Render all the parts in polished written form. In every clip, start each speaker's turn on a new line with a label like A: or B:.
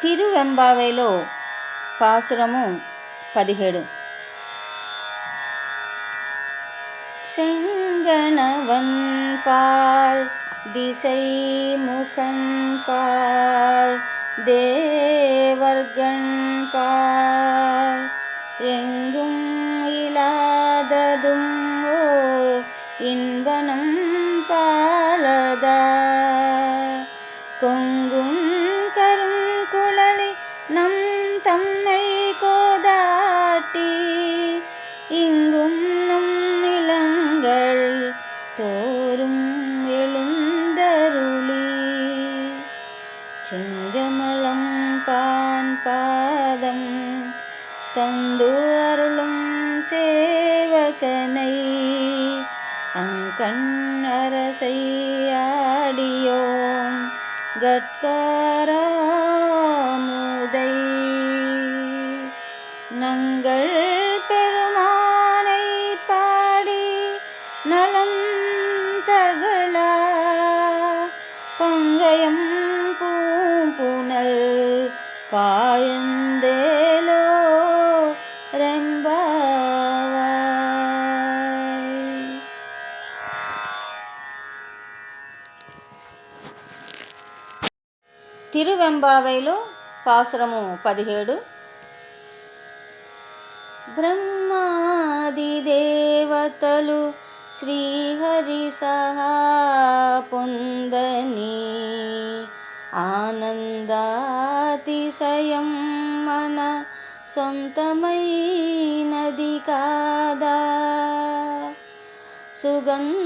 A: తిరువెంబావైలో పాసురము 17. செங்கணவன் பால் திசை முகன் பால் தேவர்கண் பால் எங்கும் இலாததும் ஓர் இன்பனம் பாலதா கொங்கும் கருங்குழலி நம் தம்மை கோதாட்டி இங்கும் நம் இளங்கள் தோறும் எழுந்தருளி செங்கமலம் பான் பாதம் தந்து அருளும் சேவகனை அங்கண் அரசை ஆடியோம் கட்காராமுதை நங்கள் பெருமானை பாடி நலம் தகளா பங்கயம் பூம்புனல் பாயந்தேலோ ரெம்பாவாய். తిరువెంబావైలో పాసురము 17. బ్రహ్మాది దేవతలు శ్రీహరి సహా పొందని ఆనందాతిశయం మన సొంతమైనది కాదా సుగంధభరిత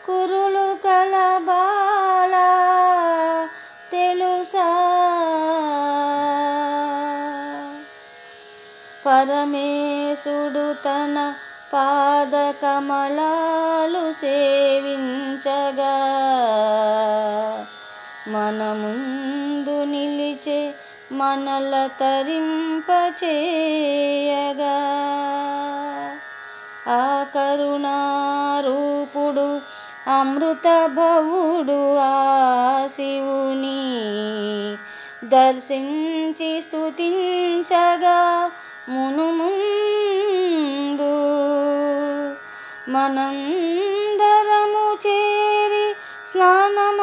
A: కురులు కలబాల తెలుసా పరమేశుడు తన పాదకమలాలు సేవించగా మన ముందు నిలిచే మనల తరింపచేయగా ఆ కరుణారూపుడు అమృత భవుడు ఆ శివుని దర్శించి స్తుతించగా మునుముందు మనందరము చేరి స్నానమాచరించెదమురమ్ము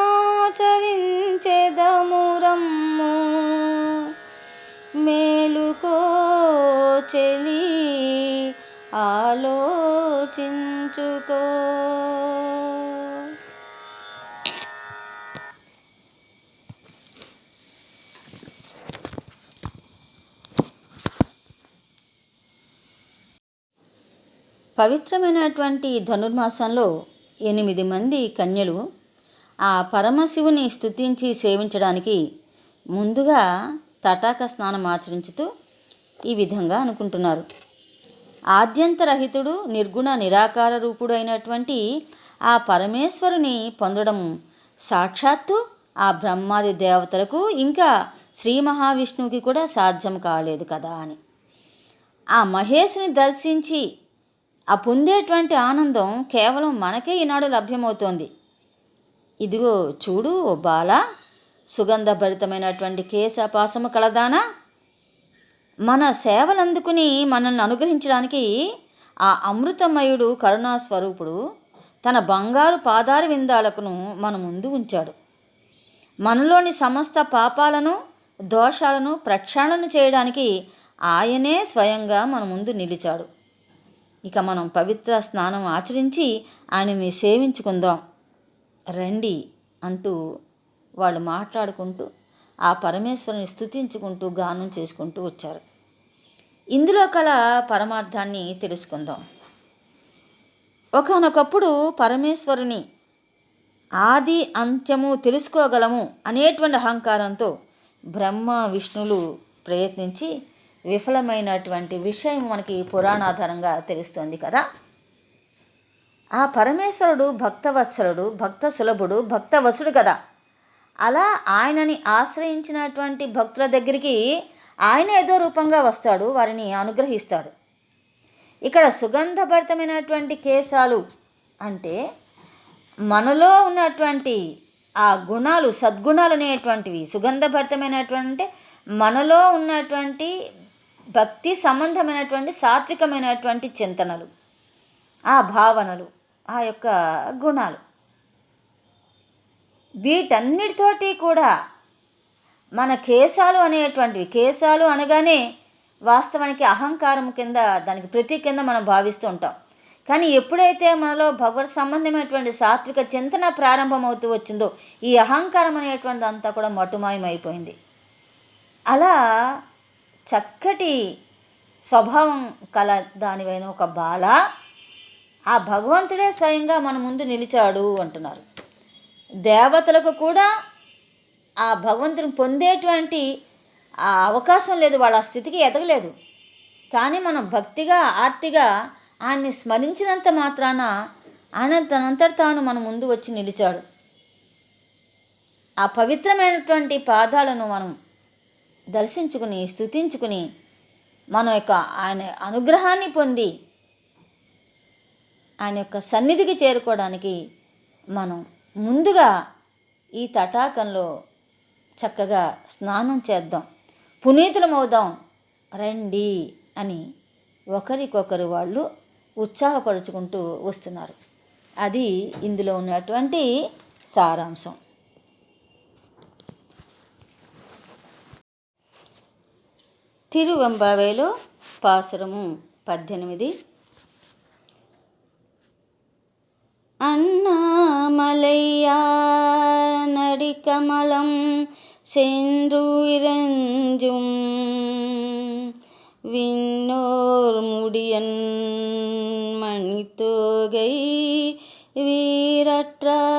A: మేలుకో చెలి ఆలోచించుకో. పవిత్రమైనటువంటి ధనుర్మాసంలో 8 మంది కన్యలు ఆ పరమశివుని స్తుతించి సేవించడానికి ముందుగా తటాక స్నానం ఆచరించుతూ ఈ విధంగా అనుకుంటున్నారు. ఆద్యంతరహితుడు నిర్గుణ నిరాకార రూపుడు అయినటువంటి ఆ పరమేశ్వరుని పొందడం సాక్షాత్తు ఆ బ్రహ్మాది దేవతలకు ఇంకా శ్రీ మహావిష్ణువుకి కూడా సాధ్యం కాలేదు కదా అని ఆ మహేశుని దర్శించి ఆ పొందేటువంటి ఆనందం కేవలం మనకే ఈనాడు లభ్యమవుతోంది. ఇదిగో చూడు ఓ బాల, సుగంధభరితమైనటువంటి కేశపాసము కలదానా, మన సేవలందుకుని మనల్ని అనుగ్రహించడానికి ఆ అమృతమయుడు కరుణాస్వరూపుడు తన బంగారు పాదారి విందాలకును మన ముందు ఉంచాడు. మనలోని సమస్త పాపాలను దోషాలను ప్రక్షాళన చేయడానికి ఆయనే స్వయంగా మన ముందు నిలిచాడు. ఇక మనం పవిత్ర స్నానం ఆచరించి ఆయనని సేవించుకుందాం రండి అంటూ వాళ్ళు మాట్లాడుకుంటూ ఆ పరమేశ్వరుని స్తుతించుకుంటూ గానం చేసుకుంటూ వచ్చారు. ఇందులో కల పరమార్థాన్ని తెలుసుకుందాం. ఒకానొకప్పుడు పరమేశ్వరుని ఆది అంత్యము తెలుసుకోగలము అనేటువంటి అహంకారంతో బ్రహ్మ విష్ణువులు ప్రయత్నించి విఫలమైనటువంటి విషయం మనకి పురాణాధారంగా తెలుస్తోంది కదా. ఆ పరమేశ్వరుడు భక్తవత్సలుడు, భక్త సులభుడు, భక్తవసుడు కదా. అలా ఆయనని ఆశ్రయించినటువంటి భక్తుల దగ్గరికి ఆయన ఏదో రూపంగా వస్తాడు, వారిని అనుగ్రహిస్తాడు. ఇక్కడ సుగంధభరితమైనటువంటి కేశాలు అంటే మనలో ఉన్నటువంటి ఆ గుణాలు, సద్గుణాలు అనేటువంటివి, సుగంధభరితమైనటువంటి మనలో ఉన్నటువంటి భక్తి సంబంధమైనటువంటి సాత్వికమైనటువంటి చింతనలు, ఆ భావనలు, ఆ యొక్క గుణాలు, వీటన్నిటితోటి కూడా మన కేశాలు అనేటువంటివి, కేశాలు అనగానే వాస్తవానికి అహంకారం కింద, దానికి ప్రతీక కింద మనం భావిస్తూ ఉంటాం. కానీ ఎప్పుడైతే మనలో భగవత్ సంబంధమైనటువంటి సాత్విక చింతన ప్రారంభమవుతూ వచ్చిందో ఈ అహంకారం అనేటువంటిది అంతా కూడా మటుమాయమైపోయింది. అలా చక్కటి స్వభావం కల దానివైన ఒక బాల ఆ భగవంతుడే స్వయంగా మన ముందు నిలిచాడు అంటున్నారు. దేవతలకు కూడా ఆ భగవంతుని పొందేటువంటి ఆ అవకాశం లేదు, వాళ్ళ స్థితికి ఎదగలేదు. కానీ మనం భక్తిగా ఆర్తిగా ఆయన్ని స్మరించినంత మాత్రాన ఆయన తనంతట తాను మన ముందు వచ్చి నిలిచాడు. ఆ పవిత్రమైనటువంటి పాదాలను మనం దర్శించుకుని స్తుతించుకుని మన యొక్క ఆయన అనుగ్రహాన్ని పొంది ఆయన యొక్క సన్నిధికి చేరుకోవడానికి మనం ముందుగా ఈ తటాకంలో చక్కగా స్నానం చేద్దాం, పునీతులమవుదాం రండి అని ఒకరికొకరు వాళ్ళు ఉత్సాహపరుచుకుంటూ వస్తున్నారు. అది ఇందులో ఉన్నటువంటి సారాంశం. తిరువెంబావేలో పాసురము 18. அண்ணாமலையா நடிக்கமலம் சென்றுயிரஞ்சும் விண்ணோர் முடியன் மணித்தோகை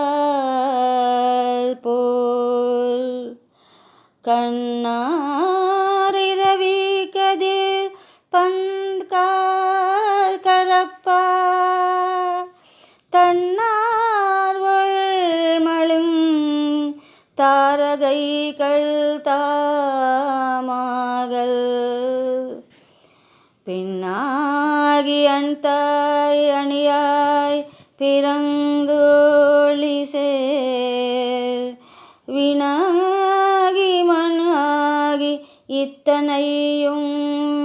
A: வீரற்றால் போல் கண்ணாரிரவி கதிர் பந்த்கார் கரப்பா தன்னார்வள் மழுங் தாரகைகள் தாமாகல் பின்னாகி அண்தாய் அணியாய் பிறந்தோழி சேர் வினாகி மண்ணாகி இத்தனையும்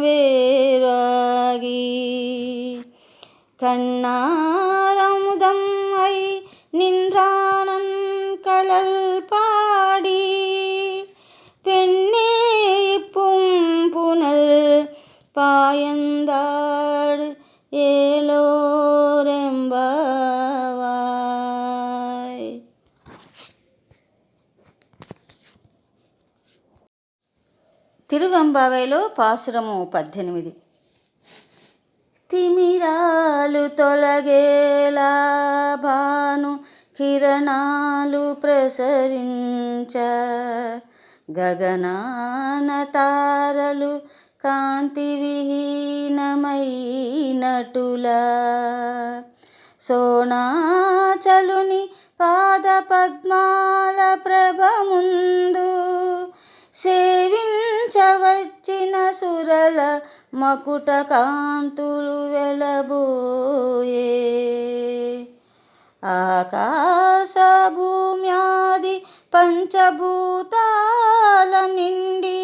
A: வேறாகி கண்ணாரமுதம் ஐ நின்றானன் களல் பாடி பெண்ணே பும்புனல் பாயந்தாடு ஏலோரெம்பாவாய். తిరువెంబావేలో పాసురము 18. తిమిరాలు తొలగేలా భాను కిరణాలు ప్రసరించ గగనాన తారలు కాంతి విహీనమైనటులా సోణాచలుని పాద పద్మాల ప్రభ ముందు సేవించవచ్చిన సురల మకుట కాంతులు వెలబోయే ఆకాశ భూమ్యాది పంచభూతాల నిండి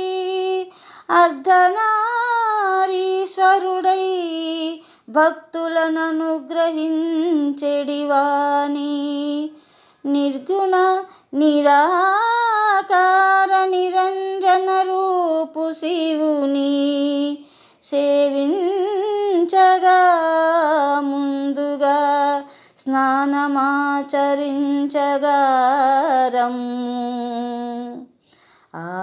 A: అర్ధనారీశ్వరుడై భక్తులను అనుగ్రహించెడివాని నిర్గుణ నిరాకార నిరంజన రూపు శివుని సేవించగా ముందుగా స్నానమాచరించగా రమ్ము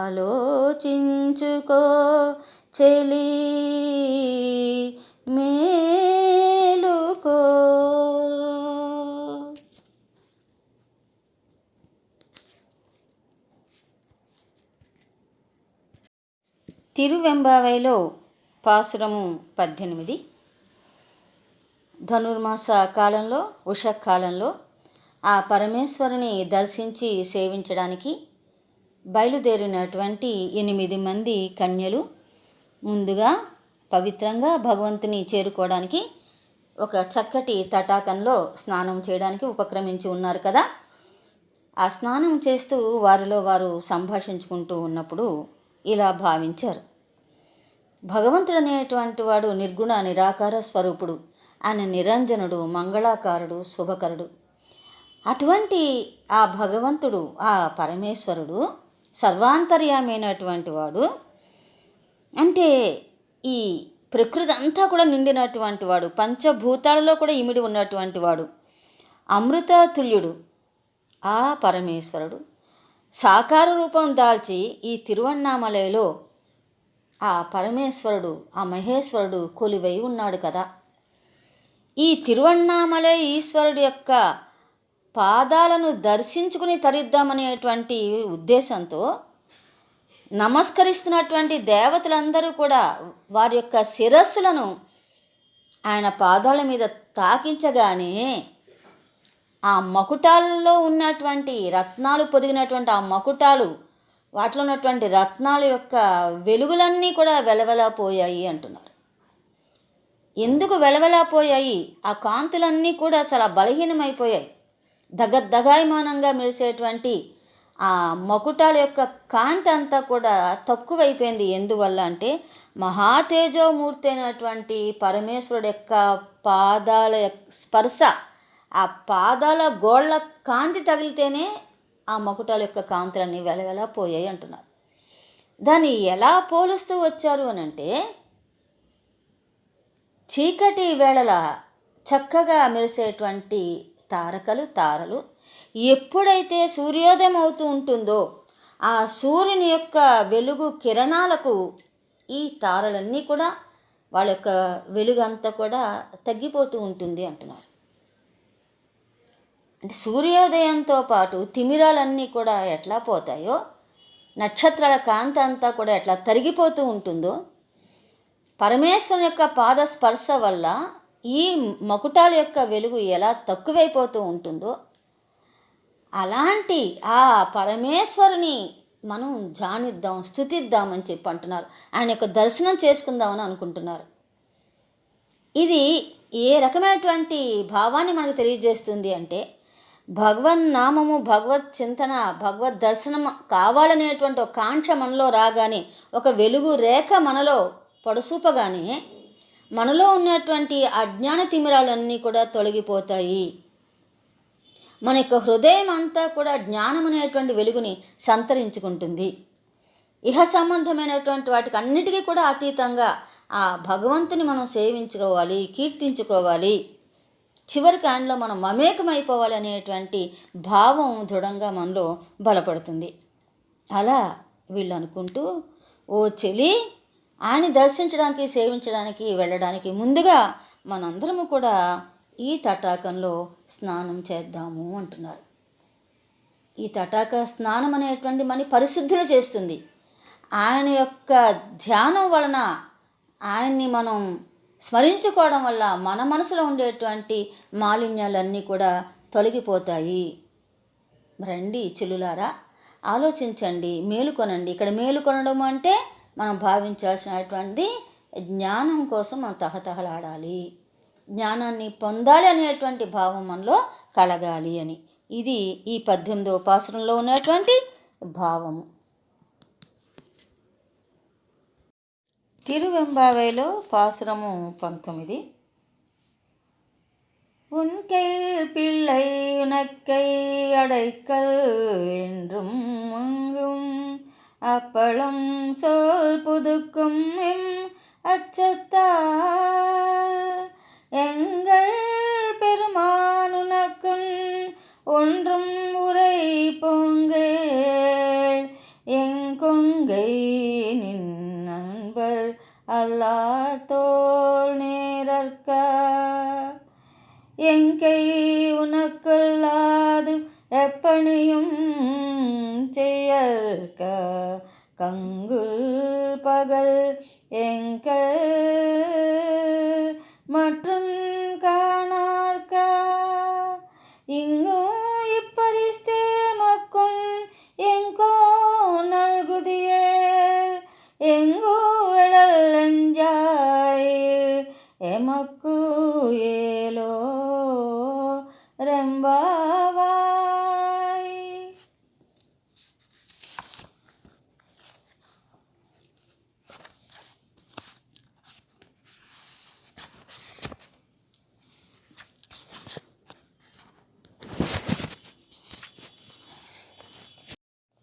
A: ఆలోచించుకో చెలి మేలుకో. తిరువెంబావైలో పాసురము 18. ధనుర్మాస కాలంలో ఉషకాలంలో ఆ పరమేశ్వరుని దర్శించి సేవించడానికి బయలుదేరినటువంటి 8 మంది కన్యలు ముందుగా పవిత్రంగా భగవంతుని చేరుకోవడానికి ఒక చక్కటి తటాకంలో స్నానం చేయడానికి ఉపక్రమించి ఉన్నారు కదా. ఆ స్నానం చేస్తూ వారిలో వారు సంభాషించుకుంటూ ఉన్నప్పుడు ఇలా భావించారు. భగవంతుడు అనేటువంటి వాడు నిర్గుణ నిరాకార స్వరూపుడు, ఆయన నిరంజనుడు, మంగళాకారుడు, శుభకరుడు. అటువంటి ఆ భగవంతుడు, ఆ పరమేశ్వరుడు సర్వాంతర్యామైనటువంటి వాడు, అంటే ఈ ప్రకృతి అంతా కూడా నిండినటువంటి వాడు, పంచభూతాలలో కూడా ఇమిడి ఉన్నటువంటి వాడు, అమృతతుల్యుడు ఆ పరమేశ్వరుడు సాకార రూపం దాల్చి ఈ తిరువణ్ణామలలో ఆ పరమేశ్వరుడు, ఆ మహేశ్వరుడు కొలువై ఉన్నాడు కదా. ఈ తిరువణ్ణామలై ఈశ్వరుడు యొక్క పాదాలను దర్శించుకుని తరిద్దామనేటువంటి ఉద్దేశంతో నమస్కరిస్తున్నటువంటి దేవతలందరూ కూడా వారి యొక్క శిరస్సులను ఆయన పాదాల మీద తాకించగానే ఆ మకుటాలలో ఉన్నటువంటి రత్నాలు పొదిగినటువంటి ఆ మకుటాలు, వాటిలో ఉన్నటువంటి రత్నాల యొక్క వెలుగులన్నీ కూడా వెలవెలపోయాయి అంటున్నారు. ఎందుకు వెలవెలపోయాయి? ఆ కాంతులన్నీ కూడా చాలా బలహీనమైపోయాయి. దగద్దగాయమానంగా మెరిసేటువంటి ఆ మకుటాల యొక్క కాంతి అంతా కూడా తక్కువైపోయింది. ఎందువల్ల అంటే మహాతేజోమూర్తి అయినటువంటి పరమేశ్వరుడు యొక్క పాదాల స్పర్శ, ఆ పాదాల గోళ్ళ కాంతి తగిలితేనే ఆ మకుటాల యొక్క కాంతులన్నీ వెలవెలా పోయాయి అంటున్నారు. దాన్ని ఎలా పోలుస్తూ వచ్చారు అనంటే, చీకటి వేళల చక్కగా మెరిసేటువంటి తారలు ఎప్పుడైతే సూర్యోదయం అవుతూ ఉంటుందో ఆ సూర్యుని యొక్క వెలుగు కిరణాలకు ఈ తారలన్నీ కూడా వాళ్ళ యొక్క వెలుగంతా కూడా తగ్గిపోతూ ఉంటుంది అంటున్నారు. అంటే సూర్యోదయంతో పాటు తిమిరాలన్నీ కూడా ఎట్లా పోతాయో, నక్షత్రాల కాంతి అంతా కూడా ఎట్లా తరిగిపోతూ ఉంటుందో, పరమేశ్వరుని యొక్క పాద స్పర్శ వల్ల ఈ మకుటాల యొక్క వెలుగు ఎలా తక్కువైపోతూ ఉంటుందో, అలాంటి ఆ పరమేశ్వరుని మనం ధ్యానిద్దాం, స్తుతిద్దామని చెప్పి అంటున్నారు. ఆయన యొక్క దర్శనం చేసుకుందామని అనుకుంటున్నారు. ఇది ఏ రకమైనటువంటి భావాన్ని మనకు తెలియజేస్తుంది అంటే, భగవన్నామము, భగవత్ చింతన, భగవద్ దర్శనం కావాలనేటువంటి ఒక కాంక్ష మనలో రాగానే, ఒక వెలుగు రేఖ మనలో పొడసూపగానే మనలో ఉన్నటువంటి అజ్ఞాన తిమిరాలన్నీ కూడా తొలగిపోతాయి. మన యొక్క హృదయం అంతా కూడా జ్ఞానం అనేటువంటి వెలుగుని సంతరించుకుంటుంది. ఇహ సంబంధమైనటువంటి వాటికి అన్నిటికీ కూడా అతీతంగా ఆ భగవంతుని మనం సేవించుకోవాలి, కీర్తించుకోవాలి, చివరికి ఆయనలో మనం మమేకమైపోవాలి అనేటువంటి భావం దృఢంగా మనలో బలపడుతుంది. అలా వీళ్ళు అనుకుంటూ, ఓ చెలి, ఆయన దర్శించడానికి, సేవించడానికి వెళ్ళడానికి ముందుగా మనందరము కూడా ఈ తటాకంలో స్నానం చేద్దాము అంటున్నారు. ఈ తటాక స్నానం అనేటువంటి మన పరిశుద్ధులు చేస్తుంది. ఆయన యొక్క ధ్యానం వలన, ఆయన్ని మనం స్మరించుకోవడం వల్ల మన మనసులో ఉండేటువంటి మాలిన్యాలన్నీ కూడా తొలగిపోతాయి. రండి చెల్లులారా, ఆలోచించండి, మేలుకొనండి. ఇక్కడ మేలుకొనడం అంటే మనం భావించాల్సినటువంటి జ్ఞానం కోసం మనం తహతహలాడాలి, జ్ఞానాన్ని పొందాలి అనేటువంటి భావం మనలో కలగాలి అని. ఇది ఈ 18వ పాసురంలో ఉన్నటువంటి భావము. తిరువెంబావైలో పాసురము 19. உன்கையில் பிள்ளை உனக்கை அடைக்கல் என்றும் அங்கும் அப்பளம் சொல் புதுக்கும் எம் அச்சத்தால் எங்கள் பெருமான் உனக்கும் ஒன்றும் உரை பொங்கே எங்கொங்கை நின் நண்பர் அல்லார் தோல் நேரற்க எங்கை உனக்கல்லாது எப்பணியும் செய்யற்க கங்குல் பகல் எங்க மற்றும் காணார்க்க இங்கும் இப்பரிஸ்தே மக்கும் எங்கோ நல்குதியே எங்கோ எடலஞ்சாய் எமக்கு ஏலோ ரெம்பாவாய்.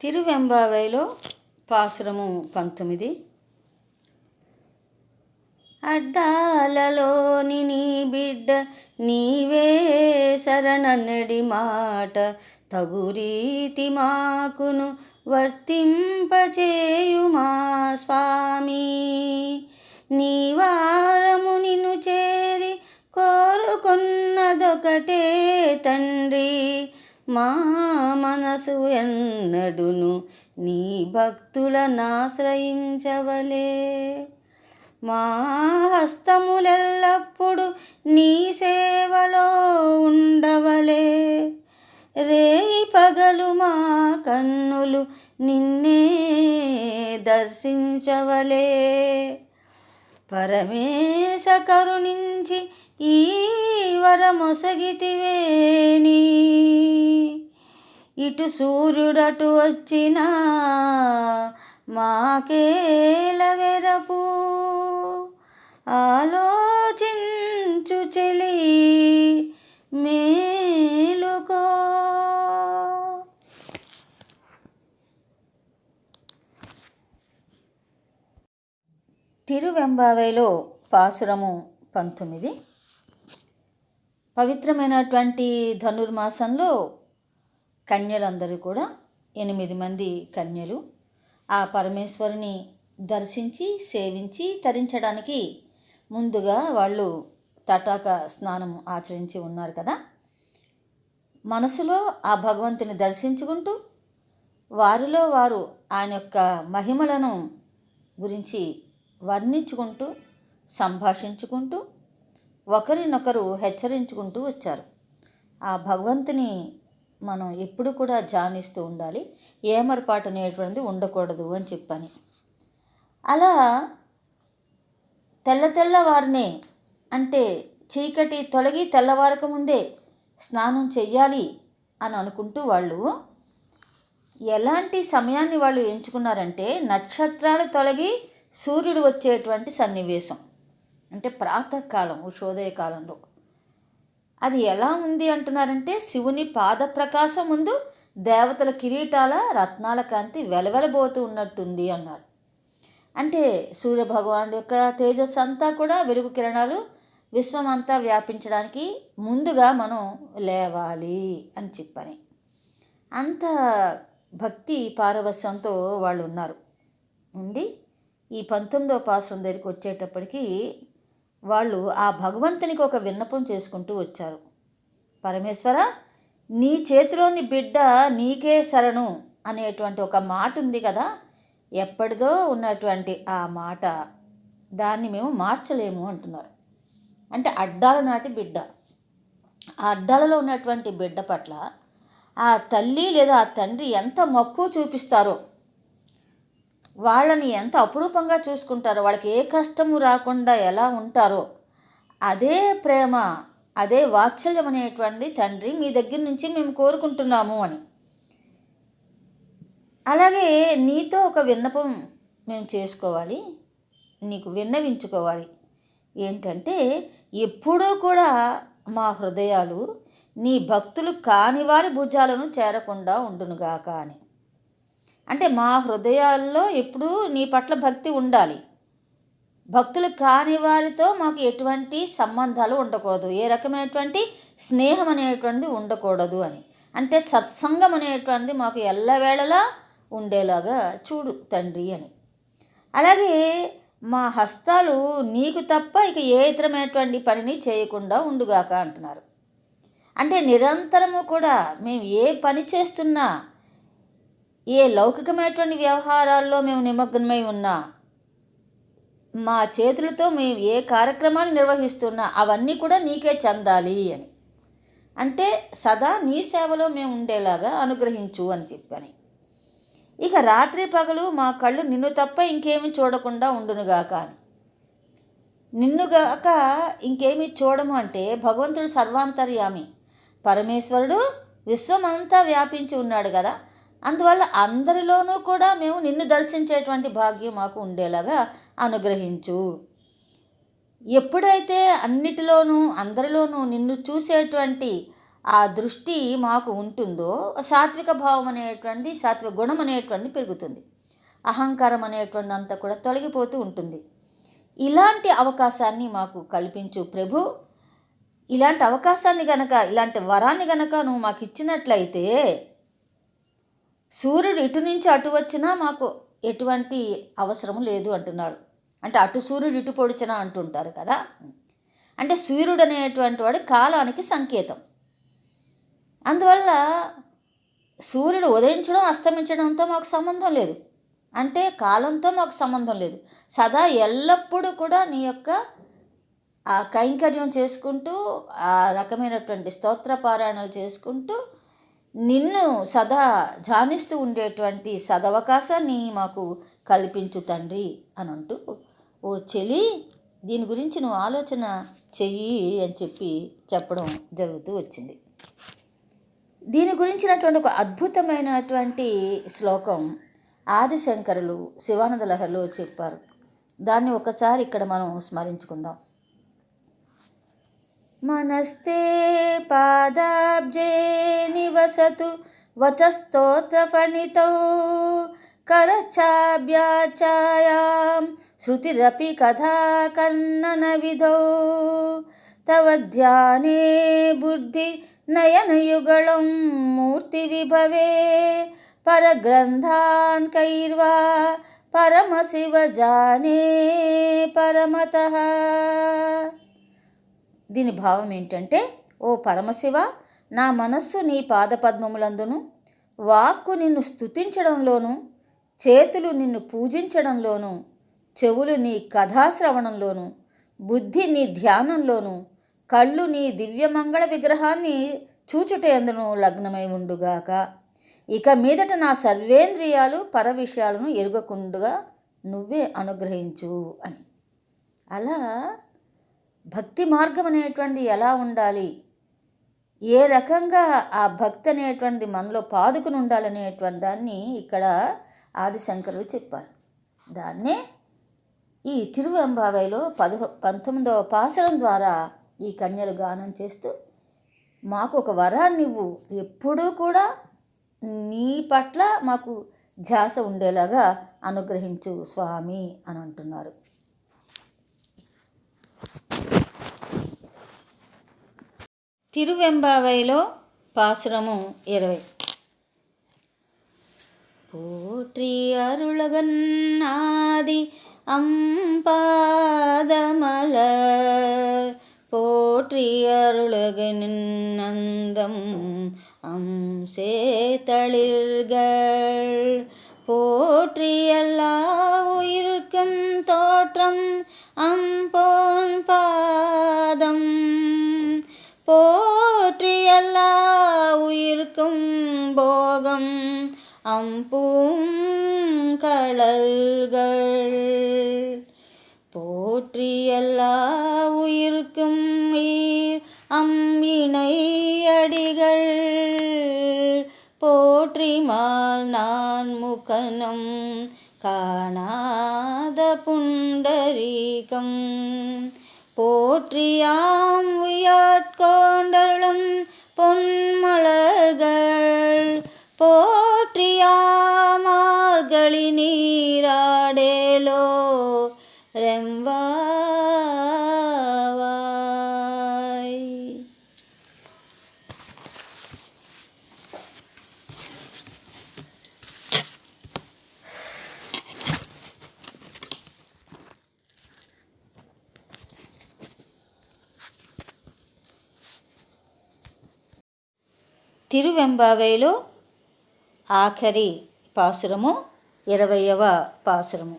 A: తిరువెంబావైలో పాసురము 19. అడ్డాలలోని నీ బిడ్డ నీవే శరణన్నడి మాట తగురీతి మాకును వర్తింపచేయుమా స్వామి. నీ వారము నిన్ను చేరి కోరుకున్నదొకటే తండ్రి, మా మనసు ఎన్నడును నీ భక్తులనాశ్రయించవలే. మా హస్తములెల్లప్పుడు నీ సేవలో ఉండవలే. రేయి పగలు మా కన్నులు నిన్నే దర్శించవలే. పరమేశ కరుణించి ఈ వరమొసగితివేని, ఇటు సూర్యుడటు వచ్చినా మాకేల వెరపు. ఆలోచించు చెలి మేలుకో. తిరువెంబావైలో పాసురము 19. పవిత్రమైనటువంటి ధనుర్మాసంలో కన్యలందరూ కూడా 8 మంది కన్యలు ఆ పరమేశ్వరుని దర్శించి సేవించి తరించడానికి ముందుగా వాళ్ళు తటాక స్నానం ఆచరించి ఉన్నారు కదా. మనసులో ఆ భగవంతుని దర్శించుకుంటూ వారిలో వారు ఆయన యొక్క మహిమలను గురించి వర్ణించుకుంటూ సంభాషించుకుంటూ ఒకరినొకరు హెచ్చరించుకుంటూ వచ్చారు. ఆ భగవంతుని మనం ఎప్పుడు కూడా ధ్యానిస్తూ ఉండాలి, ఏమరపాటు అనేటువంటిది ఉండకూడదు అని చెప్పని. అలా తెల్లవారినే అంటే చీకటి తొలగి తెల్లవారక ముందే స్నానం చెయ్యాలి అని అనుకుంటూ వాళ్ళు ఎలాంటి సమయాన్ని వాళ్ళు ఎంచుకున్నారంటే నక్షత్రాలు తొలగి సూర్యుడు వచ్చేటువంటి సన్నివేశం, అంటే ప్రాతకాలం ఉషోదయ కాలంలో. అది ఎలా ఉంది అంటున్నారంటే శివుని పాద ప్రకాశం ముందు దేవతల కిరీటాల రత్నాల కాంతి వెలవెలబోతూ ఉన్నట్టుంది అన్నారు. అంటే సూర్యభగవానుడి యొక్క తేజస్సు అంతా కూడా వెలుగు కిరణాలు విశ్వమంతా వ్యాపించడానికి ముందుగా మనం లేవాలి అని చెప్పని అంత భక్తి పారవస్యంతో వాళ్ళు ఉన్నారు. ఉండి ఈ 19వ పాసురం దగ్గరికి వచ్చేటప్పటికి వాళ్ళు ఆ భగవంతునికి ఒక విన్నపం చేసుకుంటూ వచ్చారు. పరమేశ్వర, నీ చేతిలోని బిడ్డ నీకే శరణు అనేటువంటి ఒక మాట ఉంది కదా, ఎప్పటిదో ఉన్నటువంటి ఆ మాట, దాన్ని మేము మార్చలేము అంటున్నారు. అంటే అడ్డాల నాటి బిడ్డ, ఆ అడ్డాలలో ఉన్నటువంటి బిడ్డ పట్ల ఆ తల్లి లేదా ఆ తండ్రి ఎంత మక్కువ చూపిస్తారో, వాళ్ళని ఎంత అపురూపంగా చూసుకుంటారో, వాళ్ళకి ఏ కష్టము రాకుండా ఎలా ఉంటారో, అదే ప్రేమ అదే వాత్సల్యం అనేటువంటి తండ్రి మీ దగ్గర నుంచి మేము కోరుకుంటున్నాము అని. అలాగే నీతో ఒక విన్నపం మేము చేసుకోవాలి, నీకు విన్నవించుకోవాలి. ఏంటంటే ఎప్పుడూ కూడా మా హృదయాలు నీ భక్తులు కాని వారి భుజాలను చేరకుండా ఉండునుగాక అని. అంటే మా హృదయాల్లో ఎప్పుడూ నీ పట్ల భక్తి ఉండాలి, భక్తులు కాని వారితో మాకు ఎటువంటి సంబంధాలు ఉండకూడదు, ఏ రకమైనటువంటి స్నేహం అనేటువంటిది ఉండకూడదు అని. అంటే సత్సంగం అనేటువంటిది మాకు ఎల్లవేళలా ఉండేలాగా చూడు తండ్రి అని. అలాగే మా హస్తాలు నీకు తప్ప ఇక ఏ ఇతరమైనటువంటి పనిని చేయకుండా ఉండుగాక అంటున్నారు. అంటే నిరంతరము కూడా మేము ఏ పని చేస్తున్నా, ఏ లౌకికమైనటువంటి వ్యవహారాల్లో మేము నిమగ్నమై ఉన్నా, మా చేతులతో మేము ఏ కార్యక్రమాన్ని నిర్వహిస్తున్నా అవన్నీ కూడా నీకే చెందాలి అని. అంటే సదా నీ సేవలో మేము ఉండేలాగా అనుగ్రహించు అని చెప్పని. ఇక రాత్రి పగలు మా కళ్ళు నిన్ను తప్ప ఇంకేమీ చూడకుండా ఉండునుగాక అని. నిన్నుగాక ఇంకేమీ చూడము అంటే భగవంతుడు సర్వాంతర్యామి, పరమేశ్వరుడు విశ్వమంతా వ్యాపించి ఉన్నాడు కదా. అందువల్ల అందరిలోనూ కూడా మేము నిన్ను దర్శించేటువంటి భాగ్యం మాకు ఉండేలాగా అనుగ్రహించు. ఎప్పుడైతే అన్నిటిలోనూ అందరిలోనూ నిన్ను చూసేటువంటి ఆ దృష్టి మాకు ఉంటుందో సాత్విక భావం అనేటువంటిది, సాత్విక గుణం అనేటువంటిది పెరుగుతుంది. అహంకారం అనేటువంటి అంతా కూడా తొలగిపోతూ ఉంటుంది. ఇలాంటి అవకాశాన్ని మాకు కల్పించు ప్రభు. ఇలాంటి అవకాశాన్ని గనక, ఇలాంటి వరాన్ని గనక నువ్వు మాకు ఇచ్చినట్లయితే సూర్యుడు ఇటు నుంచి అటు వచ్చినా మాకు ఎటువంటి అవసరం లేదు అంటున్నాడు. అంటే అటు సూర్యుడు ఇటు పొడిచినా అంటుంటారు కదా. అంటే సూర్యుడు అనేటువంటి వాడు కాలానికి సంకేతం. అందువల్ల సూర్యుడు ఉదయించడం అస్తమించడంతో మాకు సంబంధం లేదు. అంటే కాలంతో మాకు సంబంధం లేదు. సదా ఎల్లప్పుడూ కూడా నీ యొక్క ఆ కైంకర్యం చేసుకుంటూ, ఆ రకమైనటువంటి స్తోత్ర పారాయణలు చేసుకుంటూ నిన్ను సదా ధ్యానిస్తూ ఉండేటువంటి సదవకాశాన్ని మాకు కల్పించు తండ్రి అని అంటూ, ఓ చెలి దీని గురించి నువ్వు ఆలోచన చెయ్యి అని చెప్పడం జరుగుతూ వచ్చింది. దీని గురించినటువంటి ఒక అద్భుతమైనటువంటి శ్లోకం ఆదిశంకరులు శివానంద లహరిలో చెప్పారు. దాన్ని ఒకసారి ఇక్కడ మనం స్మరించుకుందాం. మనస్తే పాదాబ్జే నివసతు వచస్తోత్రఫణితౌ కరఛాభ్యాఛాయాం శృతిరపి కథా కన్నన విధౌ తవ ధ్యానే బుద్ధి నయనయుగళం మూర్తి విభవే పరగ్రంథాన్ కైర్వా పరమశివ జానే పరమతః. దీని భావం ఏంటంటే, ఓ పరమశివ, నా మనస్సు నీ పాదపద్మములందును, వాక్కు నిన్ను స్తుతించడంలోను, చేతులు నిన్ను పూజించడంలోను, చెవులు నీ కథాశ్రవణంలోను, బుద్ధి నీ ధ్యానంలోను, కళ్ళు నీ దివ్యమంగళ విగ్రహాన్ని చూచుటయందును లగ్నమై ఉండుగాక. ఇక మీదట నా సర్వేంద్రియాలు పర విషయాలను ఎరుగకుండుగా నువ్వే అనుగ్రహించు అని. అలా భక్తి మార్గం అనేటువంటిది ఎలా ఉండాలి, ఏ రకంగా ఆ భక్తి అనేటువంటిది మనలో పాదుకుని ఉండాలనేటువంటి దాన్ని ఇక్కడ ఆదిశంకరులు చెప్పారు. దాన్నే ఈ తిరువెంబావైలో 19వ పాసురం ద్వారా ఈ కన్యలు గానం చేస్తూ, మాకు ఒక వరాన్ని ఇవ్వు, ఎప్పుడూ కూడా నీ పట్ల మాకు ధ్యాస ఉండేలాగా అనుగ్రహించు స్వామి అని అంటున్నారు. తిరువెంబావైలో పాసురము 20. పోట్రి అరుళగన్నాది அம்பாதமல போற்றி அருளகனின்னந்தம் சேத்தளிர்கள் போற்றி எல்லா உயிர்க்கும் தோற்றம் அம்போன் பாதம் போற்றி எல்லா உயிர்க்கும் போகம் அம்பூம் கடல்கள் போற்றி எல்லா உயிர்க்கும் இணை அடிகள் போற்றி மால் நான் முகனம் காணாத புண்டரீகம் போற்றியாம் உயாட்கொண்டருளும் பொன்மலர்கள் போற்றியாமார்கழி நீராடேலோ ரெம்பாவாய். తిరువెంబావైలో ఆఖరి పాసురము 20వ పాసురము.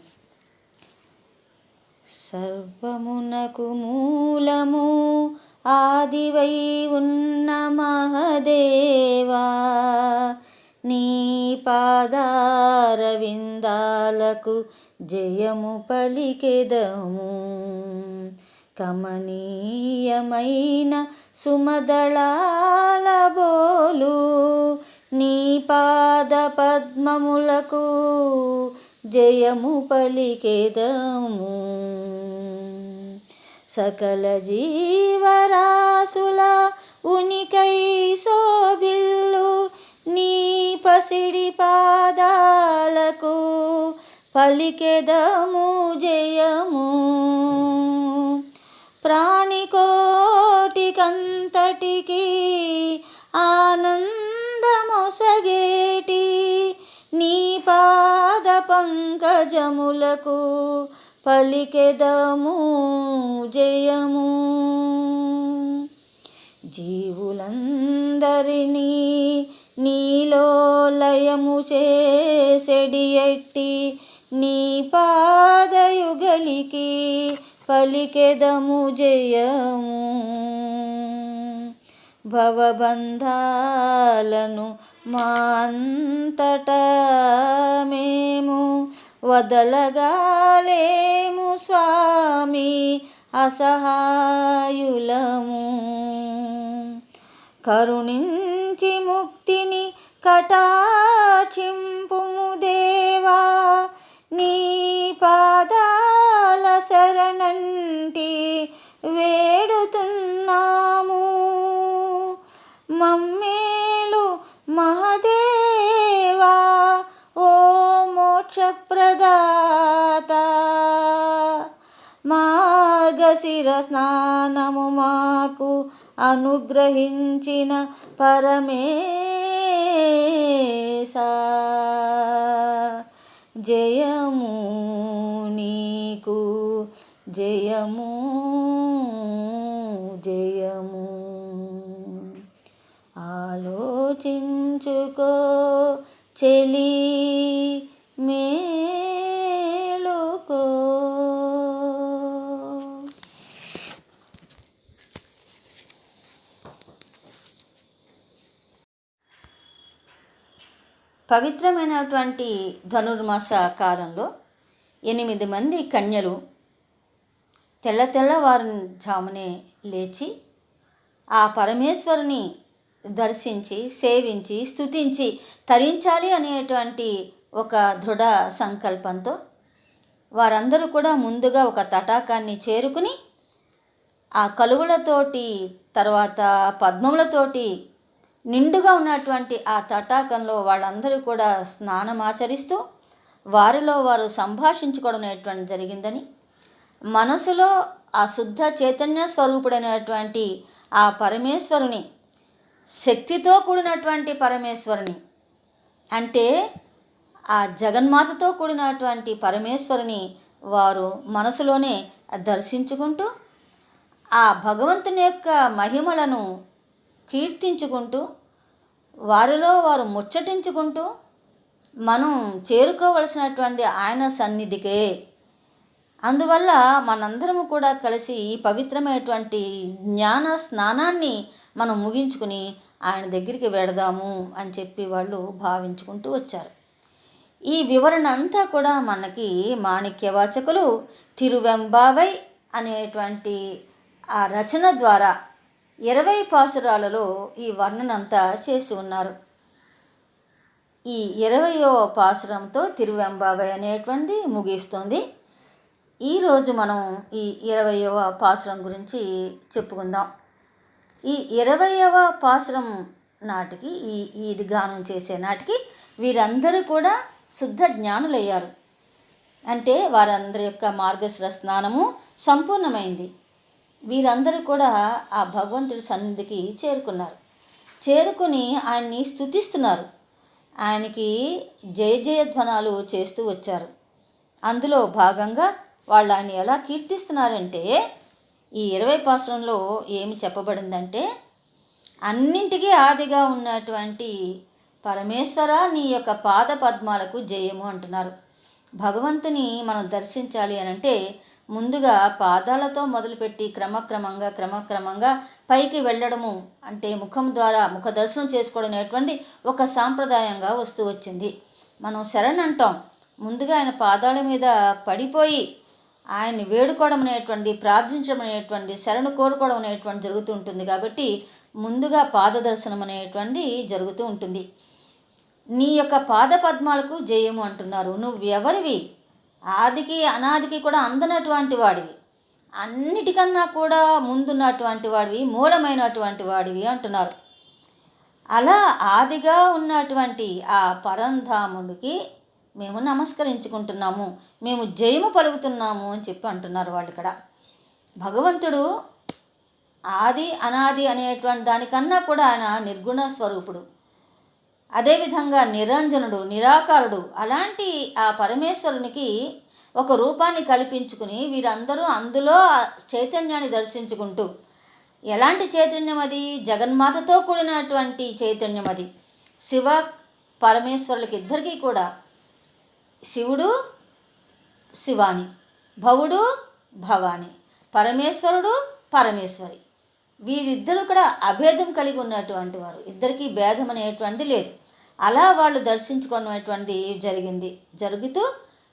A: సర్వమునకు మూలము ఆదివై ఉన్న మహదేవా, నీ పాదారవిందాలకు జయము పలికెదము. కమనీయమైన సుమదళాల బోలు నీ పాద పద్మములకు జయము పలికెదము. సకల జీవరాశుల ఉనికై శోభిల్లు నీ పసిడి పాదాలకు పలికెదము జయము. ప్రాణికోటికంతటికి ఆనందమొసగేటి నీ పాద పంకజములకు పలికెదము జయము. జీవులందరినీ నీలో లయము చేసెడి ఎట్టి నీ పాదయుగలికి పలికెదము జయము. భవబంధాలను మా అంతటా మేము వదలగాలేము స్వామి అసహాయులము. కరుణించి ముక్తిని కటాక్షింపుము దేవా, నీ పాదాల శరణంటి వేడుతున్నాము. మమ్మేలు మహదేవా ఓ మోక్షప్రదాత, మార్గశిర స్నానము మాకు అనుగ్రహించిన పరమేశా, జయము నీకు జయము జయము. ఆలోచించుకో చెలి మేలుకో. పవిత్రమైనటువంటి ధనుర్మాస కాలంలో 8 మంది కన్యలు తెల్లవారుజామునే లేచి ఆ పరమేశ్వరుని దర్శించి సేవించి స్తుతించి తరించాలి అనేటువంటి ఒక దృఢ సంకల్పంతో వారందరూ కూడా ముందుగా ఒక తటాకాన్ని చేరుకుని ఆ కలువలతోటి తర్వాత పద్మములతోటి నిండుగా ఉన్నటువంటి ఆ తటాకంలో వాళ్ళందరూ కూడా స్నానమాచరిస్తూ వారిలో వారు సంభాషించుకోవడం అనేటువంటి జరిగిందని, మనసులో ఆ శుద్ధ చైతన్య స్వరూపుడైనటువంటి ఆ పరమేశ్వరుని, శక్తితో కూడినటువంటి పరమేశ్వరుని, అంటే ఆ జగన్మాతతో కూడినటువంటి పరమేశ్వరుని వారు మనసులోనే దర్శించుకుంటూ ఆ భగవంతుని యొక్క మహిమలను కీర్తించుకుంటూ వారిలో వారు ముచ్చటించుకుంటూ మనం చేరుకోవలసినటువంటి ఆయన సన్నిధికే. అందువల్ల మనందరము కూడా కలిసి ఈ పవిత్రమైనటువంటి జ్ఞాన స్నానాన్ని మనం ముగించుకుని ఆయన దగ్గరికి వెడదాము అని చెప్పి వాళ్ళు భావించుకుంటూ వచ్చారు. ఈ వివరణ అంతా కూడా మనకి మాణిక్యవాచకులు తిరువెంబావై అనేటువంటి ఆ రచన ద్వారా 20 పాసురాలలో ఈ వర్ణనంతా చేసి ఉన్నారు. ఈ 20వ పాసురంతో తిరువెంబావై అనేటువంటి ముగిస్తుంది. ఈరోజు మనం ఈ 20వ పాసురం గురించి చెప్పుకుందాం. ఈ 20వ పాసురం నాటికి ఇది గానం చేసే నాటికి వీరందరూ కూడా శుద్ధ జ్ఞానులయ్యారు. అంటే వారందరి యొక్క మార్గశిర స్నానము సంపూర్ణమైంది. వీరందరూ కూడా ఆ భగవంతుడి సన్నిధికి చేరుకుని ఆయన్ని స్తుతిస్తున్నారు. ఆయనకి జయ జయధ్వనాలు చేస్తూ వచ్చారు. అందులో భాగంగా వాళ్ళు ఆయన ఎలా కీర్తిస్తున్నారంటే ఈ 20 పాసురంలో ఏమి చెప్పబడిందంటే, అన్నింటికీ ఆదిగా ఉన్నటువంటి పరమేశ్వర నీ యొక్క పాద పద్మాలకు జయము అంటున్నారు. భగవంతుని మనం దర్శించాలి అనంటే ముందుగా పాదాలతో మొదలుపెట్టి క్రమక్రమంగా పైకి వెళ్ళడము, అంటే ముఖం ద్వారా ముఖ దర్శనం చేసుకోవడం అనేటువంటి ఒక సాంప్రదాయంగా వస్తూ వచ్చింది. మనం శరణ్ అంటాం, ముందుగా ఆయన పాదాల మీద పడిపోయి ఆయన్ని వేడుకోవడం అనేటువంటిది, ప్రార్థించడం అనేటువంటి, శరణు కోరుకోవడం అనేటువంటి జరుగుతూ ఉంటుంది. కాబట్టి ముందుగా పాద దర్శనం అనేటువంటిది జరుగుతూ ఉంటుంది. నీ యొక్క పాద పద్మాలకు జయము అంటున్నారు. నువ్వెవరివి? ఆదికి అనాదికి కూడా అందనటువంటి వాడివి. అన్నిటికన్నా కూడా ముందున్నటువంటి వాడివి, మూలమైనటువంటి వాడివి అంటున్నారు. అలా ఆదిగా ఉన్నటువంటి ఆ పరంధాముడికి మేము నమస్కరించుకుంటున్నాము, మేము జయము పలుకుతున్నాము అని చెప్పి అంటున్నారు వాళ్ళు ఇక్కడ. భగవంతుడు ఆది అనాది అనేటువంటి దానికన్నా కూడా ఆయన నిర్గుణ స్వరూపుడు. అదేవిధంగా నిరంజనుడు, నిరాకారుడు. అలాంటి ఆ పరమేశ్వరునికి ఒక రూపాన్ని కల్పించుకుని వీరందరూ అందులో చైతన్యాన్ని దర్శించుకుంటూ, ఎలాంటి చైతన్యం అది? జగన్మాతతో కూడినటువంటి చైతన్యం అది. శివ పరమేశ్వరులకి ఇద్దరికీ కూడా శివుడు శివాని, భవుడు భవాని, పరమేశ్వరుడు పరమేశ్వరి. వీరిద్దరూ కూడా అభేదం కలిగి ఉన్నటువంటి వారు, ఇద్దరికీ భేదం అనేటువంటిది లేదు. అలా వాళ్ళు దర్శించుకున్నటువంటిది జరుగుతూ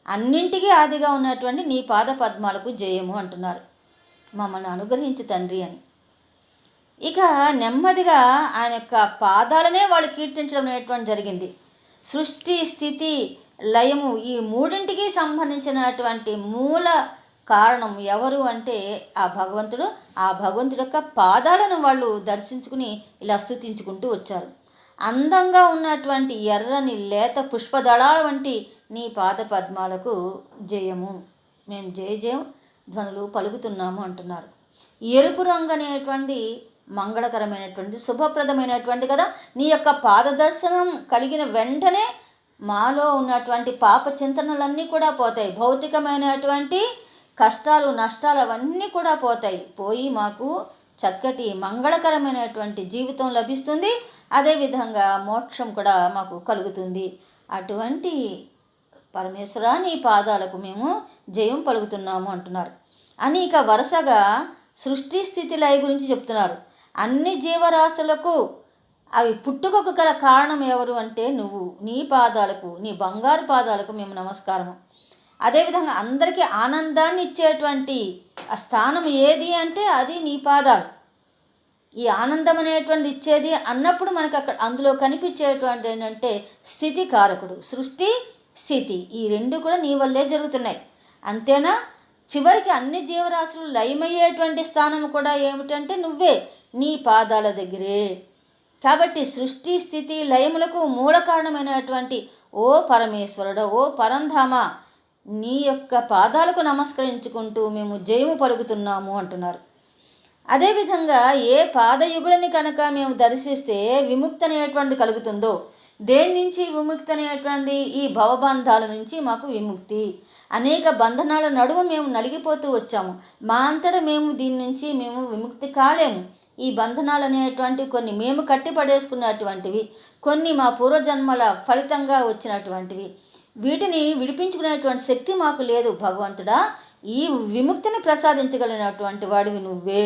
A: అన్నింటికీ ఆదిగా ఉన్నటువంటి నీ పాద పద్మాలకు జయము అంటున్నారు. మమ్మల్ని అనుగ్రహించు తండ్రి అని. ఇక నెమ్మదిగా ఆయన యొక్క పాదాలనే వాళ్ళు కీర్తించడం అనేటువంటి జరిగింది. సృష్టి, స్థితి, లయము ఈ మూడింటికి సంబంధించినటువంటి మూల కారణం ఎవరు అంటే ఆ భగవంతుడు. ఆ భగవంతుడి యొక్క పాదాలను వాళ్ళు దర్శించుకుని ఇలా స్తుతించుకుంటూ వచ్చారు. అందంగా ఉన్నటువంటి ఎర్రని లేత పుష్పదళాల వంటి నీ పాద పద్మాలకు జయము, మేము జయ జయం ధ్వనులు పలుకుతున్నాము అంటున్నారు. ఎరుపు రంగు అనేటువంటి మంగళకరమైనటువంటి శుభప్రదమైనటువంటి కదా. నీ యొక్క పాదదర్శనం కలిగిన వెంటనే మాలో ఉన్నటువంటి పాప చింతనలన్నీ కూడా పోతాయి. భౌతికమైనటువంటి కష్టాలు, నష్టాలు అవన్నీ కూడా పోయి మాకు చక్కటి మంగళకరమైనటువంటి జీవితం లభిస్తుంది. అదేవిధంగా మోక్షం కూడా మాకు కలుగుతుంది. అటువంటి పరమేశ్వర నీ పాదాలకు మేము జయం పలుకుతున్నాము అంటున్నారు అని ఇక వరుసగా సృష్టి స్థితి లయ గురించి చెప్తున్నారు. అన్ని జీవరాశులకు అవి పుట్టుకకు గల కారణం ఎవరు అంటే నువ్వు. నీ పాదాలకు, నీ బంగారు పాదాలకు మేము నమస్కారము. అదేవిధంగా అందరికీ ఆనందాన్ని ఇచ్చేటువంటి ఆ స్థానం ఏది అంటే అది నీ పాదాలు. ఈ ఆనందం అనేటువంటి ఇచ్చేది అన్నప్పుడు మనకు అక్కడ అందులో కనిపించేటువంటి ఏంటంటే స్థితి కారకుడు. సృష్టి స్థితి ఈ రెండు కూడా నీ వల్లే జరుగుతున్నాయి. అంతేనా? చివరికి అన్ని జీవరాశులు లయమయ్యేటువంటి స్థానం కూడా ఏమిటంటే నువ్వే, నీ పాదాల దగ్గరే. కాబట్టి సృష్టి స్థితి లయములకు మూల కారణమైనటువంటి ఓ పరమేశ్వరుడు, ఓ పరంధామ, నీ యొక్క పాదాలకు నమస్కరించుకుంటూ మేము జయము పలుకుతున్నాము అంటున్నారు. అదేవిధంగా ఏ పాదయుగులని కనుక మేము దర్శిస్తే విముక్తి అనేటువంటి కలుగుతుందో, దేని నుంచి విముక్తి అనేటువంటి? ఈ భవబంధాల నుంచి మాకు విముక్తి. అనేక బంధనాల నడుమ మేము నలిగిపోతూ వచ్చాము. మా అంతటా మేము దీని నుంచి మేము విముక్తి కాలేము. ఈ బంధనాలు అనేటువంటి కొన్ని మేము కట్టిపడేసుకున్నటువంటివి, కొన్ని మా పూర్వజన్మల ఫలితంగా వచ్చినటువంటివి. వీటిని విడిపించుకునేటువంటి శక్తి మాకు లేదు భగవంతుడా. ఈ విముక్తిని ప్రసాదించగలిగినటువంటి వాడివి నువ్వే.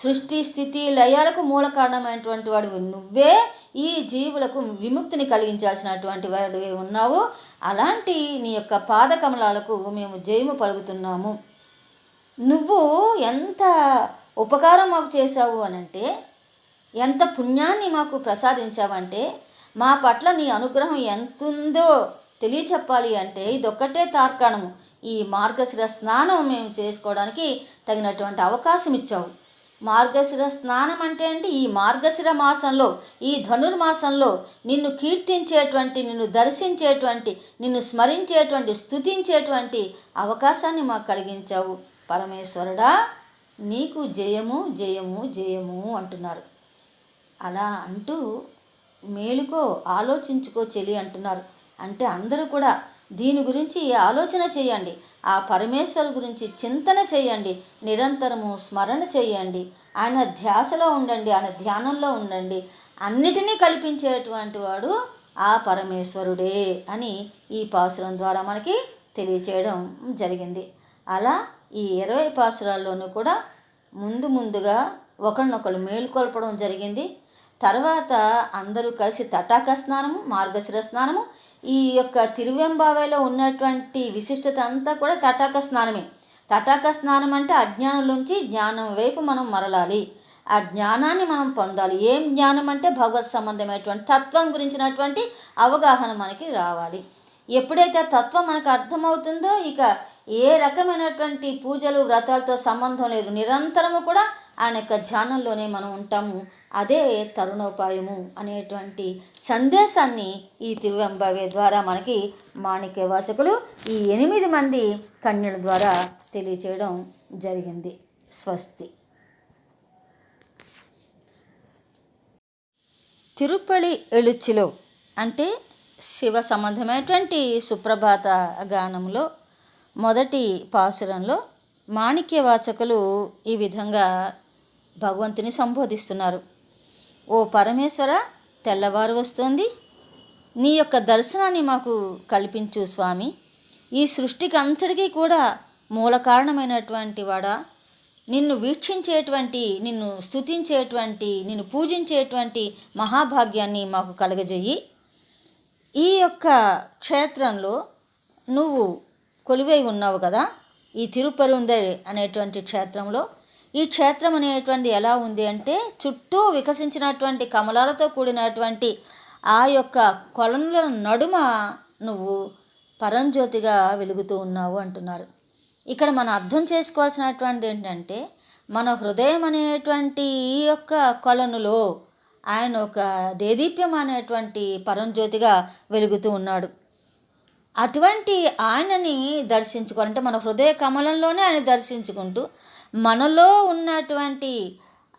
A: సృష్టి స్థితి లయాలకు మూల కారణమైనటువంటి వాడివి నువ్వే. ఈ జీవులకు విముక్తిని కలిగించాల్సినటువంటి వాడివి ఉన్నావు. అలాంటి నీ యొక్క పాదకమలాలకు మేము జయము పలుకుతున్నాము. నువ్వు ఎంత ఉపకారం మాకు చేశావు అనంటే, ఎంత పుణ్యాన్ని మాకు ప్రసాదించావంటే, మా పట్ల నీ అనుగ్రహం ఎంతుందో తెలియచెప్పాలి అంటే ఇదొక్కటే తార్కాణము. ఈ మార్గశిర స్నానం మేము చేసుకోవడానికి తగినటువంటి అవకాశం ఇచ్చావు. మార్గశిర స్నానం అంటే ఈ మార్గశిర మాసంలో, ఈ ధనుర్మాసంలో నిన్ను కీర్తించేటువంటి, నిన్ను దర్శించేటువంటి, నిన్ను స్మరించేటువంటి, స్తుతించేటువంటి అవకాశాన్ని మాకు కలిగించావు పరమేశ్వరుడా. నీకు జయము జయము జయము అంటున్నారు. అలా అంటూ మేలుకో, ఆలోచించుకో చెలి అంటున్నారు. అంటే అందరూ కూడా దీని గురించి ఆలోచన చేయండి, ఆ పరమేశ్వరు గురించి చింతన చేయండి, నిరంతరము స్మరణ చేయండి, ఆయన ధ్యాసలో ఉండండి, ఆయన ధ్యానంలో ఉండండి. అన్నిటినీ కల్పించేటువంటి వాడు ఆ పరమేశ్వరుడే అని ఈ పాసురం ద్వారా మనకి తెలియచేయడం జరిగింది. అలా ఈ 20 పాసురాల్లోనూ కూడా ముందుగా ఒకరినొకరు మేలుకొల్పడం జరిగింది. తర్వాత అందరూ కలిసి తటాక స్నానము, మార్గశిర స్నానము, ఈ యొక్క తిరువెంబావేలో ఉన్నటువంటి విశిష్టత అంతా కూడా తటాక స్నానమే. తటాక స్నానం అంటే అజ్ఞానం నుంచి జ్ఞానం వైపు మనం మరలాలి, ఆ జ్ఞానాన్ని మనం పొందాలి. ఏం జ్ఞానం అంటే భగవత్ సంబంధమైనటువంటి తత్వం గురించినటువంటి అవగాహన మనకి రావాలి. ఎప్పుడైతే తత్వం మనకు అర్థమవుతుందో ఇక ఏ రకమైనటువంటి పూజలు వ్రతాలతో సంబంధం లేదు, నిరంతరము కూడా ఆయన యొక్క ధ్యానంలోనే మనం ఉంటాము. అదే తరుణోపాయము అనేటువంటి సందేశాన్ని ఈ తిరువెంబావే ద్వారా మనకి మాణిక్య వాచకులు ఈ 8 మంది కన్యల ద్వారా తెలియచేయడం జరిగింది. స్వస్తి. తిరుప్పళి ఎళుచ్చిలో అంటే శివ సంబంధమైనటువంటి సుప్రభాత గానంలో మొదటి పాసురంలో మాణిక్య వాచకులు ఈ విధంగా భగవంతుని సంబోధిస్తున్నారు. ఓ పరమేశ్వర, తెల్లవారు వస్తోంది, నీ యొక్క దర్శనాన్ని మాకు కల్పించు స్వామి. ఈ సృష్టికి అంతటికీ కూడా మూల కారణమైనటువంటి వాడా, నిన్ను వీక్షించేటువంటి, నిన్ను స్తుతించేటువంటి, నిన్ను పూజించేటువంటి మహాభాగ్యాన్ని మాకు కలగజేయి. ఈ యొక్క క్షేత్రంలో నువ్వు కొలువై ఉన్నావు కదా, ఈ తిరుపరుందరి అనేటువంటి క్షేత్రంలో. ఈ క్షేత్రం అనేటువంటిది ఎలా ఉంది అంటే చుట్టూ వికసించినటువంటి కమలాలతో కూడినటువంటి ఆ యొక్క కొలనుల నడుమ నువ్వు పరంజ్యోతిగా వెలుగుతూ ఉన్నావు అంటున్నారు. ఇక్కడ మనం అర్థం చేసుకోవాల్సినటువంటి ఏంటంటే మన హృదయం అనేటువంటి ఈ యొక్క కొలనులో ఆయన ఒక దేదీప్యం అనేటువంటి పరంజ్యోతిగా వెలుగుతూ ఉన్నాడు. అటువంటి ఆయనని దర్శించుకోవాలంటే మన హృదయ కమలంలోనే ఆయన దర్శించుకుంటూ మనలో ఉన్నటువంటి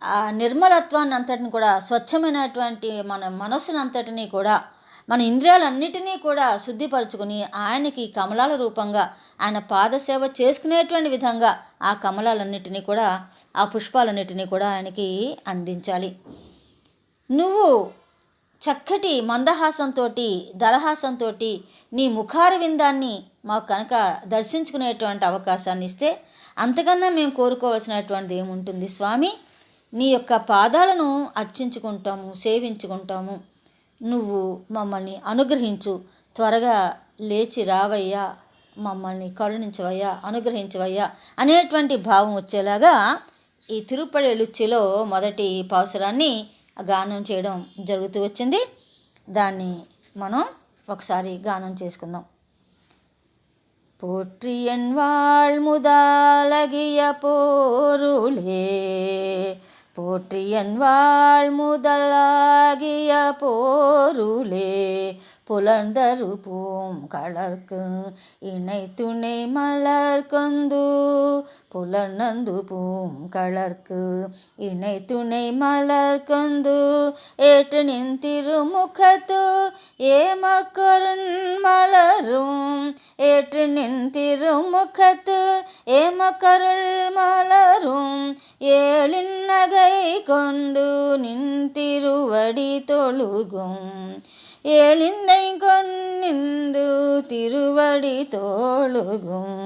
A: ఆ నిర్మలత్వాన్ని అంతటిని కూడా, స్వచ్ఛమైనటువంటి మన మనస్సును అంతటినీ కూడా, మన ఇంద్రియాలన్నిటినీ కూడా శుద్ధిపరచుకుని ఆయనకి కమలాల రూపంగా ఆయన పాదసేవ చేసుకునేటువంటి విధంగా ఆ కమలాలన్నిటినీ కూడా, ఆ పుష్పాలన్నిటినీ కూడా ఆయనకి అందించాలి. నువ్వు చక్కటి మందహాసంతో, దరహాసంతో నీ ముఖార విందాన్ని మాకు కనుక దర్శించుకునేటువంటి అవకాశాన్ని ఇస్తే అంతకన్నా మేము కోరుకోవాల్సినటువంటిది ఏముంటుంది స్వామి. నీ యొక్క పాదాలను అర్చించుకుంటాము, సేవించుకుంటాము. నువ్వు మమ్మల్ని అనుగ్రహించు, త్వరగా లేచి రావయ్యా, మమ్మల్ని కరుణించవయ్యా, అనుగ్రహించవయ్యా అనేటువంటి భావం వచ్చేలాగా ఈ తిరుప్పళి ఎళుచ్చిలో మొదటి పాసురాన్ని గానం చేయడం జరుగుతూ వచ్చింది. దాన్ని మనం ఒకసారి గానం చేసుకుందాం. போற்றியன் வாழ்முதலகிய போருளே, போற்றியன் வாழ்முதலாகிய போருளே, புலந்தரு பூம் கலர்க்கு இணை துணை மலர்கொந்து, புலர்நந்து பூம் கலர்க்கு இணை துணை மலர்கொந்து, ஏற்று நின் திருமுகத்து ஏமக்கருண் மலரும், ஏற்று நின் திருமுகத்து ஏமக்கருள் மலரும், ஏழின் நகை கொண்டு நின் திருவடி தொழுகும், ஏழிந்தை கொன்னிந்து திருவடி தோழுகும்,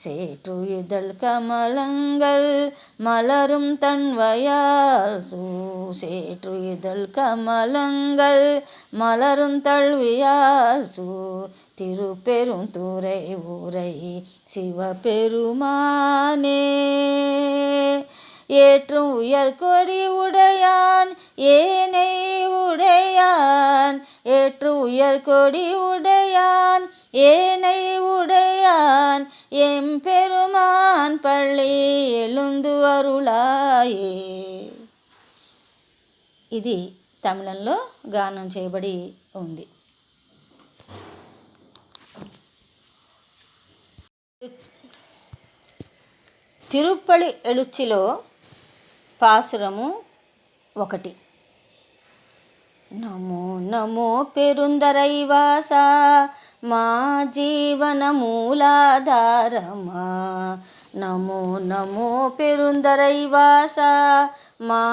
A: சேற்று இதழ் கமலங்கள் மலரும் தன்வயால் சூ, சேற்று இதழ் கமலங்கள் மலரும் தழுவியால் சூ, திருப்பெரும் துறை ஊரை சிவபெருமானே, ஏற்றும் உயர்கொடி உடையான் ஏனை உடையான், ஏற்று உயர்கொடி உடையான் ஏனை உடையான், எம்பெருமான் పళ్ళి எழுந்து అరుళాయే. ఇది తమిళంలో గానం చేయబడి ఉంది. తిరుప్పళి ఎళుచ్చిలో పాసురము 1. నమో నమో పెరుందరైవాస మా జీవన మూలాధారమా, నమో నమో పెరుందరైవాస మా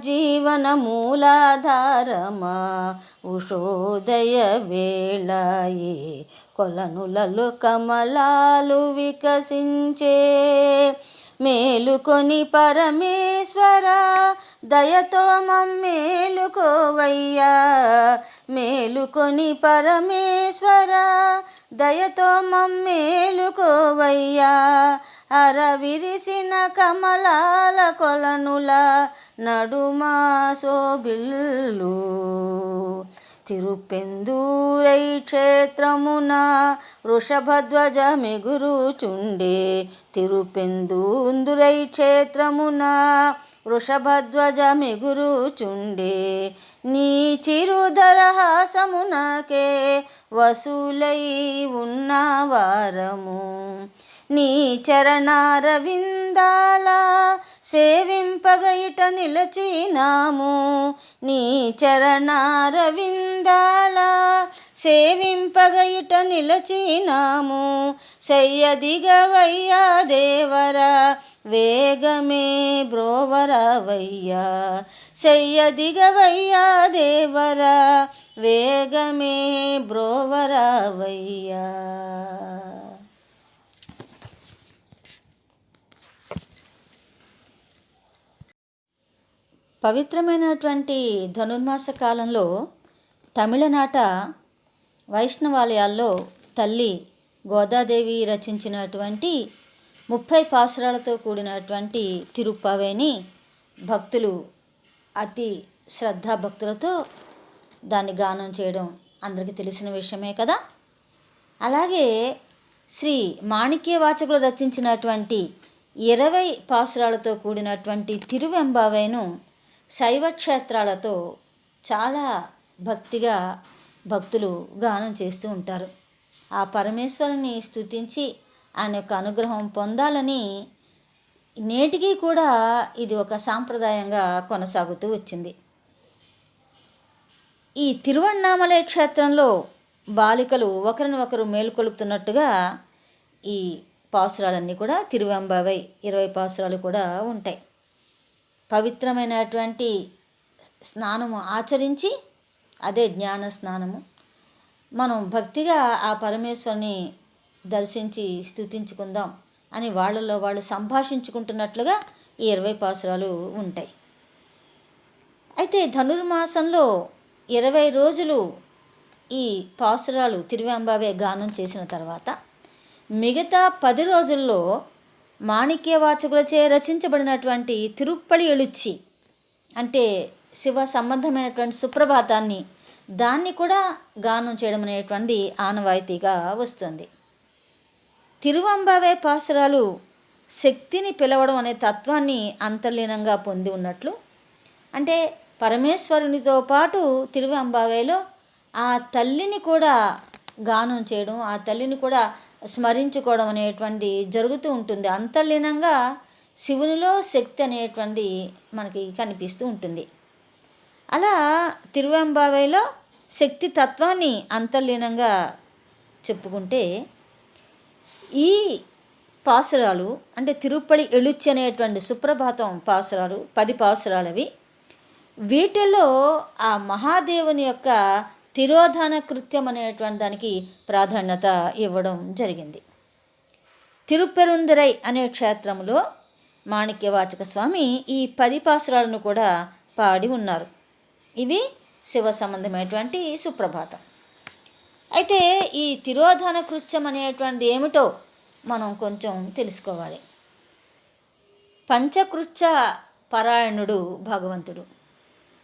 A: జీవన మూలాధారమా, ఉషోదయ వేళయే కొలనులలో కమలాలు వికసించే, మేలుకొని పరమేశ్వర దయతో మమ్మేలుకోవయ్యా, మేలుకొని పరమేశ్వర దయతో మమ్మేలుకోవయ్యా, అర విరిసిన కమలాల కొలనుల నడుమా శోభిల్లు, తిరుపెందూరై క్షేత్రమున వృషభధ్వజ మిగురుచుండే. తిరుపెందూందురై క్షేత్రమున వృషభధ్వజ మిగురుచుండే. నీ చిరుదరహాసమునకే వసూలై ఉన్నవారము. నీ చరణారవిందాల సేవింపగ ఇట నిలచినాము. నీ చరణారవిందాల సేవింపగ ఇట నిలచినాము. శయ్యదిగవయ్యా దేవరా వేగమే బ్రోవరవయ్యా. శయ్యదిగవయ్యా దేవరా వేగమే బ్రోవరవయ్యా. పవిత్రమైనటువంటి ధనుర్మాస కాలంలో తమిళనాట వైష్ణవాలయాల్లో తల్లి గోదాదేవి రచించినటువంటి 30 పాసురాలతో కూడినటువంటి తిరుప్పావేని భక్తులు అతి శ్రద్ధాభక్తులతో దాన్ని గానం చేయడం అందరికీ తెలిసిన విషయమే కదా. అలాగే శ్రీ మాణిక్యవాచకులు రచించినటువంటి 20 పాసురాలతో కూడినటువంటి తిరువెంబావైను శైవ క్షేత్రాలతో చాలా భక్తిగా భక్తులు గానం చేస్తూ ఉంటారు. ఆ పరమేశ్వరుని స్తుతించి ఆయన యొక్క అనుగ్రహం పొందాలని నేటికి కూడా ఇది ఒక సాంప్రదాయంగా కొనసాగుతూ వచ్చింది. ఈ తిరువణ్ణామలై క్షేత్రంలో బాలికలు ఒకరిని ఒకరు మేలుకొలుపుతున్నట్టుగా ఈ పాసురాలన్నీ కూడా తిరువెంబావై 20 పాసురాలు కూడా ఉంటాయి. పవిత్రమైనటువంటి స్నానము ఆచరించి, అదే జ్ఞాన స్నానము, మనం భక్తిగా ఆ పరమేశ్వరుని దర్శించి స్తుతించుకుందాం అని వాళ్ళలో వాళ్ళు సంభాషించుకుంటున్నట్లుగా ఈ 20 పాసురాలు ఉంటాయి. అయితే ధనుర్మాసంలో 20 రోజులు ఈ పాసురాలు తిరువెంబావే గానం చేసిన తర్వాత మిగతా 10 రోజుల్లో మాణిక్యవాచకులచే రచించబడినటువంటి తిరుప్పలి ఎళుచ్చి అంటే శివ సంబంధమైనటువంటి సుప్రభాతాన్ని దాన్ని కూడా గానం చేయడం అనేటువంటి ఆనవాయితీగా వస్తుంది. తిరువెంబావే పాసురాలు శక్తిని పిలవడం అనే తత్వాన్ని అంతర్లీనంగా పొంది ఉన్నట్లు, అంటే పరమేశ్వరునితో పాటు తిరువెంబావేలో ఆ తల్లిని కూడా గానం చేయడం, ఆ తల్లిని కూడా స్మరించుకోవడం అనేటువంటి జరుగుతూ ఉంటుంది. అంతర్లీనంగా శివునిలో శక్తి అనేటువంటి మనకి కనిపిస్తూ ఉంటుంది. అలా తిరువెంబావేలో శక్తి తత్వాన్ని అంతర్లీనంగా చెప్పుకుంటే ఈ పాసురాలు అంటే తిరుప్పలి ఎళుచ్చి అనేటువంటి సుప్రభాతం పాసురాలు 10 పాసురాలవి. వీటిల్లో ఆ మహాదేవుని యొక్క తిరోధాన కృత్యం అనేటువంటి దానికి ప్రాధాన్యత ఇవ్వడం జరిగింది. తిరుపెరుందురై అనే క్షేత్రంలో మాణిక్యవాచక స్వామి ఈ 10 పాసురాలను కూడా పాడి ఉన్నారు. ఇవి శివ సంబంధమైనటువంటి సుప్రభాతం. అయితే ఈ తిరోధాన కృత్యం అనేటువంటిది ఏమిటో మనం కొంచెం తెలుసుకోవాలి. పంచకృత్య పరాయణుడు భగవంతుడు.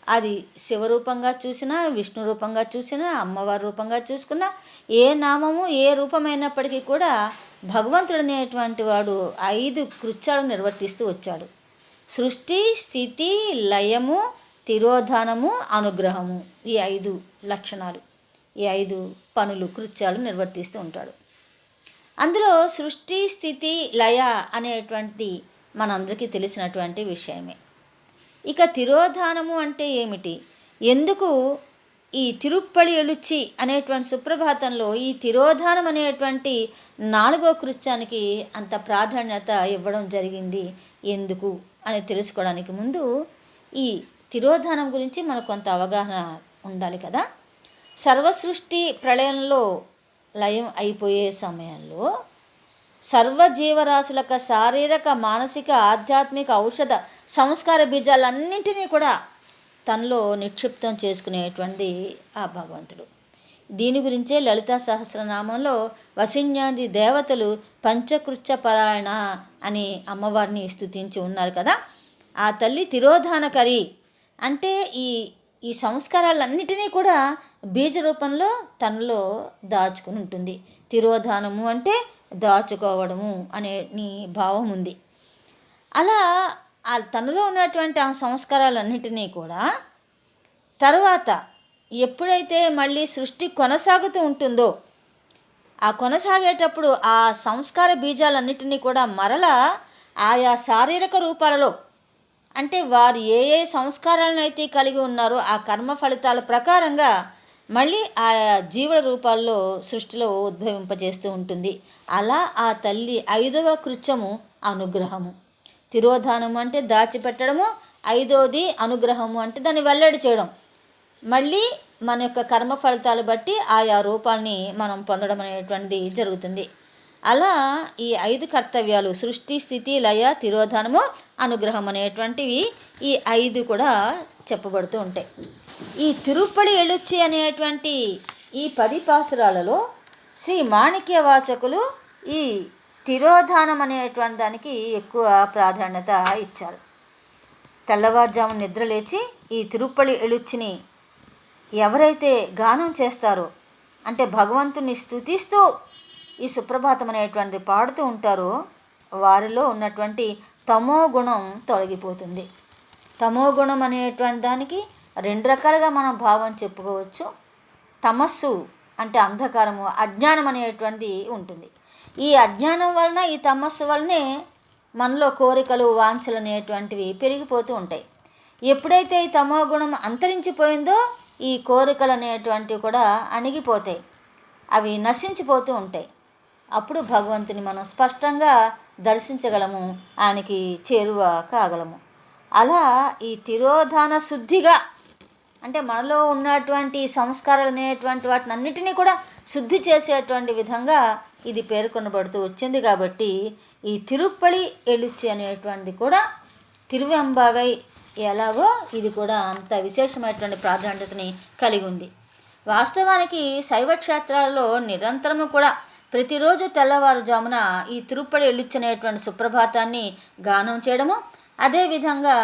A: అది శివరూపంగా చూసినా, విష్ణు రూపంగా చూసినా, అమ్మవారి రూపంగా చూసుకున్నా, ఏ నామము ఏ రూపమైనప్పటికీ కూడా భగవంతుడు అనేటువంటి వాడు 5 కృత్యాలు నిర్వర్తిస్తూ వచ్చాడు. సృష్టి, స్థితి, లయము, తిరోధానము, అనుగ్రహము, ఈ 5 లక్షణాలు, ఈ 5 పనులు కృత్యాలు నిర్వర్తిస్తూ ఉంటాడు. అందులో సృష్టి, స్థితి, లయ అనేటువంటి మనందరికీ తెలిసినటువంటి విషయమే. ఇక తిరోధానము అంటే ఏమిటి, ఎందుకు ఈ తిరుప్పలి ఎళుచ్చి అనేటువంటి సుప్రభాతంలో ఈ తిరోధానం అనేటువంటి 4వ కృత్యానికి అంత ప్రాధాన్యత ఇవ్వడం జరిగింది ఎందుకు అని తెలుసుకోవడానికి ముందు ఈ తిరోధానం గురించి మనకు కొంత అవగాహన ఉండాలి కదా. సర్వసృష్టి ప్రళయంలో లయం అయిపోయే సమయంలో సర్వజీవరాశులకు శారీరక, మానసిక, ఆధ్యాత్మిక, ఔషధ, సంస్కార బీజాలన్నింటినీ కూడా తనలో నిక్షిప్తం చేసుకునేటువంటి ఆ భగవంతుడు. దీని గురించే లలితా సహస్రనామంలో వసిన్యాది దేవతలు పంచకృత్య పరాయణ అని అమ్మవారిని స్తుతించి ఉన్నారు కదా. ఆ తల్లి తిరోధానకరి అంటే ఈ సంస్కారాలన్నిటినీ కూడా బీజ రూపంలో తనలో దాచుకుని ఉంటుంది. తిరోధానము అంటే దాచుకోవడము అనే భావం ఉంది. అలా తనలో ఉన్నటువంటి ఆ సంస్కారాలన్నిటినీ కూడా తర్వాత ఎప్పుడైతే మళ్ళీ సృష్టి కొనసాగుతూ ఉంటుందో ఆ కొనసాగేటప్పుడు ఆ సంస్కార బీజాలన్నిటినీ కూడా మరలా ఆయా శారీరక రూపాలలో, అంటే వారు ఏ ఏ సంస్కారాలను అయితే కలిగి ఉన్నారో ఆ కర్మ ఫలితాల ప్రకారంగా మళ్ళీ ఆ జీవుల రూపాల్లో సృష్టిలో ఉద్భవింపజేస్తూ ఉంటుంది. అలా ఆ తల్లి 5వ కృత్యము అనుగ్రహము. తిరోధానము అంటే దాచిపెట్టడము, 5వది అనుగ్రహము అంటే దాన్ని వెల్లడి చేయడం. మళ్ళీ మన యొక్క కర్మ ఫలితాలు బట్టి ఆయా రూపాలని మనం పొందడం అనేటువంటిది జరుగుతుంది. అలా ఈ 5 కర్తవ్యాలు సృష్టి, స్థితి, లయ, తిరోధానము, అనుగ్రహం అనేటువంటివి ఈ 5 కూడా చెప్పబడుతూ ఉంటాయి. ఈ తిరుప్పలి ఎలుచ్చి అనేటువంటి ఈ 10 పాసురాలలో శ్రీ మాణిక్య వాచకులు ఈ తిరోధానం అనేటువంటి దానికి ఎక్కువ ప్రాధాన్యత ఇచ్చారు. తెల్లవారుజామున నిద్రలేచి ఈ తిరుప్పలి ఎలుచ్చిని ఎవరైతే గానం చేస్తారో, అంటే భగవంతుని స్తుతిస్తూ ఈ సుప్రభాతం అనేటువంటిది పాడుతూ ఉంటారో వారిలో ఉన్నటువంటి తమో గుణం తొలగిపోతుంది. తమో గుణం అనేటువంటి దానికి 2 రకాలుగా మనం భావం చెప్పుకోవచ్చు. తమస్సు అంటే అంధకారము, అజ్ఞానం అనేటువంటిది ఉంటుంది. ఈ అజ్ఞానం వలన, ఈ తమస్సు వలనే మనలో కోరికలు, వాంఛలు అనేటువంటివి పెరిగిపోతూ ఉంటాయి. ఎప్పుడైతే ఈ తమో గుణం అంతరించిపోయిందో ఈ కోరికలు అనేటువంటివి కూడా అణిగిపోతాయి, అవి నశించిపోతూ ఉంటాయి. అప్పుడు భగవంతుని మనం స్పష్టంగా దర్శించగలము, ఆయనకి చేరువ కాగలము. అలా ఈ తిరోధాన శుద్ధిగా, అంటే మనలో ఉన్నటువంటి సంస్కారాలు అనేటువంటి వాటిని అన్నిటినీ కూడా శుద్ధి చేసేటువంటి విధంగా ఇది పేర్కొనబడుతూ వచ్చింది. కాబట్టి ఈ తిరుప్పలి ఎలుచ్చి అనేటువంటి కూడా తిరువెంబావై ఎలాగో ఇది కూడా అంత విశేషమైనటువంటి ప్రాధాన్యతని కలిగి ఉంది. వాస్తవానికి శైవ క్షేత్రాలలో నిరంతరము కూడా ప్రతిరోజు తెల్లవారుజామున ఈ తిరుప్పలి ఎలుచ్చి అనేటువంటి సుప్రభాతాన్ని గానం చేయడము, అదేవిధంగా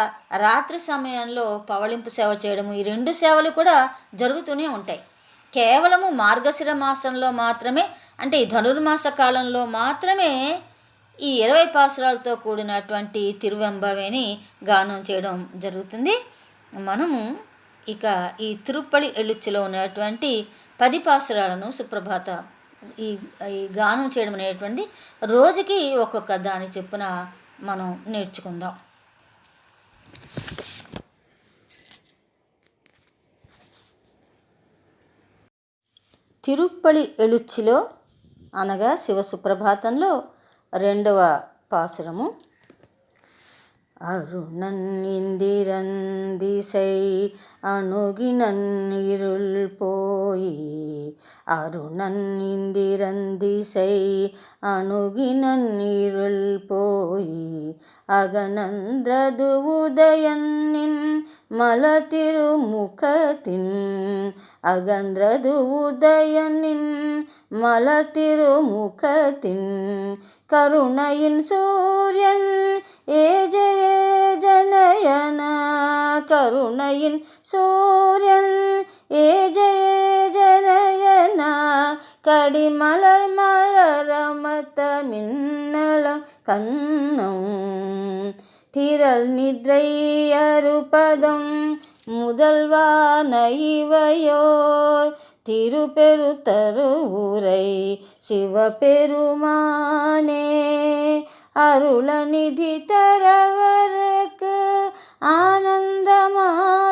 A: రాత్రి సమయంలో పవళింపు సేవ చేయడము, ఈ 2 సేవలు కూడా జరుగుతూనే ఉంటాయి. కేవలము మార్గశిర మాసంలో మాత్రమే, అంటే ఈ ధనుర్మాస కాలంలో మాత్రమే ఈ 20 పాసురాలతో కూడినటువంటి తిరువెంబావేని గానం చేయడం జరుగుతుంది. మనము ఇక ఈ తిరుప్పలి ఎలుచ్చిలో ఉన్నటువంటి 10 పాసురాలను సుప్రభాత ఈ గానం చేయడం అనేటువంటిది రోజుకి ఒక్కొక్క దాని చొప్పున మనం నేర్చుకుందాం. తిరుప్పలి ఎలుచ్చిలో అనగా శివ సుప్రభాతంలో 2వ పాసురము. அருணன் இந்திரந்திசை அணுகினன் இருள் போய், அருணன் இந்திரந்திசை அணுகினன் இருள் போய், அகனந்திரது உதயனின் மலர் திருமுகத்தின், அகந்திரது உதயனின் மலர் திருமுகத்தின், கருணையின் சூரியன் ஏஜய ஜனயன, கருணையின் சூரியன் ஏஜய ஜனயன, கடிமலர் மலரமத்த மின்னலம் கண்ணம், திரள் நித்ரை அறுபதம் முதல்வான இவையோர், திருப்பெருத்தரு உரை சிவபெருமானே, அருளநிதி தரவருக்கு ஆனந்தமாலையை,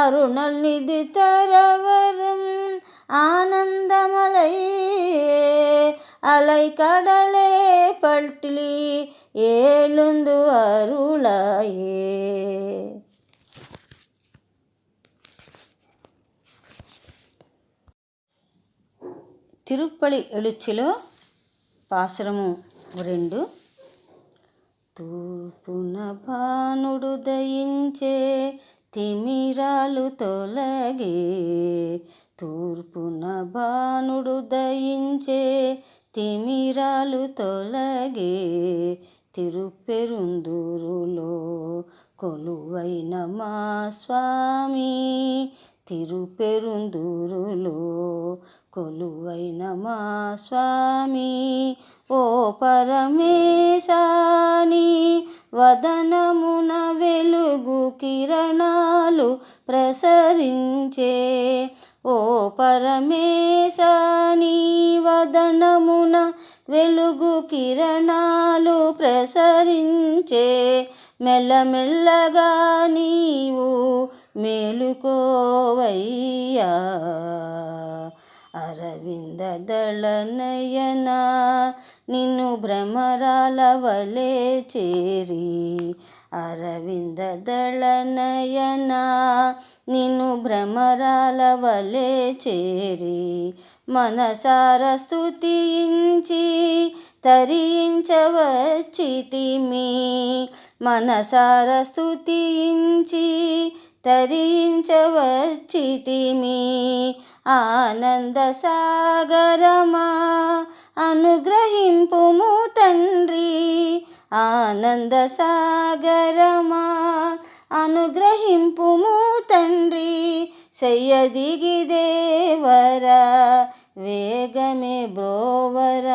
A: அருணல் நிதி தரவரும் ஆனந்தமலையே, அலை கடலே பட்டி ஏழுந்து அருளாயே. తిరుప్పలి ఎలుచ్చిలో పాసురము 2. తూర్పున భానుడు దయించే తిమిరాలు తొలగే, తూర్పున భానుడు దయించే తిమిరాలు తొలగే, తిరుపెరుందూరులో కొలువైన మా స్వామి, తిరుపెరుందూరులో కొలువైన మా స్వామి ఓ పరమేశాని వదనమున వెలుగు కిరణాలు ప్రసరించే ఓ పరమేశాని వదనమున వెలుగు కిరణాలు ప్రసరించే మెల్లమెల్లగా నీవు మేలుకోవయ్యా అరవింద దళనయన నిన్ను భ్రమరాల వలె చేరి అరవింద దళనయన నిన్ను భ్రమరాల వలె చేరి మనసార స్తుతించి తరించవచ్చితిమి మనసార స్తుతించి తరించవచ్చితిమి ఆనంద సాగరమా అనుగ్రహింపుము తండ్రి ఆనంద సాగరమా అనుగ్రహింపుము తండ్రి శయ్యదిగి దేవరా వేగమే బ్రోవరావయ్యా.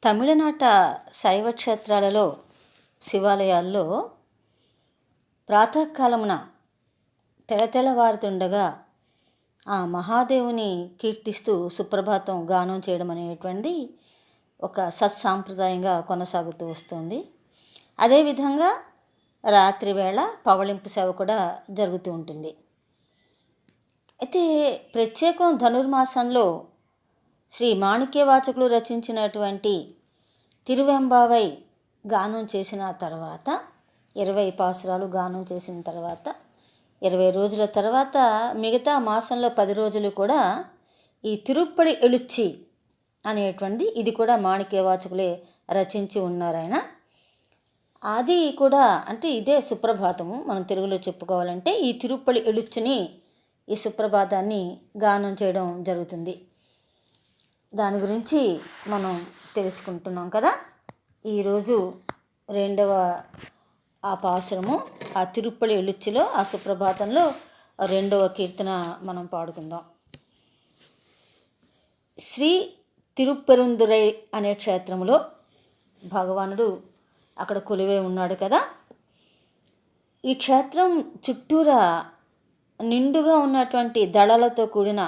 A: తమిళనాట శైవ క్షేత్రాలలో శివాలయాల్లో ప్రాతకాలమున తెల్లవారుతుండగా ఆ మహాదేవుని కీర్తిస్తూ సుప్రభాతం గానం చేయడం అనేటువంటి ఒక సత్సాంప్రదాయంగా కొనసాగుతూ వస్తుంది. అదేవిధంగా రాత్రి వేళ పవళింపు సేవ కూడా జరుగుతూ ఉంటుంది. అయితే ప్రత్యేకం ధనుర్మాసంలో శ్రీ మాణిక్యవాచకులు రచించినటువంటి తిరువెంబావై గానం చేసిన తర్వాత 20 పాసురాలు గానం చేసిన తర్వాత 20 రోజుల తర్వాత మిగతా మాసంలో 10 రోజులు కూడా ఈ తిరుప్పడి ఎలుచ్చి అనేటువంటిది ఇది కూడా మాణిక్యవాచకులే రచించి ఉన్నారాయన. అది కూడా అంటే ఇదే సుప్రభాతము మనం తెలుగులో చెప్పుకోవాలంటే ఈ తిరుప్పడి ఎలుచ్చిని ఈ సుప్రభాతాన్ని గానం చేయడం జరుగుతుంది. దాని గురించి మనం తెలుసుకుంటున్నాం కదా. ఈరోజు 2వ ఆ పాసురము ఆ తిరుప్పడి ఎలుచ్చిలో ఆ సుప్రభాతంలో 2వ కీర్తన మనం పాడుకుందాం. శ్రీ తిరుపెరుందురై అనే క్షేత్రంలో భగవానుడు అక్కడ కొలువై ఉన్నాడు కదా. ఈ క్షేత్రం చుట్టూరా నిండుగా ఉన్నటువంటి దళాలతో కూడిన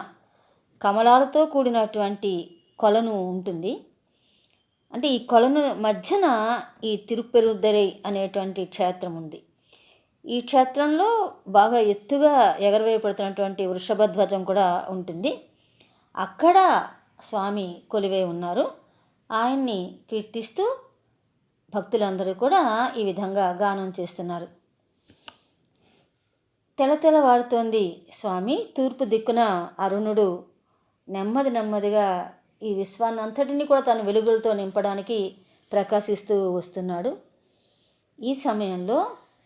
A: కమలాలతో కూడినటువంటి కొలను ఉంటుంది. అంటే ఈ కొలను మధ్యన ఈ తిరుపెరుందురై అనేటువంటి క్షేత్రం ఉంది. ఈ క్షేత్రంలో బాగా ఎత్తుగా ఎగరవేయబడుతున్నటువంటి వృషభ ధ్వజం కూడా ఉంటుంది. అక్కడ స్వామి కొలువై ఉన్నారు. ఆయన్ని కీర్తిస్తూ భక్తులందరూ కూడా ఈ విధంగా గానం చేస్తున్నారు. తెల్లవారుతోంది స్వామి. తూర్పు దిక్కున అరుణుడు నెమ్మదిగా ఈ విశ్వాన్నంతటినీ కూడా తన వెలుగులతో నింపడానికి ప్రకాశిస్తూ వస్తున్నాడు. ఈ సమయంలో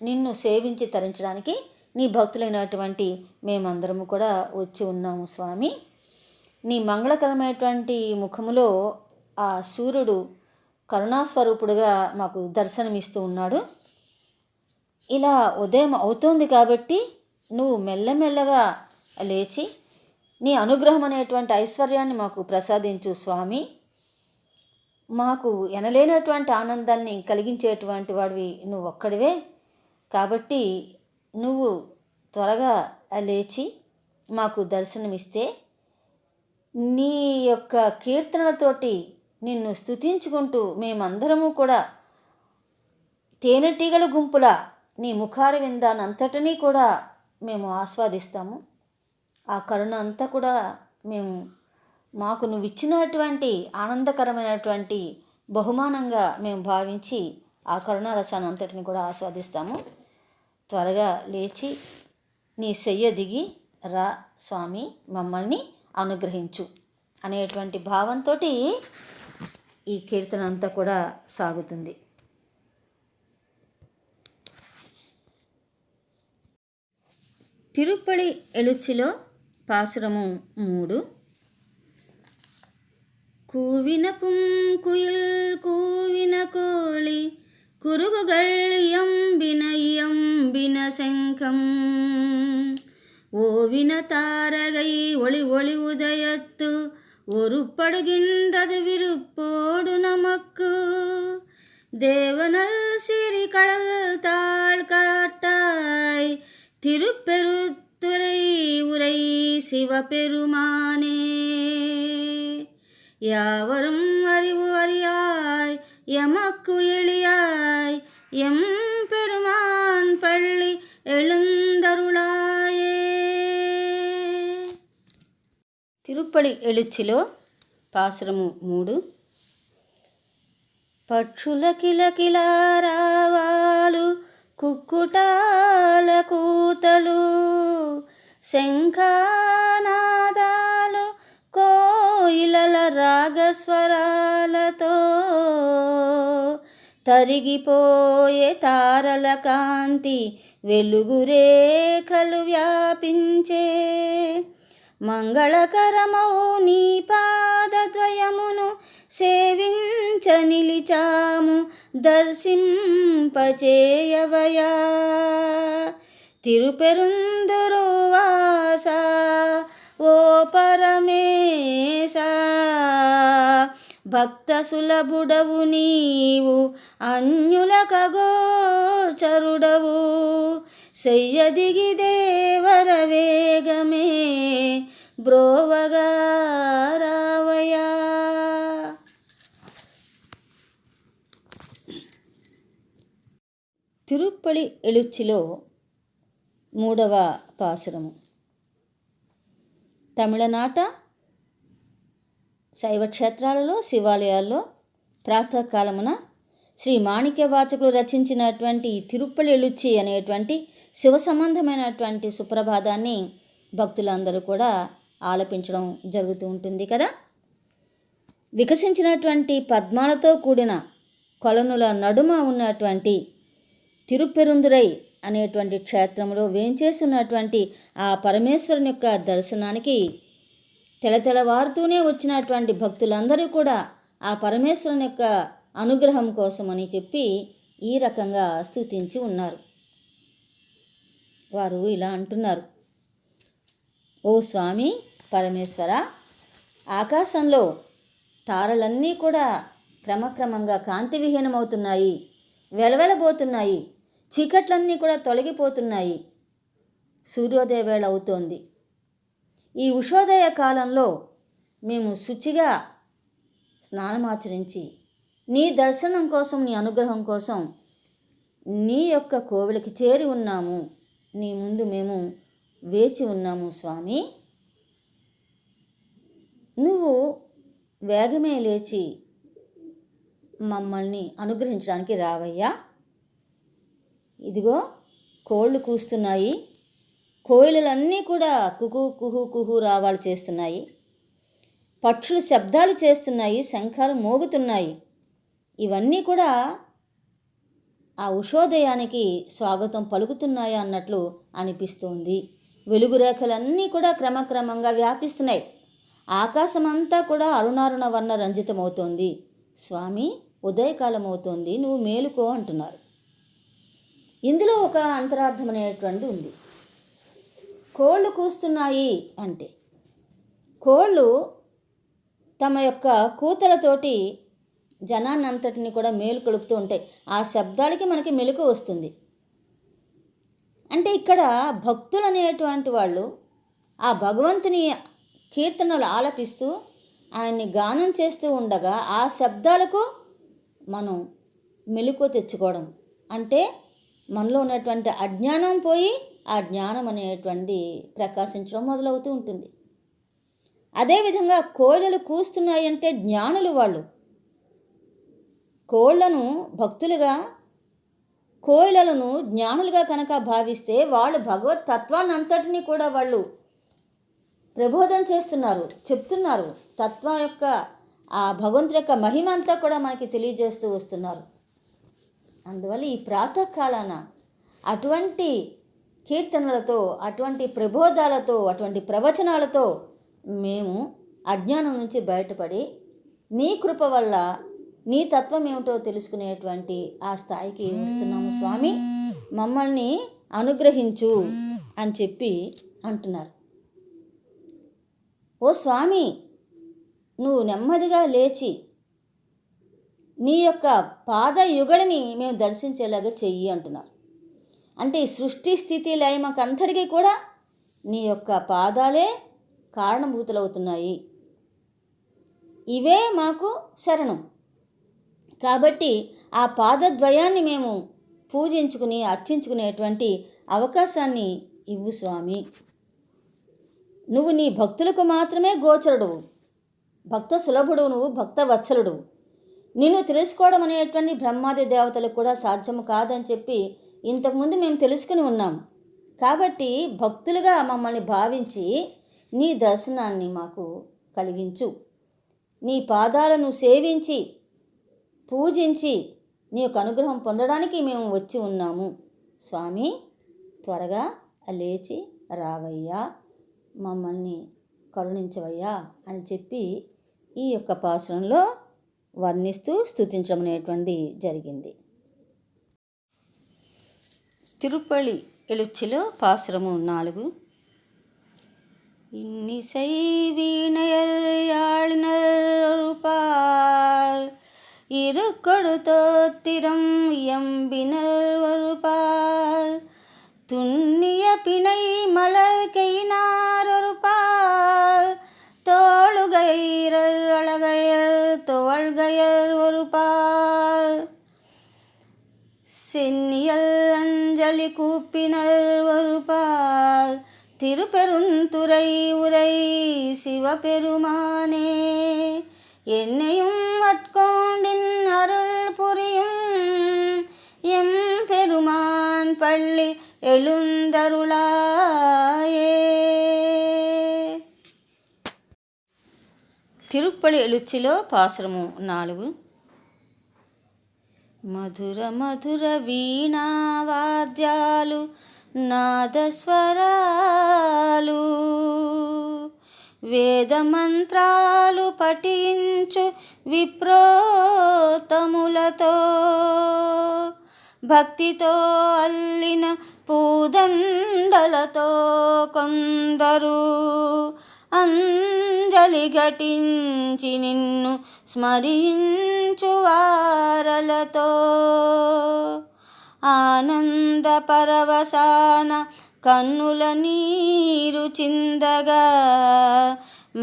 A: నిన్ను సేవించి తరించడానికి నీ భక్తులైనటువంటి మేమందరము కూడా వచ్చి ఉన్నాము స్వామి. నీ మంగళకరమైనటువంటి ముఖములో ఆ సూర్యుడు కరుణాస్వరూపుడుగా మాకు దర్శనమిస్తూ ఉన్నాడు. ఇలా ఉదయం అవుతోంది కాబట్టి నువ్వు మెల్లమెల్లగా లేచి నీ అనుగ్రహం అనేటువంటి ఐశ్వర్యాన్ని మాకు ప్రసాదించు స్వామి. మాకు ఎనలేనటువంటి ఆనందాన్ని కలిగించేటువంటి వాడివి నువ్వు ఒక్కడివే. కాబట్టి నువ్వు త్వరగా లేచి మాకు దర్శనమిస్తే నీ యొక్క కీర్తనలతోటి నిన్ను స్తుతించుకుంటూ మేమందరము కూడా తేనెటీగల గుంపుల నీ ముఖార విందానంతటినీ కూడా మేము ఆస్వాదిస్తాము. ఆ కరుణ అంతా కూడా మాకు నువ్వు ఇచ్చినటువంటి ఆనందకరమైనటువంటి బహుమానంగా మేము భావించి ఆ కరుణారసాన్ని అంతటిని కూడా ఆస్వాదిస్తాము. త్వరగా లేచి నీ శయ్య దిగి రా స్వామి, మమ్మల్ని అనుగ్రహించు అనేటువంటి భావంతో ఈ కీర్తన అంతా కూడా సాగుతుంది. తిరుప్పడి ఎలుచ్చిలో పాసురము 3. கூவின புங்குயில் கூவின கோழி குருகுகள் எம்பின எம்பின செங்கம் ஓவின தாரகை ஒளி ஒளி உதயத்து ஒருப்படுகின்றது விருப்போடு நமக்கு தேவனல் சிறி கடல் தாழ் காட்டாய் திருப்பெருத்துறை உரை சிவபெருமானே யாவரும் அறிவு அறியாய் எமக்கு எளியாய் எம் பெருமான் பள்ளி எழுந்தருளாயே. తిరుప్పలి ఎలుచిలో పాసురము 3. పక్షుల కిలకిలారావాలు కుక్కుటాల కూతలు శంఖానాదాలు కోయిలల రాగస్వరాలతో తరిగిపోయే తారల కాంతి వెలుగు రేఖలు వ్యాపించే మంగళకరమౌ నీ పాదద్వయమును సేవించ నిలిచాము దర్శింపచేయవయా తిరుపెరుందురు వాస ఓ పరమేశా భక్త సులభుడవు నీవు అన్యుల ఖగోచరుడవు శయ్యదిగి దేవర వేగమే బ్రోవగా రావయా. తిరుప్పలి ఎలుచిలో 3వ పాసురము. తమిళనాట శైవ క్షేత్రాలలో శివాలయాల్లో ప్రాతకాలమున శ్రీ మాణిక్యవాచకులు రచించినటువంటి తిరుప్పలి ఎలుచి అనేటువంటి శివ సంబంధమైనటువంటి సుప్రభాతాన్ని భక్తులందరూ కూడా ఆలపించడం జరుగుతూ ఉంటుంది కదా. వికసించినటువంటి పద్మాలతో కూడిన కొలనుల నడుమ ఉన్నటువంటి తిరుపెరుందురై అనేటువంటి క్షేత్రంలో వేంచేస్తున్నటువంటి ఆ పరమేశ్వరుని యొక్క దర్శనానికి తెలతెలవారుతూనే వచ్చినటువంటి భక్తులందరూ కూడా ఆ పరమేశ్వరుని యొక్క అనుగ్రహం కోసమని చెప్పి ఈ రకంగా స్తుతించి ఉన్నారు. వారు ఇలా అంటున్నారు: ఓ స్వామి పరమేశ్వర, ఆకాశంలో తారలన్నీ కూడా క్రమక్రమంగా కాంతి విహీనమవుతున్నాయి, వెలవెలబోతున్నాయి, చీకట్లన్నీ కూడా తొలగిపోతున్నాయి, సూర్యోదయ వేళ అవుతోంది. ఈ ఉషోదయ కాలంలో మేము శుచిగా స్నానమాచరించి నీ దర్శనం కోసం, నీ అనుగ్రహం కోసం నీ యొక్క కోవెలకి చేరి ఉన్నాము, నీ ముందు మేము వేచి ఉన్నాము. స్వామి, నువ్వు వేగమే లేచి మమ్మల్ని అనుగ్రహించడానికి రావయ్యా. ఇదిగో కోళ్ళు కూస్తున్నాయి, కోయిలలన్నీ కూడా కుహు కుహు కుహు రావాలు చేస్తున్నాయి, పక్షులు శబ్దాలు చేస్తున్నాయి, శంఖాలు మోగుతున్నాయి. ఇవన్నీ కూడా ఆ ఉషోదయానికి స్వాగతం పలుకుతున్నాయి అన్నట్లు అనిపిస్తోంది. వెలుగు రేఖలన్నీ కూడా క్రమక్రమంగా వ్యాపిస్తున్నాయి. ఆకాశమంతా కూడా అరుణారుణ వర్ణ రంజితమవుతోంది. స్వామి, ఉదయకాలం అవుతోంది, నువ్వు మేలుకో అంటున్నారు. ఇందులో ఒక అంతరార్థం అనేటువంటిది ఉంది. కోళ్ళు కూస్తున్నాయి అంటే కోళ్ళు తమ యొక్క కూతలతోటి జనాన్నంతటిని కూడా మేలు కొలుపుతూ ఉంటాయి. ఆ శబ్దాలకి మనకి మెలకు వస్తుంది. అంటే ఇక్కడ భక్తులు అనేటువంటి వాళ్ళు ఆ భగవంతుని కీర్తనలు ఆలపిస్తూ ఆయన్ని గానం చేస్తూ ఉండగా ఆ శబ్దాలకు మనం మెలకు తెచ్చుకోవడం అంటే మనలో ఉన్నటువంటి అజ్ఞానం పోయి ఆ జ్ఞానం అనేటువంటి ప్రకాశించడం మొదలవుతూ ఉంటుంది. అదేవిధంగా కోళ్ళలు కూస్తున్నాయి అంటే జ్ఞానులు వాళ్ళు. కోళ్లను భక్తులుగా, కోయిలలను జ్ఞానులుగా కనుక భావిస్తే వాళ్ళు భగవత్ తత్వాన్ని అంతటినీ కూడా వాళ్ళు ప్రబోధం చేస్తున్నారు, చెప్తున్నారు. తత్వం యొక్క ఆ భగవంతుడి యొక్క మహిమ అంతా కూడా మనకి తెలియజేస్తూ వస్తున్నారు. అందువల్ల ఈ ప్రాతకాలాన అటువంటి కీర్తనలతో, అటువంటి ప్రబోధాలతో, అటువంటి ప్రవచనాలతో మేము అజ్ఞానం నుంచి బయటపడి నీ కృప వల్ల నీ తత్వం ఏమిటో తెలుసుకునేటువంటి ఆ స్థాయికి వస్తున్నాము స్వామి, మమ్మల్ని అనుగ్రహించు అని చెప్పి అంటున్నారు. ఓ స్వామి, నువ్వు నెమ్మదిగా లేచి నీ యొక్క పాదయుగడిని మేము దర్శించేలాగా చెయ్యి అంటున్నారు. అంటే ఈ సృష్టి స్థితి లయమకంతటికీ కూడా నీ యొక్క పాదాలే కారణభూతులవుతున్నాయి. ఇవే మాకు శరణం. కాబట్టి ఆ పాదద్వయాన్ని మేము పూజించుకుని అర్చించుకునేటువంటి అవకాశాన్ని ఇవ్వు స్వామి. నువ్వు నీ భక్తులకు మాత్రమే గోచరుడు, భక్త సులభుడు, నువ్వు భక్త వత్సలుడు. నిన్ను తెలుసుకోవడం అనేటువంటి బ్రహ్మాది దేవతలకు కూడా సాధ్యము కాదని చెప్పి ఇంతకుముందు మేము తెలుసుకుని ఉన్నాం. కాబట్టి భక్తులుగా మమ్మల్ని భావించి నీ దర్శనాన్ని మాకు కలిగించు. నీ పాదాలను సేవించి పూజించి నీ యొక్క అనుగ్రహం పొందడానికి మేము వచ్చి ఉన్నాము స్వామి. త్వరగా లేచి రావయ్యా, మమ్మల్ని కరుణించవయ్యా అని చెప్పి ఈ యొక్క పాసురంలో వర్ణిస్తూ స్తుతించడం అనేటువంటిది జరిగింది. తిరుపళి எழுச்சிలో పాసురము 4. இன்னிசை வீணையர் யாழினர் இரு தோத்திரம் எம்பினர் ஒருபால் துண்ணிய பிணை மலர் கைனார் ஒருபால் தோளுகயிரர் அழகையர் தோள்கையர் ஒருபால் சென்னியல் அஞ்சலி கூப்பினர் ஒருபால் திருப்பெருந்துறை உரை சிவபெருமானே என்னையும் அட்கொண்டின் அருள் புரியும் எம் பெருமான் பள்ளி எழுந்தருளாயே. తిరుప్పళి ఎలుచిలో పాసురము 4. మధుర మధుర వీణావాద్యాలు నాదస్వరాలు వేదమంత్రాలు పఠించు విప్రోత్తములతో భక్తితో అల్లిన పూదండలతో కొందరు అంజలి ఘటించి నిన్ను స్మరించు వారలతో ఆనంద పరవశాన కన్నుల నీరు చిందగా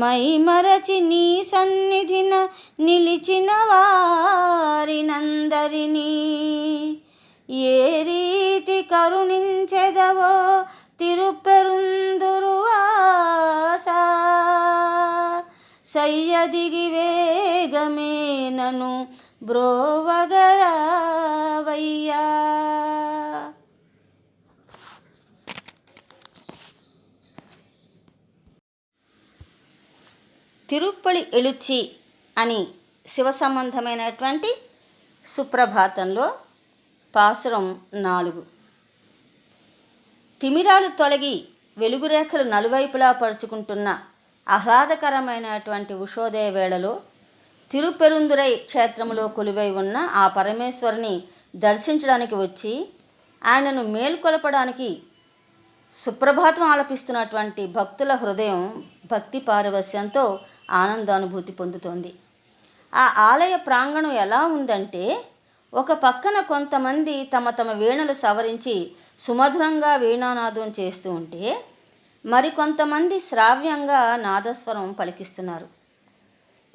A: మైమరచి నీ సన్నిధిన నిలిచిన వారినందరినీ ఏ రీతి కరుణించెదవో తిరుపెరుందురువాసా సయ్యదిగి వేగమే నను బ్రోవగరావయ్యా. తిరుప్పళి ఎలుచి అని శివ సంబంధమైనటువంటి సుప్రభాతంలో పాసురం 4. తిమిరాలు తొలగి వెలుగురేఖలు నలువైపులా పరుచుకుంటున్న ఆహ్లాదకరమైనటువంటి ఉషోదయ వేళలో తిరుపెరుందురై క్షేత్రములో కొలువై ఉన్న ఆ పరమేశ్వరుని దర్శించడానికి వచ్చి ఆయనను మేల్కొలపడానికి సుప్రభాతం ఆలపిస్తున్నటువంటి భక్తుల హృదయం భక్తి పారవస్యంతో ఆనందానుభూతి పొందుతోంది. ఆ ఆలయ ప్రాంగణం ఎలా ఉందంటే, ఒక పక్కన కొంతమంది తమ తమ వీణలు సవరించి సుమధురంగా వీణానాదం చేస్తూ ఉంటే, మరికొంతమంది శ్రావ్యంగా నాదస్వరం పలికిస్తున్నారు.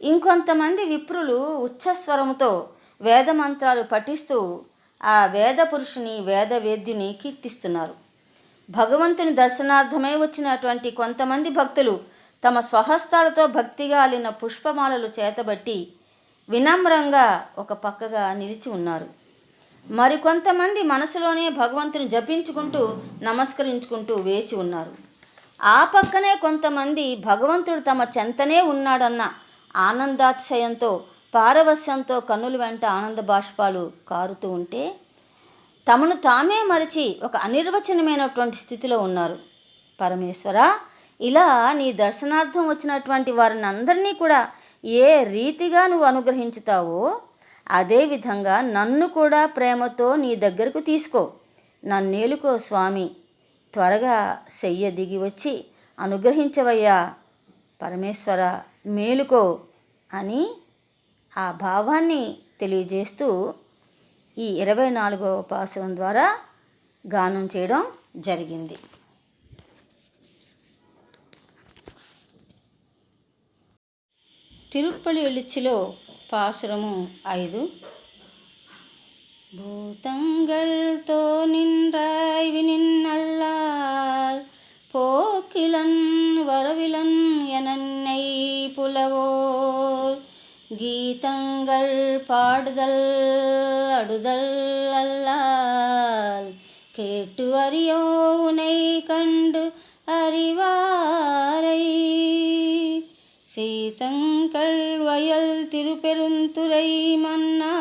A: ఇంకొంతమంది విప్రులు ఉచ్చస్వరముతో వేదమంత్రాలు పఠిస్తూ ఆ వేద పురుషుని వేదవేద్యుని కీర్తిస్తున్నారు. భగవంతుని దర్శనార్థమై వచ్చినటువంటి కొంతమంది భక్తులు తమ స్వహస్తాలతో భక్తిగా అల్లిన పుష్పమాలలు చేతబట్టి వినమ్రంగా ఒక పక్కగా నిలిచి ఉన్నారు. మరికొంతమంది మనసులోనే భగవంతుని జపించుకుంటూ నమస్కరించుకుంటూ వేచి ఉన్నారు. ఆ పక్కనే కొంతమంది భగవంతుడు తమ చెంతనే ఉన్నాడన్న ఆనందాతిశయంతో పారవస్యంతో కన్నుల వెంట ఆనంద బాష్పాలు కారుతూ ఉంటే తమను తామే మరిచి ఒక అనిర్వచనమైనటువంటి స్థితిలో ఉన్నారు. పరమేశ్వర, ఇలా నీ దర్శనార్థం వచ్చినటువంటి వారిని అందరినీ కూడా ఏ రీతిగా నువ్వు అనుగ్రహించుతావో అదేవిధంగా నన్ను కూడా ప్రేమతో నీ దగ్గరకు తీసుకో. నన్నేలుకో స్వామి, త్వరగా శయ్య దిగి వచ్చి అనుగ్రహించవయ్యా పరమేశ్వర, మేలుకో అని ఆ భావాన్ని తెలియజేస్తూ ఈ 24వ పాసురం ద్వారా గానం చేయడం జరిగింది. తిరుప్పలి எழுச்சிలో பாசுரமு 5. பூதங்கள் தோ நின்றாய் வினின்னல்லால் போக்கிலன் வரவிலன் எனன்னை புலவோர் கீதங்கள் பாடுதல் அடுதல் அல்லால் கேட்டு அறியோ உனை கண்டு அறிவாரை சீதங்கள் வயல் திருப்பெருந்துறை மன்னா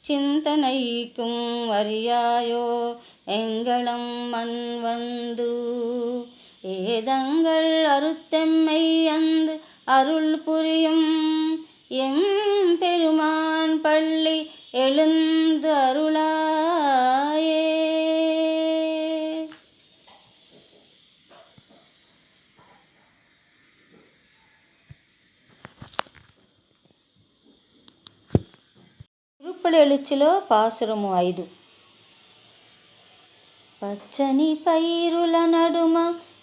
A: சிந்தனைக்கும் அறியாயோ எங்களம் மண் வந்து ஏதங்கள் அறுத்தெம்மை அந்த அருள் புரியும் எம் பெருமான் பள்ளி எழுந்து அருளாயே. తిరుప్పలి எழுச்சிలో పాసురము 5. పచ్చని పైరుల నడుమ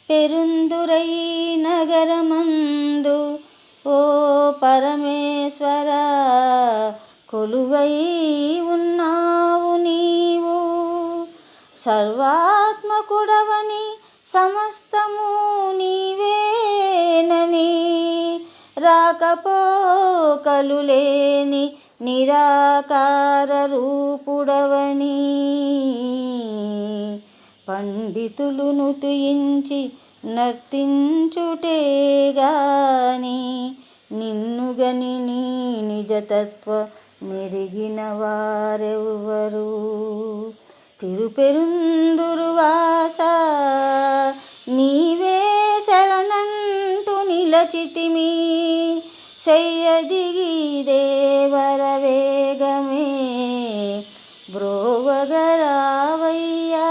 A: పెరుందురై నగరమందు ఓ పరమేశ్వర కొలువై ఉన్నావు నీవు. సర్వాత్మకుడవని సమస్తము నీవేనని రాకపోకలు లేని నిరాకార రూపుడవని పండితులు నుతించి నర్తించుటే గాని నిన్నుగని నీ నిజతత్వ మెరిగిన వారెవ్వరు. తిరుపెరుందురువాస నీవే శరణంటు నిలచితిమి శయ్యదిగి దేవర వేగమే బ్రోవగరావయ్యా.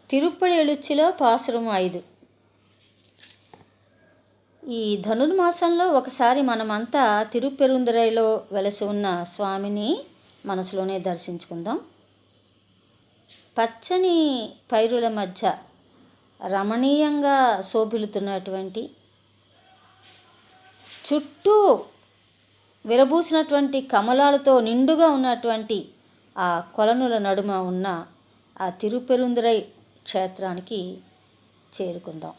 A: తిరుప్పలి எழுச்சிలో పాసురము 5. ఈ ధనుర్మాసంలో ఒకసారి మనమంతా తిరుపెరుందురైలో వెలసి ఉన్న స్వామిని మనసులోనే దర్శించుకుందాం. పచ్చని పైరుల మధ్య రమణీయంగా శోభిల్లుతున్నటువంటి, చుట్టూ విరబూసినటువంటి కమలాలతో నిండుగా ఉన్నటువంటి ఆ కొలనుల నడుమ ఉన్న ఆ తిరుపెరుందురై క్షేత్రానికి చేరుకుందాం.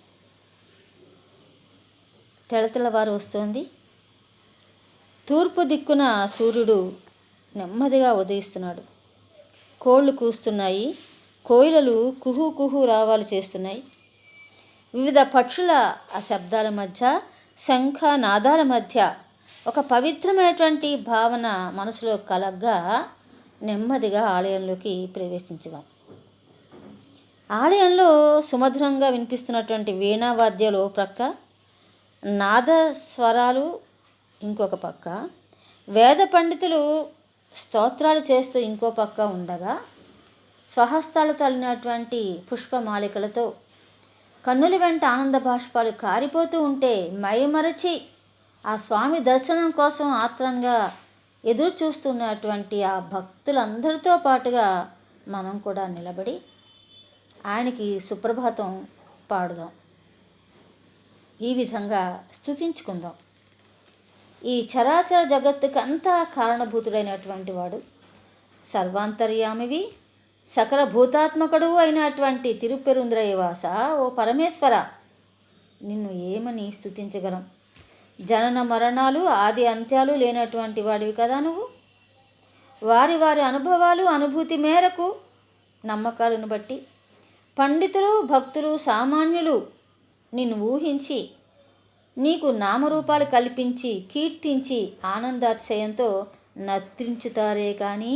A: తెల్లవారు వస్తోంది. తూర్పు దిక్కున సూర్యుడు నెమ్మదిగా ఉదయిస్తున్నాడు. కోళ్ళు కూస్తున్నాయి. కోయిలలు కుహు కుహు రావాలు చేస్తున్నాయి. వివిధ పక్షుల ఆ శబ్దాల మధ్య, శంఖ నాదాల మధ్య ఒక పవిత్రమైనటువంటి భావన మనసులో కలగ్గా నెమ్మదిగా ఆలయంలోకి ప్రవేశించుదాం. ఆలయంలో సుమధురంగా వినిపిస్తున్నటువంటి వీణావాద్యాలు ప్రక్క, నాదస్వరాలు ఇంకొక పక్క, వేద పండితులు స్తోత్రాలు చేస్తూ ఇంకో పక్క ఉండగా, స్వహస్తాలతో అల్లినటువంటి పుష్పమాలికలతో కన్నుల వెంట ఆనంద బాష్పాలు కారిపోతూ ఉంటే మైమరచి ఆ స్వామి దర్శనం కోసం ఆత్రంగా ఎదురు చూస్తున్నటువంటి ఆ భక్తులందరితో పాటుగా మనం కూడా నిలబడి ఆయనకి సుప్రభాతం పాడుదాం. ఈ విధంగా స్తుతించుకుందాం. ఈ చరాచర జగత్తుకు అంతా కారణభూతుడైనటువంటి వాడు, సర్వాంతర్యామివి, సకల భూతాత్మకుడు అయినటువంటి తిరుపెరుందురైవాస ఓ పరమేశ్వర, నిన్ను ఏమని స్తుతించగలం? జనన మరణాలు ఆది అంత్యాలు లేనటువంటి వాడివి కదా నువ్వు. వారి వారి అనుభవాలు అనుభూతి మేరకు నమ్మకాలను బట్టి పండితులు భక్తులు సామాన్యులు నిన్ను ఊహించి నీకు నామరూపాలు కల్పించి కీర్తించి ఆనందాతిశయంతో నర్తించుతారే కానీ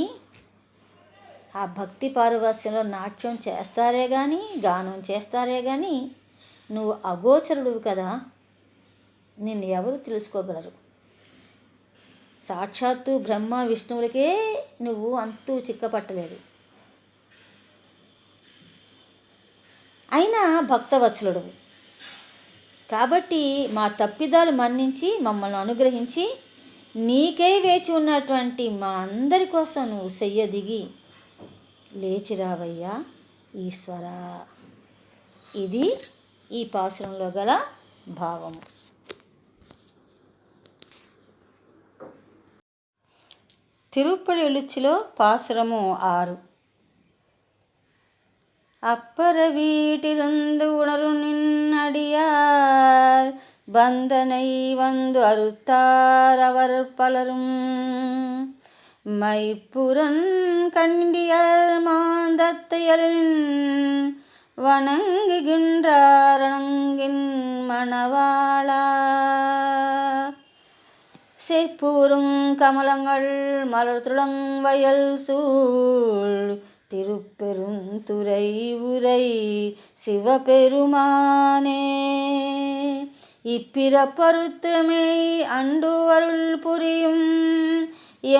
A: ఆ భక్తి పారవస్యంలో నాట్యం చేస్తారే కానీ, గానం చేస్తారే కానీ, నువ్వు అగోచరుడువు కదా, నిన్ను ఎవరు తెలుసుకోగలరు? సాక్షాత్తు బ్రహ్మ విష్ణువులకే నువ్వు అంతూ చిక్కపట్టలేదు. అయినా భక్తవత్సలుడువు కాబట్టి మా తప్పిదాలు మన్నించి మమ్మల్ని అనుగ్రహించి నీకై వేచి ఉన్నటువంటి మా అందరి కోసం నువ్వు దిగి లేచిరావయ్యా ఈశ్వరా. ఇది ఈ పాసురంలో గల భావము. తిరుప్పలి ఎలుచ్చిలో పాసురము 6. அப்பற வீட்டிருந்து உணரு நின்னடியார் பந்தனை வந்து அறுத்தார் அவர் பலரும் மைப்புறன் கண்டியர் மாந்தத்தையலின் வணங்குகின்றாரணங்கின் மணவாளா. செப்பூரும் கமலங்கள் மலர்துளங் வயல் சூழ் திருப்பெருந்துறை உரை சிவபெருமானே. இப்பிறப்பருத்திரமே அண்டு அருள் புரியும்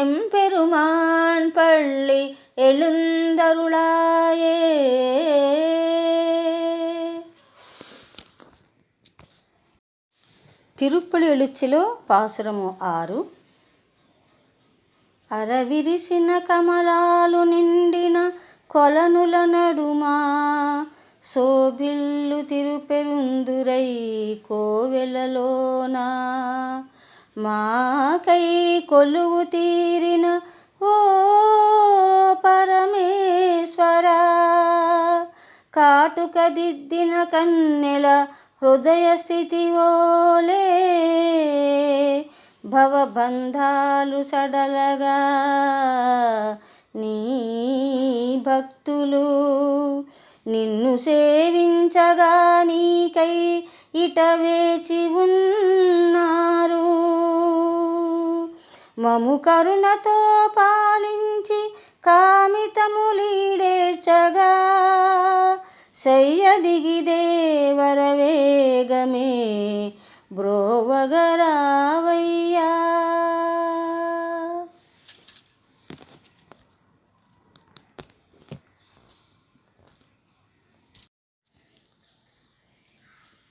A: எம்பெருமான் பள்ளி எழுந்தருளாயே. తిరుప్పలి ఎలుచ్చిలో పాసురము 6. అరవిరిసిన కమలాలు నిండిన కొలనుల నడుమా శోభిల్లు తిరుపెరుందురై కోవెలలోన మాకై కొలువు తీరిన ఓ పరమేశ్వరా. కాటుక దిద్దిన కన్నెల హృదయ స్థితి ఓలే భవబంధాలు సడలగా నీ భక్తులు నిన్ను సేవించగా నీకై ఇట వేచి ఉన్నారు. మము కరుణతో పాలించి కామితములీడేర్చగా శయ్యదిగి దేవర వేగమే బ్రోవగరావయ్యా.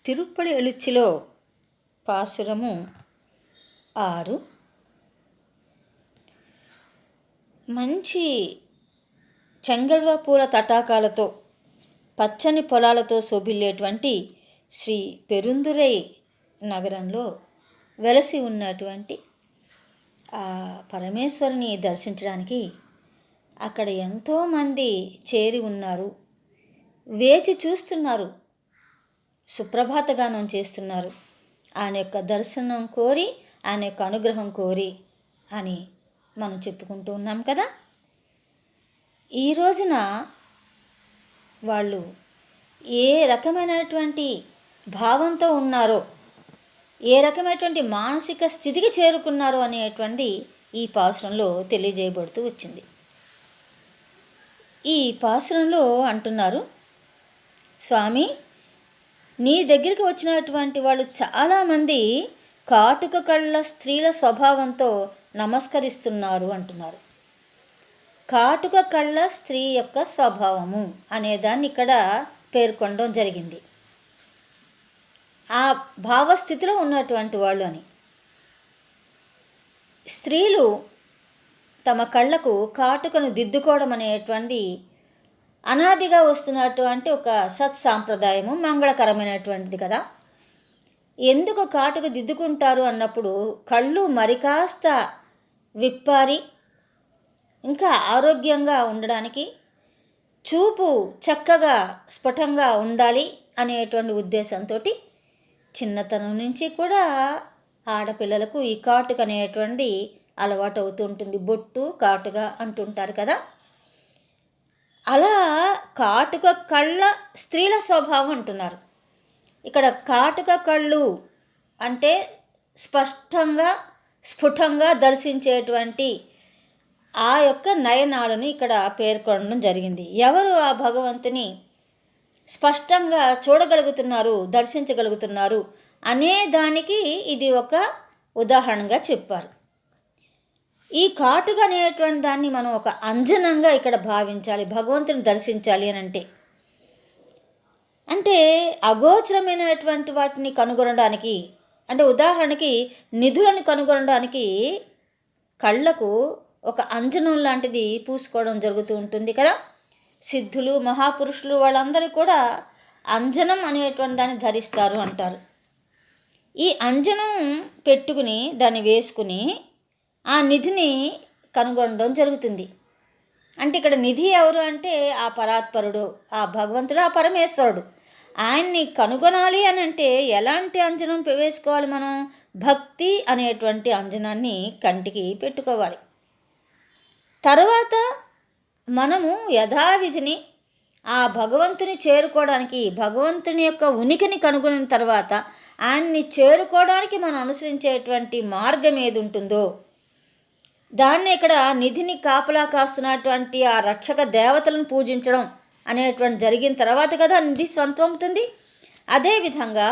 A: తిరుప్పలి ఎలుచ్చిలో పాసురము 6. మంచి చెంగల్వ పూల తటాకాలతో పచ్చని పొలాలతో శోభిల్లేటువంటి శ్రీ పెరుందురై నగరంలో వెలసి ఉన్నటువంటి ఆ పరమేశ్వరుని దర్శించడానికి అక్కడ ఎంతోమంది చేరి ఉన్నారు, వేచి చూస్తున్నారు, సుప్రభాత గానం చేస్తున్నారు. ఆయన యొక్క దర్శనం కోరి, ఆయన యొక్క అనుగ్రహం కోరి అని మనం చెప్పుకుంటూ ఉన్నాం కదా. ఈ రోజున వాళ్ళు ఏ రకమైనటువంటి భావంతో ఉన్నారో, ఏ రకమైనటువంటి మానసిక స్థితికి చేరుకున్నారో అనేటువంటిది ఈ పాసురంలో తెలియజేయబడుతూ వచ్చింది. ఈ పాసురంలో అంటున్నారు, స్వామి నీ దగ్గరికి వచ్చినటువంటి వాళ్ళు చాలామంది కాటుక కళ్ళ స్త్రీల స్వభావంతో నమస్కరిస్తున్నారు అంటున్నారు. కాటుక కళ్ళ స్త్రీ యొక్క స్వభావము అనేదాన్ని ఇక్కడ పేర్కొనడం జరిగింది. ఆ భావస్థితిలో ఉన్నటువంటి వాళ్ళు అని. స్త్రీలు తమ కళ్ళకు కాటుకను దిద్దుకోవడం అనేటువంటి అనాదిగా వస్తున్నటువంటి ఒక సత్సాంప్రదాయము, మంగళకరమైనటువంటిది కదా. ఎందుకు కాటుక దిద్దుకుంటారు అన్నప్పుడు కళ్ళు మరికాస్త విప్పారి ఇంకా ఆరోగ్యంగా ఉండడానికి, చూపు చక్కగా స్ఫుటంగా ఉండాలి అనేటువంటి ఉద్దేశంతో చిన్నతనం నుంచి కూడా ఆడపిల్లలకు ఈ కాటుక అనేటువంటిది అలవాటు అవుతూ ఉంటుంది. బొట్టు కాటుక అంటుంటారు కదా. అలా కాటుక కళ్ళ స్త్రీల స్వభావం అంటున్నారు. ఇక్కడ కాటుక కళ్ళు అంటే స్పష్టంగా స్ఫుటంగా దర్శించేటువంటి ఆ యొక్క నయనాలను ఇక్కడ పేర్కొనడం జరిగింది. ఎవరు ఆ భగవంతుని స్పష్టంగా చూడగలుగుతున్నారు, దర్శించగలుగుతున్నారు అనే దానికి ఇది ఒక ఉదాహరణగా చెప్పారు. ఈ కాటుక అనేటువంటి దాన్ని మనం ఒక అంజనంగా ఇక్కడ భావించాలి. భగవంతుని దర్శించాలి అని అంటే అగోచరమైనటువంటి వాటిని కనుగొనడానికి, అంటే ఉదాహరణకి నిధులను కనుగొనడానికి కళ్ళకు ఒక అంజనం లాంటిది పూసుకోవడం జరుగుతూ ఉంటుంది కదా. సిద్ధులు, మహాపురుషులు వాళ్ళందరూ కూడా అంజనం అనేటువంటి దాన్ని ధరిస్తారు అంటారు. ఈ అంజనం పెట్టుకుని దాన్ని వేసుకుని ఆ నిధిని కనుగొనడం జరుగుతుంది. అంటే ఇక్కడ నిధి ఎవరు అంటే ఆ పరాత్పరుడు, ఆ భగవంతుడు, ఆ పరమేశ్వరుడు. ఆయన్ని కనుగొనాలి అని అంటే ఎలాంటి అంజనం వేసుకోవాలి? మనం భక్తి అనేటువంటి అంజనాన్ని కంటికి పెట్టుకోవాలి. తర్వాత మనము యథావిధిని ఆ భగవంతుని చేరుకోవడానికి, భగవంతుని యొక్క ఉనికిని కనుగొనిన తర్వాత ఆయన్ని చేరుకోవడానికి మనం అనుసరించేటువంటి మార్గం ఏది ఉంటుందో దాన్ని ఇక్కడ నిధిని కాపలా కాస్తున్నటువంటి ఆ రక్షక దేవతలను పూజించడం అనేటువంటి జరిగిన తర్వాత కదా నిధి స్వంతమవుతుంది. అదేవిధంగా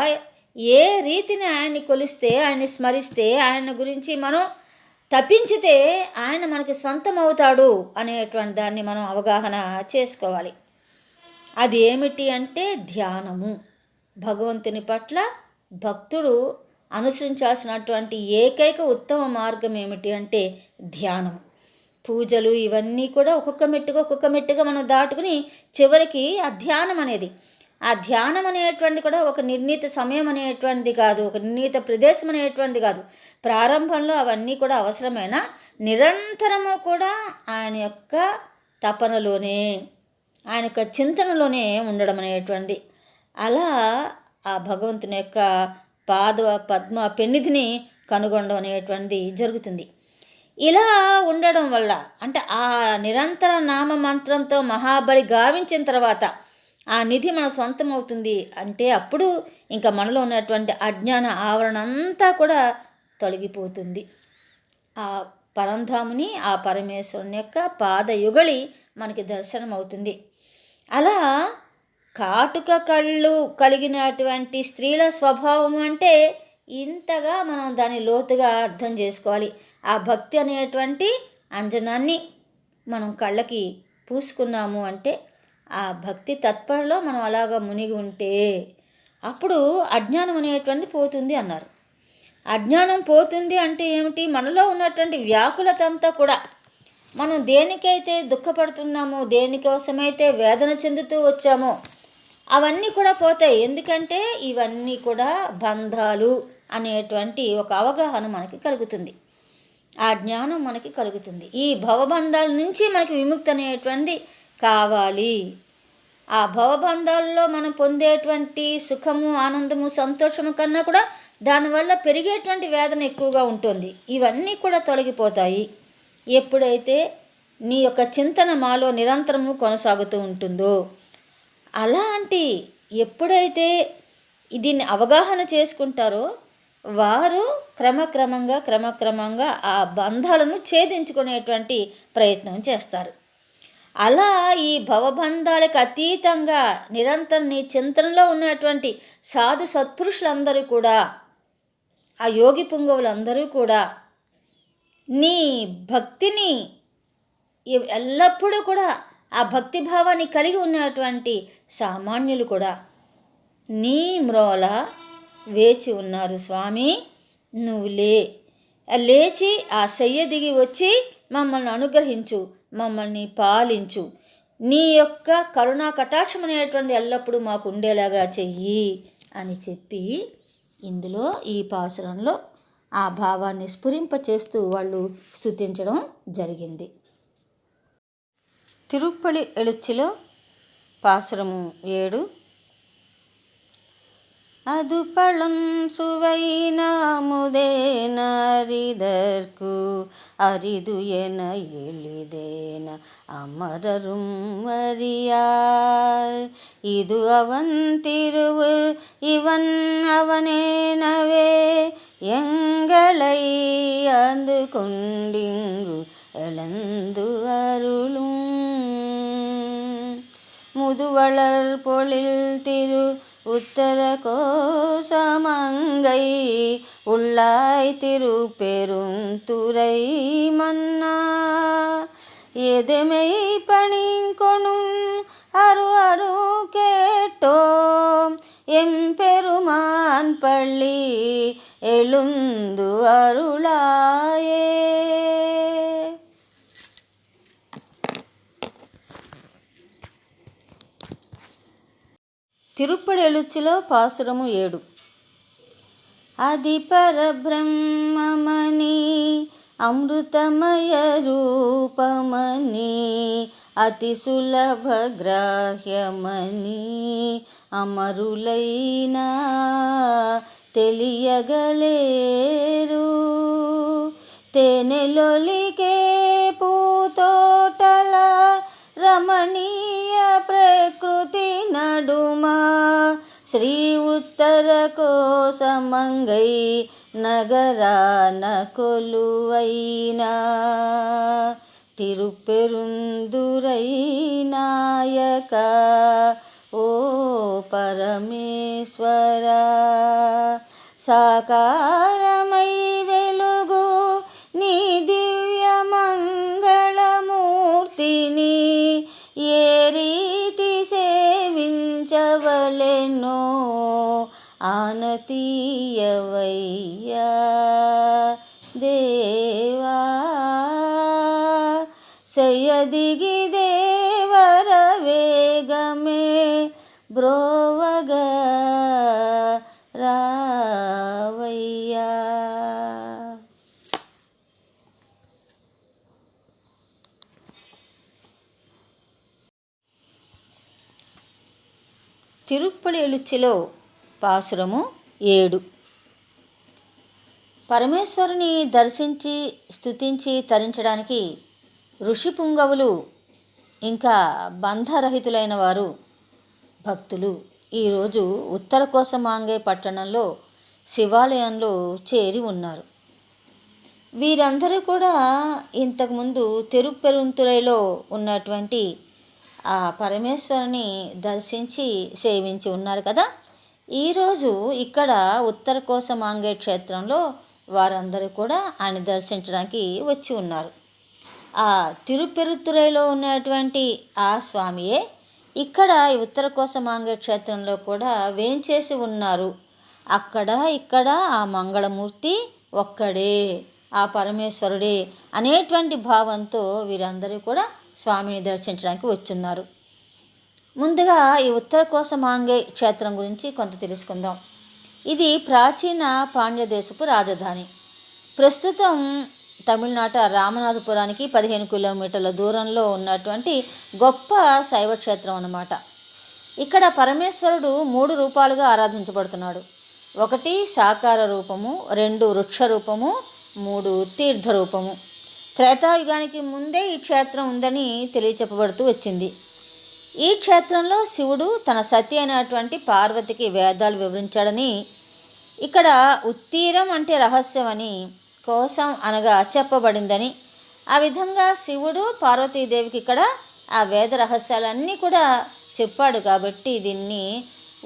A: ఏ రీతిని ఆయన్ని కొలిస్తే, ఆయన్ని స్మరిస్తే, ఆయన గురించి మనం తప్పించితే ఆయన మనకి సొంతం అవుతాడు అనేటువంటి దాన్ని మనం అవగాహన చేసుకోవాలి. అది ఏమిటి అంటే ధ్యానము. భగవంతుని పట్ల భక్తుడు అనుసరించాల్సినటువంటి ఏకైక ఉత్తమ మార్గం ఏమిటి అంటే ధ్యానం. పూజలు ఇవన్నీ కూడా ఒక్కొక్క మెట్టుగా మనం దాటుకుని చివరికి ఆ ధ్యానం అనేది, ఆ ధ్యానం అనేటువంటిది కూడా ఒక నిర్ణీత సమయం అనేటువంటిది కాదు, ఒక నిర్ణీత ప్రదేశం అనేటువంటిది కాదు. ప్రారంభంలో అవన్నీ కూడా అవసరమైన నిరంతరము కూడా ఆయన యొక్క తపనలోనే, ఆయన యొక్క చింతనలోనే ఉండడం అనేటువంటిది. అలా ఆ భగవంతుని యొక్క పద్మ పెన్నిధిని కనుగొనడం అనేటువంటిది జరుగుతుంది. ఇలా ఉండడం వల్ల అంటే ఆ నిరంతర నామ మంత్రంతో మహాబలి గావించిన తర్వాత ఆ నిధి మన సొంతం అవుతుంది. అంటే అప్పుడు ఇంకా మనలో ఉన్నటువంటి అజ్ఞాన ఆవరణ అంతా కూడా తొలగిపోతుంది. ఆ పరంధాముని, ఆ పరమేశ్వరుని యొక్క పాదయుగళి మనకి దర్శనం అవుతుంది. అలా కాటుక కళ్ళు కలిగినటువంటి స్త్రీల స్వభావం అంటే ఇంతగా మనం దాన్ని లోతుగా అర్థం చేసుకోవాలి. ఆ భక్తి అనేటువంటి అంజనాన్ని మనం కళ్ళకి పూసుకున్నాము అంటే ఆ భక్తి తత్పరలో మనం అలాగా మునిగి ఉంటే అప్పుడు అజ్ఞానం అనేటువంటిది పోతుంది అన్నారు. అజ్ఞానం పోతుంది అంటే ఏమిటి? మనలో ఉన్నటువంటి వ్యాకులత అంతా కూడా, మనం దేనికైతే దుఃఖపడుతున్నామో, దేనికోసమైతే వేదన చెందుతూ వచ్చామో అవన్నీ కూడా పోతాయి. ఎందుకంటే ఇవన్నీ కూడా బంధాలు అనేటువంటి ఒక అవగాహన మనకి కలుగుతుంది, ఆ జ్ఞానం మనకి కలుగుతుంది. ఈ భవబంధాల నుంచి మనకి విముక్తి అనేటువంటిది కావాలి. ఆ భవబంధాల్లో మనం పొందేటువంటి సుఖము, ఆనందము, సంతోషము కన్నా కూడా దానివల్ల పెరిగేటువంటి వేదన ఎక్కువగా ఉంటుంది. ఇవన్నీ కూడా తొలగిపోతాయి ఎప్పుడైతే నీ యొక్క చింతన మాలో నిరంతరము కొనసాగుతూ ఉంటుందో. అలాంటి ఎప్పుడైతే దీన్ని అవగాహన చేసుకుంటారో వారు క్రమక్రమంగా ఆ బంధాలను ఛేదించుకునేటువంటి ప్రయత్నం చేస్తారు. అలా ఈ భవబంధాలకు అతీతంగా నిరంతరం నీ చింతనలో ఉన్నటువంటి సాధు సత్పురుషులందరూ కూడా, ఆ యోగి పుంగవులందరూ కూడా నీ భక్తిని ఎల్లప్పుడూ కూడా ఆ భక్తిభావాన్ని కలిగి ఉన్నటువంటి సామాన్యులు కూడా నీ మ్రోల వేచి ఉన్నారు. స్వామి నువ్వు లేచి ఆ శయ్య దిగి వచ్చి మమ్మల్ని అనుగ్రహించు, మమ్మల్ని పాలించు, నీ యొక్క కరుణా కటాక్షం అనేటువంటిది ఎల్లప్పుడూ మాకు ఉండేలాగా చెయ్యి అని చెప్పి ఇందులో ఈ పాసురంలో ఆ భావాన్ని స్ఫురింపచేస్తూ వాళ్ళు స్తుతించడం జరిగింది. తిరుప్పలి ఎళుచ్చిలో పాసురము 7. அது பழம் சுவையின அமுதேன அரிதற்கு அரிது என எளிதேன அமரரும் அறியார் இது அவன் திருவு இவன் அவனேனவே எங்களை அந்து கொண்டிங்கு எழுந்து அருளும் முதுவளர் பொழில் திரு உத்தர கோசமங்கை உள்ளாய் திருப்பெருந்துறை மன்னா எதுமை பணிங்கொணும் அரு அரு கேட்டோம் எம்பெருமான் பள்ளி எழுந்து அருளாயே. తిరుప్పడి ఎలుచ్చిలో పాసురము 7. అది పరబ్రహ్మమని అమృతమయ రూపమని అతి సులభ గ్రాహ్యమని అమరులైనా తెలియగలేరు. తేనెలొలికే పూతోటల రమణీయ ప్రకృతి నడుమా శ్రీ ఉత్తర కోసమంగై నగరాన కొలువైనా తిరుపెరుందురై నాయక ఓ పరమేశ్వర సాకారమై వెలుగు నీ దివ్య మంగళమూర్తిని ఏ రీతి సేవించవలెనో ఆనతీయవయ్యా దేవా. శయదిగి దేవర వేగమే బ్రోవగా రావయ్యా. తిరుప్పడి ఎలుచ్చిలో పాసురము 7. పరమేశ్వరుని దర్శించి స్తుతించి తరించడానికి ఋషి పుంగవులు ఇంకా బంధరహితులైన వారు భక్తులు ఈరోజు ఉత్తర కోసమాంగే పట్టణంలో శివాలయంలో చేరి ఉన్నారు. వీరందరూ కూడా ఇంతకుముందు తిరుపెరుంతురైలో ఉన్నటువంటి ఆ పరమేశ్వరుని దర్శించి సేవించి ఉన్నారు కదా. ఈరోజు ఇక్కడ ఉత్తర కోసమాంగే క్షేత్రంలో వారందరూ కూడా ఆయన దర్శించడానికి వచ్చి ఉన్నారు. ఆ తిరుపెరుతురైలో ఉన్నటువంటి ఆ స్వామియే ఇక్కడ ఈ ఉత్తర కోసమాంగే క్షేత్రంలో కూడా వేంచేసి ఉన్నారు. అక్కడ ఇక్కడ ఆ మంగళమూర్తి ఒక్కడే, ఆ పరమేశ్వరుడే అనేటువంటి భావంతో వీరందరూ కూడా స్వామిని దర్శించడానికి వచ్చున్నారు. ముందుగా ఈ ఉత్తర కోసమాంగే క్షేత్రం గురించి కొంత తెలుసుకుందాం. ఇది ప్రాచీన పాండ్య దేశపు రాజధాని. ప్రస్తుతం తమిళనాట రామనాథపురానికి 15 కిలోమీటర్ల దూరంలో ఉన్నటువంటి గొప్ప శైవ క్షేత్రం అన్నమాట. ఇక్కడ పరమేశ్వరుడు 3 రూపాలుగా ఆరాధించబడుతున్నాడు. 1 సాకార రూపము, 2 వృక్ష రూపము, 3 తీర్థ రూపము. త్రేతాయుగానికి ముందే ఈ క్షేత్రం ఉందని తెలియచెప్పబడుతూ వచ్చింది. ఈ క్షేత్రంలో శివుడు తన సతి అయినటువంటి పార్వతికి వేదాలు వివరించాడని, ఇక్కడ ఉత్తీరం అంటే రహస్యం అని, కోసం అనగా చెప్పబడిందని, ఆ విధంగా శివుడు పార్వతీదేవికి ఇక్కడ ఆ వేద రహస్యాలన్నీ కూడా చెప్పాడు కాబట్టి దీన్ని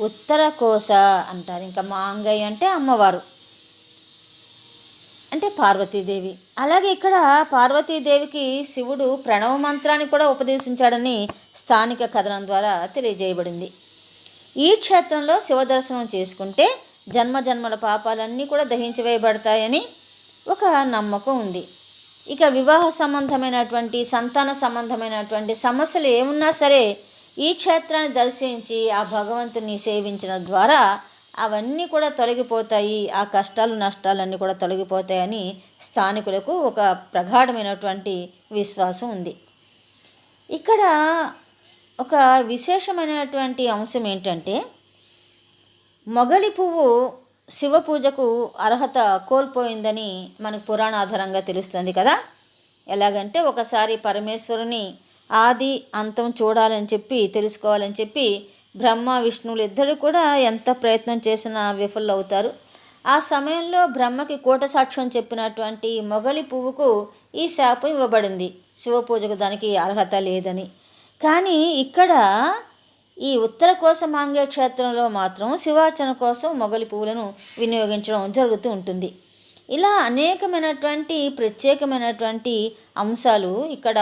A: ఉత్తర కోస అంటారు. ఇంకా మాంగై అంటే అమ్మవారు అంటే పార్వతీదేవి. అలాగే ఇక్కడ పార్వతీదేవికి శివుడు ప్రణవ మంత్రాన్ని కూడా ఉపదేశించాడని స్థానిక కథనం ద్వారా తెలియజేయబడింది. ఈ క్షేత్రంలో శివ దర్శనం చేసుకుంటే జన్మజన్మల పాపాలన్నీ కూడా దహించివేయబడతాయని ఒక నమ్మకం ఉంది. ఇక వివాహ సంబంధమైనటువంటి సంతాన సంబంధమైనటువంటి సమస్యలు ఏమున్నా సరే ఈ క్షేత్రాన్ని దర్శించి ఆ భగవంతుని సేవించడం ద్వారా అవన్నీ కూడా తొలగిపోతాయి, ఆ కష్టాలు నష్టాలన్నీ కూడా తొలగిపోతాయని స్థానికులకు ఒక ప్రగాఢమైనటువంటి విశ్వాసం ఉంది. ఇక్కడ ఒక విశేషమైనటువంటి అంశం ఏంటంటే, మొగలి పువ్వు శివ పూజకు అర్హత కోల్పోయిందని మనకు పురాణాధారంగా తెలుస్తుంది కదా. ఎలాగంటే ఒకసారి పరమేశ్వరుని ఆది అంతం చూడాలని చెప్పి తెలుసుకోవాలని చెప్పి బ్రహ్మ విష్ణువులు ఇద్దరు కూడా ఎంత ప్రయత్నం చేసినా విఫలవుతారు. ఆ సమయంలో బ్రహ్మకి కూట సాక్ష్యం చెప్పినటువంటి మొగలి పువ్వుకు ఈ శాపం ఇవ్వబడింది, శివపూజకు దానికి అర్హత లేదని. కానీ ఇక్కడ ఈ ఉత్తర కోసమాంగే క్షేత్రంలో మాత్రం శివార్చన కోసం మొగలి పువ్వులను వినియోగించడం జరుగుతూ ఉంటుంది. ఇలా అనేకమైనటువంటి ప్రత్యేకమైనటువంటి అంశాలు ఇక్కడ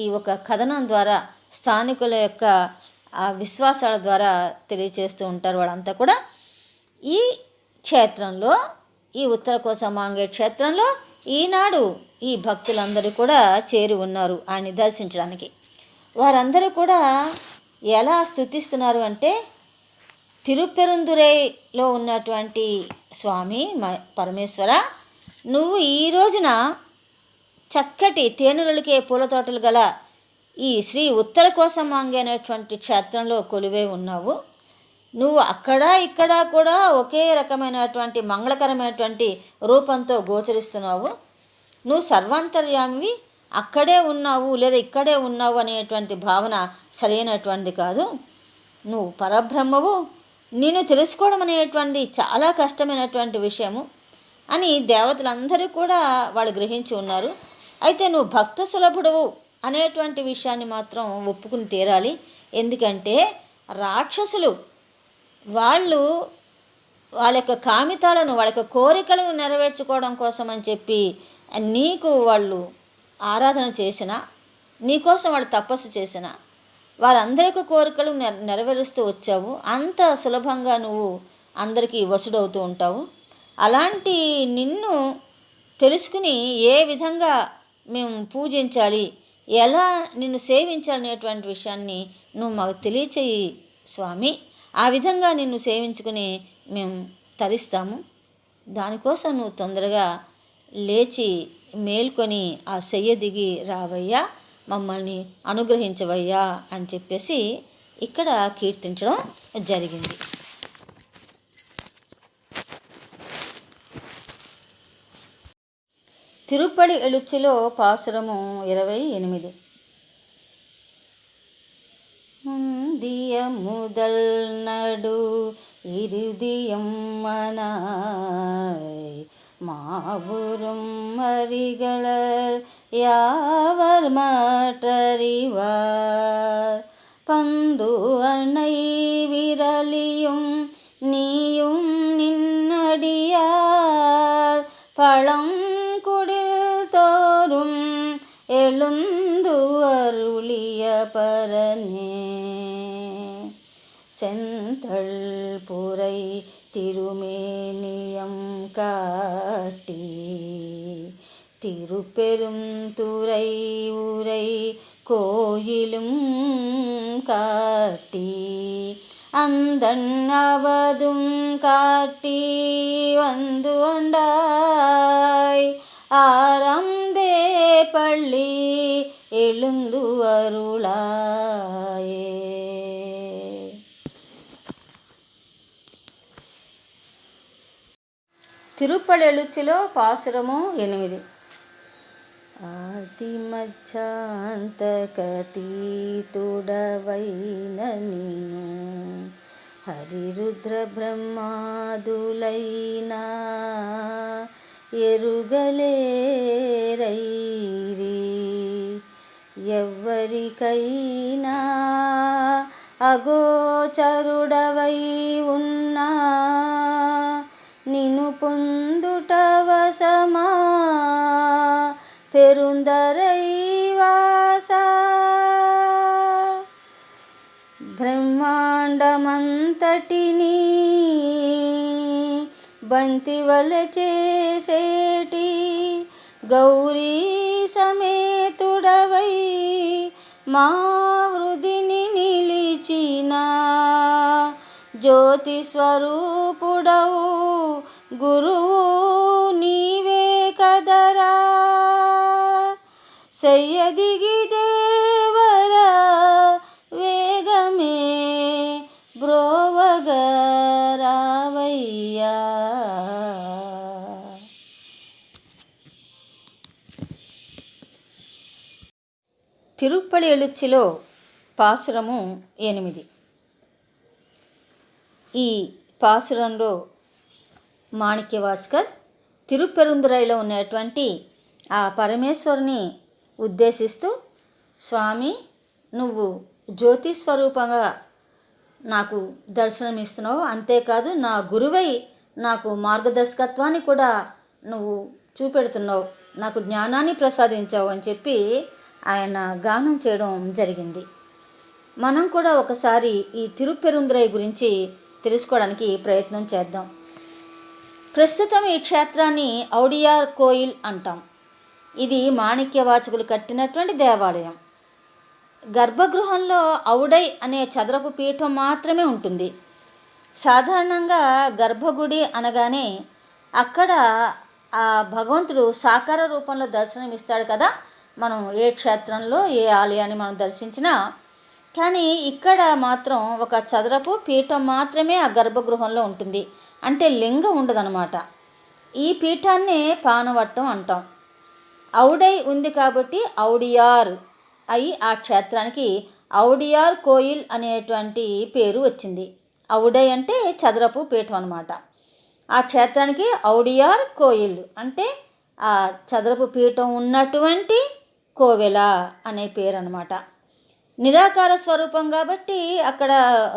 A: ఈ ఒక కథనం ద్వారా స్థానికుల యొక్క విశ్వాసాల ద్వారా తెలియచేస్తూ ఉంటారు వాళ్ళంతా కూడా. ఈ క్షేత్రంలో, ఈ ఉత్తర కోసమాంగే క్షేత్రంలో ఈనాడు ఈ భక్తులందరూ కూడా చేరి ఉన్నారు ఆయన్ని దర్శించడానికి. వారందరూ కూడా ఎలా స్తుతిస్తున్నారు అంటే, తిరుపెరుందురైలో ఉన్నటువంటి స్వామి పరమేశ్వర, నువ్వు ఈ రోజున చక్కటి తేనెలకే పూల తోటలు గల ఈ శ్రీ ఉత్తర కోసమాంగే అనేటువంటి క్షేత్రంలో కొలువై ఉన్నావు. నువ్వు అక్కడ ఇక్కడ కూడా ఒకే రకమైనటువంటి మంగళకరమైనటువంటి రూపంతో గోచరిస్తున్నావు. నువ్వు సర్వాంతర్యామివి, అక్కడే ఉన్నావు లేదా ఇక్కడే ఉన్నావు అనేటువంటి భావన సరైనటువంటిది కాదు. నువ్వు పరబ్రహ్మవు, నిన్ను తెలుసుకోవడం అనేటువంటి చాలా కష్టమైనటువంటి విషయము అని దేవతలందరూ కూడా వాళ్ళు గ్రహించి ఉన్నారు. అయితే నువ్వు భక్త సులభుడవు అనేటువంటి విషయాన్ని మాత్రం ఒప్పుకుని తీరాలి. ఎందుకంటే రాక్షసులు వాళ్ళు వాళ్ళ యొక్క కామితాలను, వాళ్ళ యొక్క కోరికలను నెరవేర్చుకోవడం కోసం అని చెప్పి నీకు వాళ్ళు ఆరాధన చేసిన, నీకోసం వాళ్ళు తపస్సు చేసిన వారందరికీ కోరికలు నెరవేరుస్తూ వచ్చావు. అంత సులభంగా నువ్వు అందరికీ వసుడవుతూ ఉంటావు. అలాంటి నిన్ను తెలుసుకుని ఏ విధంగా మేము పూజించాలి, ఎలా నిన్ను సేవించాలనేటువంటి విషయాన్ని నువ్వు మాకు తెలియచేయి స్వామి. ఆ విధంగా నిన్ను సేవించుకుని మేము తరిస్తాము. దానికోసం నువ్వు తొందరగా లేచి మేల్కొని ఆ శయ్య దిగి రావయ్యా, మమ్మల్ని అనుగ్రహించవయ్యా అని చెప్పేసి ఇక్కడ కీర్తించడం జరిగింది. తిరుప్పడి ఎలుచ్చిలో పాసురము 28. முந்திய முதல் நடு இறுதியம்மனாய் மாபுரும் மறிகளர் யாவர் மாற்றறிவார் பந்து அணை விரலியும் நீயும் நின்னடியார் பழங்குடில் தோறும் எழுந்து அருளிய பரனே செந்தள் புரை திருமேனியம் காட்டி திருப்பெரும் துறை உரை கோயிலும் காட்டி அந்தன் அவதும் காட்டி வந்து கொண்டாய் ஆரம்தே பள்ளி எழுந்து அருளாயே. తిరుప్పడి ఎలుచ్చిలో పాసురము 8. ఆదిమధ్యాంతకతీతుడవైన నీను హరిరుద్ర బ్రహ్మాదులైనా ఎరుగలేరైరి ఎవ్వరికైనా అగోచరుడవై ఉన్నా నిను పొందుట వశమా పెరుందరైవాసా బ్రహ్మాండమంతటిని బంతివల చేసేటి గౌరీ సమేతుడవై మా హృదిని నిలిచిన జ్యోతి స్వరూపుడవు గురువు నీవే కదరా సయ్యదిగి దేవరా వేగమే బ్రోవగరావయ్యా. తిరుప్పడి ఎలుచ్చిలో పాసురము 8. ఈ పాసురంలో మాణిక్యవాచకర్ తిరుపెరుందురైలో ఉన్నటువంటి ఆ పరమేశ్వరుని ఉద్దేశిస్తూ, స్వామి నువ్వు జ్యోతి స్వరూపంగా నాకు దర్శనమిస్తున్నావు, అంతేకాదు నా గురువై నాకు మార్గదర్శకత్వాన్ని కూడా నువ్వు చూపెడుతున్నావు, నాకు జ్ఞానాన్ని ప్రసాదించావు అని చెప్పి ఆయన గానం చేయడం జరిగింది. మనం కూడా ఒకసారి ఈ తిరుపెరుందురై గురించి తెలుసుకోవడానికి ప్రయత్నం చేద్దాం. ప్రస్తుతం ఈ క్షేత్రాన్ని ఔడియార్ కోయిల్ అంటాం. ఇది మాణిక్యవాచకులు కట్టినటువంటి దేవాలయం. గర్భగృహంలో ఔడై అనే చదరపు పీఠం మాత్రమే ఉంటుంది. సాధారణంగా గర్భగుడి అనగానే అక్కడ ఆ భగవంతుడు సాకార రూపంలో దర్శనమిస్తాడు కదా. మనం ఏ క్షేత్రంలో ఏ ఆలయాన్ని మనం దర్శించినా, కానీ ఇక్కడ మాత్రం ఒక చదరపు పీఠం మాత్రమే ఆ గర్భగృహంలో ఉంటుంది. అంటే లింగం ఉండదన్నమాట. ఈ పీఠాన్నే పానవట్టం అంటాం. ఔడై ఉంది కాబట్టి ఔడియార్ అయి ఆ క్షేత్రానికి ఔడియార్ కోయిల్ అనేటువంటి పేరు వచ్చింది. ఔడై అంటే చదరపు పీఠం అన్నమాట. ఆ క్షేత్రానికి ఔడియార్ కోయిల్ అంటే ఆ చదరపు పీఠం ఉన్నటువంటి కోవెల అనే పేరు అన్నమాట. నిరాకార స్వరూపం కాబట్టి అక్కడ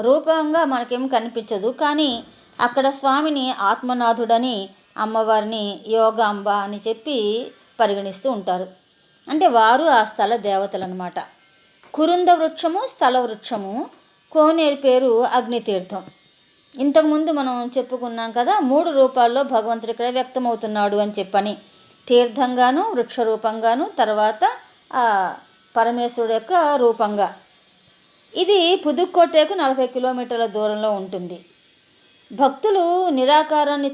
A: రూపంగా మనకేం కనిపించదు, కానీ అక్కడ స్వామిని ఆత్మనాథుడని, అమ్మవారిని యోగాంబ అని చెప్పి పరిగణిస్తూ ఉంటారు. అంటే వారు ఆ స్థల దేవతలు అన్నమాట. కురుంద వృక్షము స్థల వృక్షము, కోనేరు పేరు అగ్నితీర్థం. ఇంతకుముందు మనం చెప్పుకున్నాం కదా, 3 రూపాల్లో భగవంతుడు ఇక్కడ వ్యక్తమవుతున్నాడు అని చెప్పని. తీర్థంగాను, వృక్ష రూపంగాను, తర్వాత ఆ పరమేశ్వరుడు యొక్క రూపంగా. ఇది పుదుక్కోటకు 40 కిలోమీటర్ల దూరంలో ఉంటుంది. భక్తులు నిరాకారాన్ని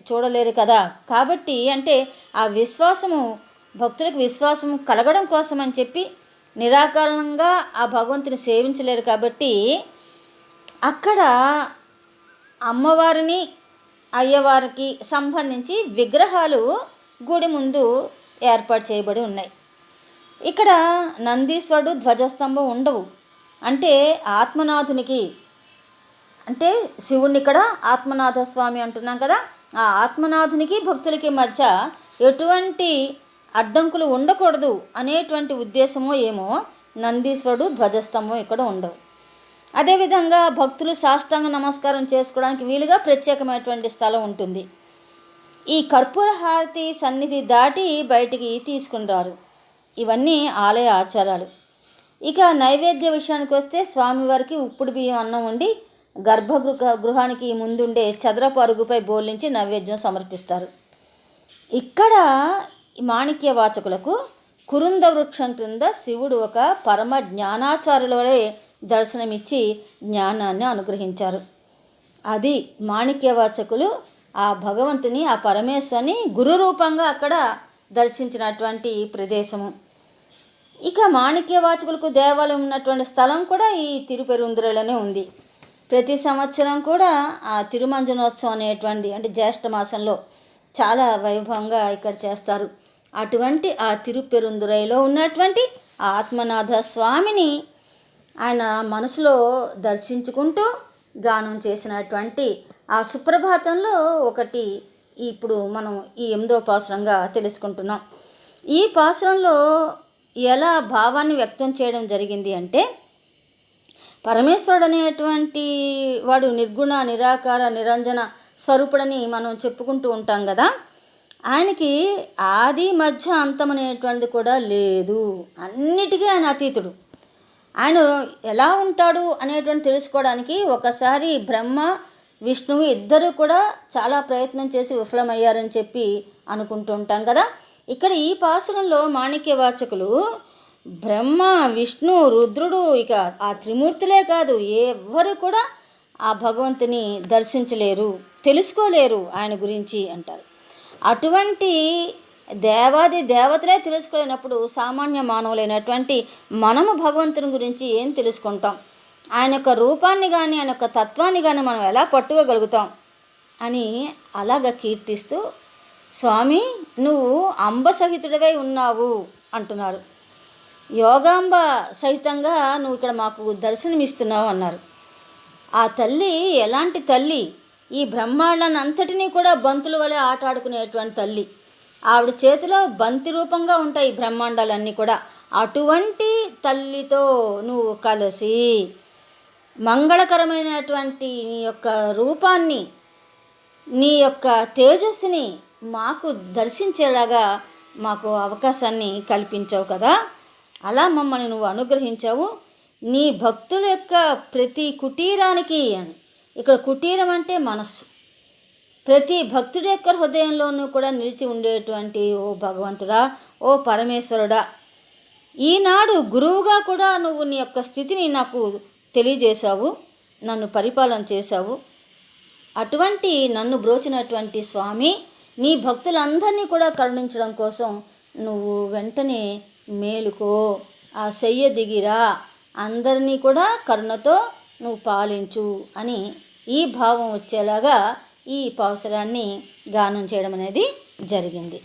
A: చూడలేరు కదా, కాబట్టి అంటే ఆ విశ్వాసము, భక్తులకు విశ్వాసము కలగడం కోసం అని చెప్పి నిరాకారంగా ఆ భగవంతుని సేవించలేరు కాబట్టి అక్కడ అమ్మవారిని అయ్యవారికి సంబంధించి విగ్రహాలు గుడి ముందు ఏర్పాటు చేయబడి ఉన్నాయి. ఇక్కడ నందీశ్వరుడు, ధ్వజస్తంభం ఉండవు. అంటే ఆత్మనాథునికి, అంటే శివుణ్ణి ఇక్కడ ఆత్మనాథ స్వామి అంటున్నాం కదా, ఆ ఆత్మనాథునికి భక్తులకి మధ్య ఎటువంటి అడ్డంకులు ఉండకూడదు అనేటువంటి ఉద్దేశమో ఏమో నందీశ్వరుడు, ధ్వజస్తంభం ఇక్కడ ఉండవు. అదేవిధంగా భక్తులు సాష్టాంగ నమస్కారం చేసుకోవడానికి వీలుగా ప్రత్యేకమైనటువంటి స్థలం ఉంటుంది. ఈ కర్పూర హారతి సన్నిధి దాటి బయటికి తీసుకుని రారు. ఇవన్నీ ఆలయ ఆచారాలు. ఇక నైవేద్య విషయానికి వస్తే స్వామివారికి ఉప్పుడు బియ్యం అన్నం వండి గృహానికి ముందుండే చదరపు అరుగుపై బోర్లించి నైవేద్యం సమర్పిస్తారు. ఇక్కడ మాణిక్యవాచకులకు కురుంద వృక్షం క్రింద శివుడు ఒక పరమ జ్ఞానాచార్యులవలే దర్శనమిచ్చి జ్ఞానాన్ని అనుగ్రహించారు. అది మాణిక్యవాచకులు ఆ భగవంతుని, ఆ పరమేశ్వరుని గురు రూపంగా అక్కడ దర్శించినటువంటి ప్రదేశము. ఇక మాణిక్యవాచకులకు దేవాలయం ఉన్నటువంటి స్థలం కూడా ఈ తిరుపెరుందురైలోనే ఉంది. ప్రతి సంవత్సరం కూడా ఆ తిరుమంజనోత్సవం అనేటువంటి, అంటే జ్యేష్ఠ మాసంలో చాలా వైభవంగా ఇక్కడ చేస్తారు. అటువంటి ఆ తిరుపెరుందురైలో ఉన్నటువంటి ఆత్మనాథ స్వామిని ఆయన మనసులో దర్శించుకుంటూ గానం చేసినటువంటి ఆ సుప్రభాతంలో ఒకటి ఇప్పుడు మనం ఈ 8వ పాసురంగా తెలుసుకుంటున్నాం. ఈ పాసురంలో ఎలా భావాన్ని వ్యక్తం చేయడం జరిగింది అంటే, పరమేశ్వరుడు అనేటువంటి వాడు నిర్గుణ, నిరాకార, నిరంజన స్వరూపుడని మనం చెప్పుకుంటూ ఉంటాం కదా. ఆయనకి ఆది మధ్య అంతం అనేటువంటిది కూడా లేదు. అన్నిటికీ ఆయన అతీతుడు. ఆయన ఎలా ఉంటాడు అనేటువంటి తెలుసుకోవడానికి ఒకసారి బ్రహ్మ, విష్ణువు ఇద్దరు కూడా చాలా ప్రయత్నం చేసి విఫలమయ్యారని చెప్పి అనుకుంటూ ఉంటాం కదా. ఇక్కడ ఈ పాసురంలో మాణిక్యవాచకులు బ్రహ్మ, విష్ణు, రుద్రుడు, ఇక ఆ త్రిమూర్తులే కాదు, ఎవ్వరు కూడా ఆ భగవంతుని దర్శించలేరు, తెలుసుకోలేరు ఆయన గురించి అంటారు. అటువంటి దేవాది దేవతలే తెలుసుకోలేనప్పుడు సామాన్య మానవులైనటువంటి మనము భగవంతుని గురించి ఏం తెలుసుకుంటాం? ఆయన యొక్క రూపాన్ని కానీ, ఆయన యొక్క తత్వాన్ని కానీ మనం ఎలా పట్టుకోగలుగుతాం అని అలాగ కీర్తిస్తూ, స్వామి నువ్వు అంబ సహితుడివై ఉన్నావు అంటున్నారు. యోగాంబ సహితంగా నువ్వు ఇక్కడ మాకు దర్శనమిస్తున్నావు అన్నారు. ఆ తల్లి ఎలాంటి తల్లి? ఈ బ్రహ్మాండాన్ని అంతటినీ కూడా బంతుల వలె ఆట ఆడుకునేటువంటి తల్లి. ఆవిడ చేతిలో బంతి రూపంగా ఉంటాయి బ్రహ్మాండాలన్నీ కూడా. అటువంటి తల్లితో నువ్వు కలిసి మంగళకరమైనటువంటి నీ యొక్క రూపాన్ని, నీ యొక్క తేజస్సుని మాకు దర్శించేలాగా మాకు అవకాశాన్ని కల్పించావు కదా. అలా మమ్మల్ని నువ్వు అనుగ్రహించావు. నీ భక్తుల యొక్క ప్రతి కుటీరానికి, ఇక్కడ కుటీరం అంటే మనస్సు, ప్రతి భక్తుడి యొక్క హృదయంలోనూ కూడా నిలిచి ఉండేటువంటి ఓ భగవంతుడా, ఓ పరమేశ్వరుడా, ఈనాడు గురువుగా కూడా నువ్వు నీ యొక్క స్థితిని నాకు తెలియజేశావు, నన్ను పరిపాలన చేశావు. అటువంటి నన్ను బ్రోచినటువంటి స్వామి, నీ భక్తులందరినీ కూడా కరుణించడం కోసం నువ్వు వెంటనే మేలుకో, ఆ శయ్య దిగిరా, అందరినీ కూడా కరుణతో నువ్వు పాలించు అని ఈ భావం వచ్చేలాగా ఈ పాసురాన్ని గానం చేయడం అనేది జరిగింది.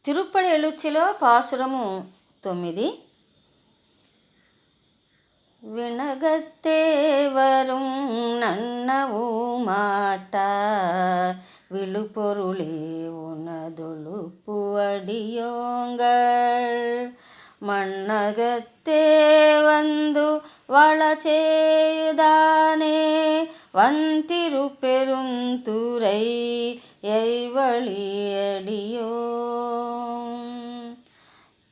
A: తిరుప్పడి ఎలుచ్చిలో పాసురము 9. வினகத்தேவரும் நன்னவு மாட்டார் விழுப்பொருளே உனதொழுப்பு அடியோங்கள் மண்ணகத்தே வந்து வளச்சேதானே வன்திருப்பெருந்துறை எய்வழியடியோ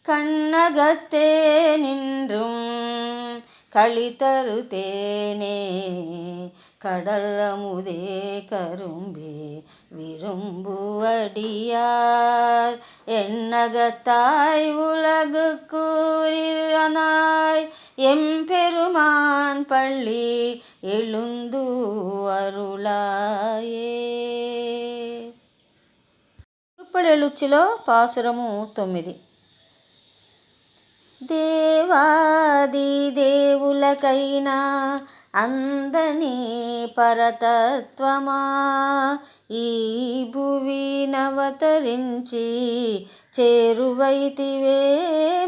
A: கண்ணகத்தே நின்றும் களித்தருத்தேனே கடலமுதே கரும்பே விரும்புவடியார் எண்ணகத்தாய் உலகு கூறினாய் எம்பெருமான் பள்ளி எழுந்து అరుళాయే. తిరుప్పడి ఎలుచ్చిలో పాసురము 9. దేవాది దేవులకైనా అందని పరతత్వమా ఈ భువినవతరించి చేరువైతివే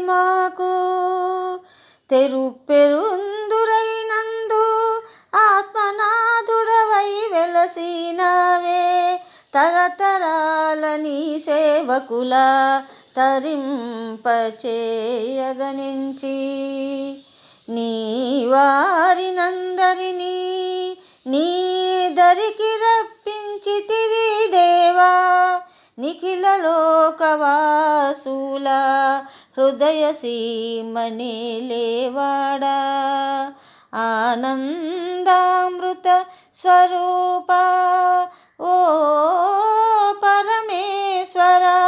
A: మాకు తెరుపెరుందురైనందు ఆత్మనాథుడవై వెలసినవే తరతరాల నీ సేవకుల తరింపచేయగనించి నీ వారినందరినీ నీ దరికి రప్పించితివి దేవా నిఖిల లోకవాసుల హృదయ సీమనే లేవాడా ఆనందామృత స్వరూప ఓ పరమేశ్వరా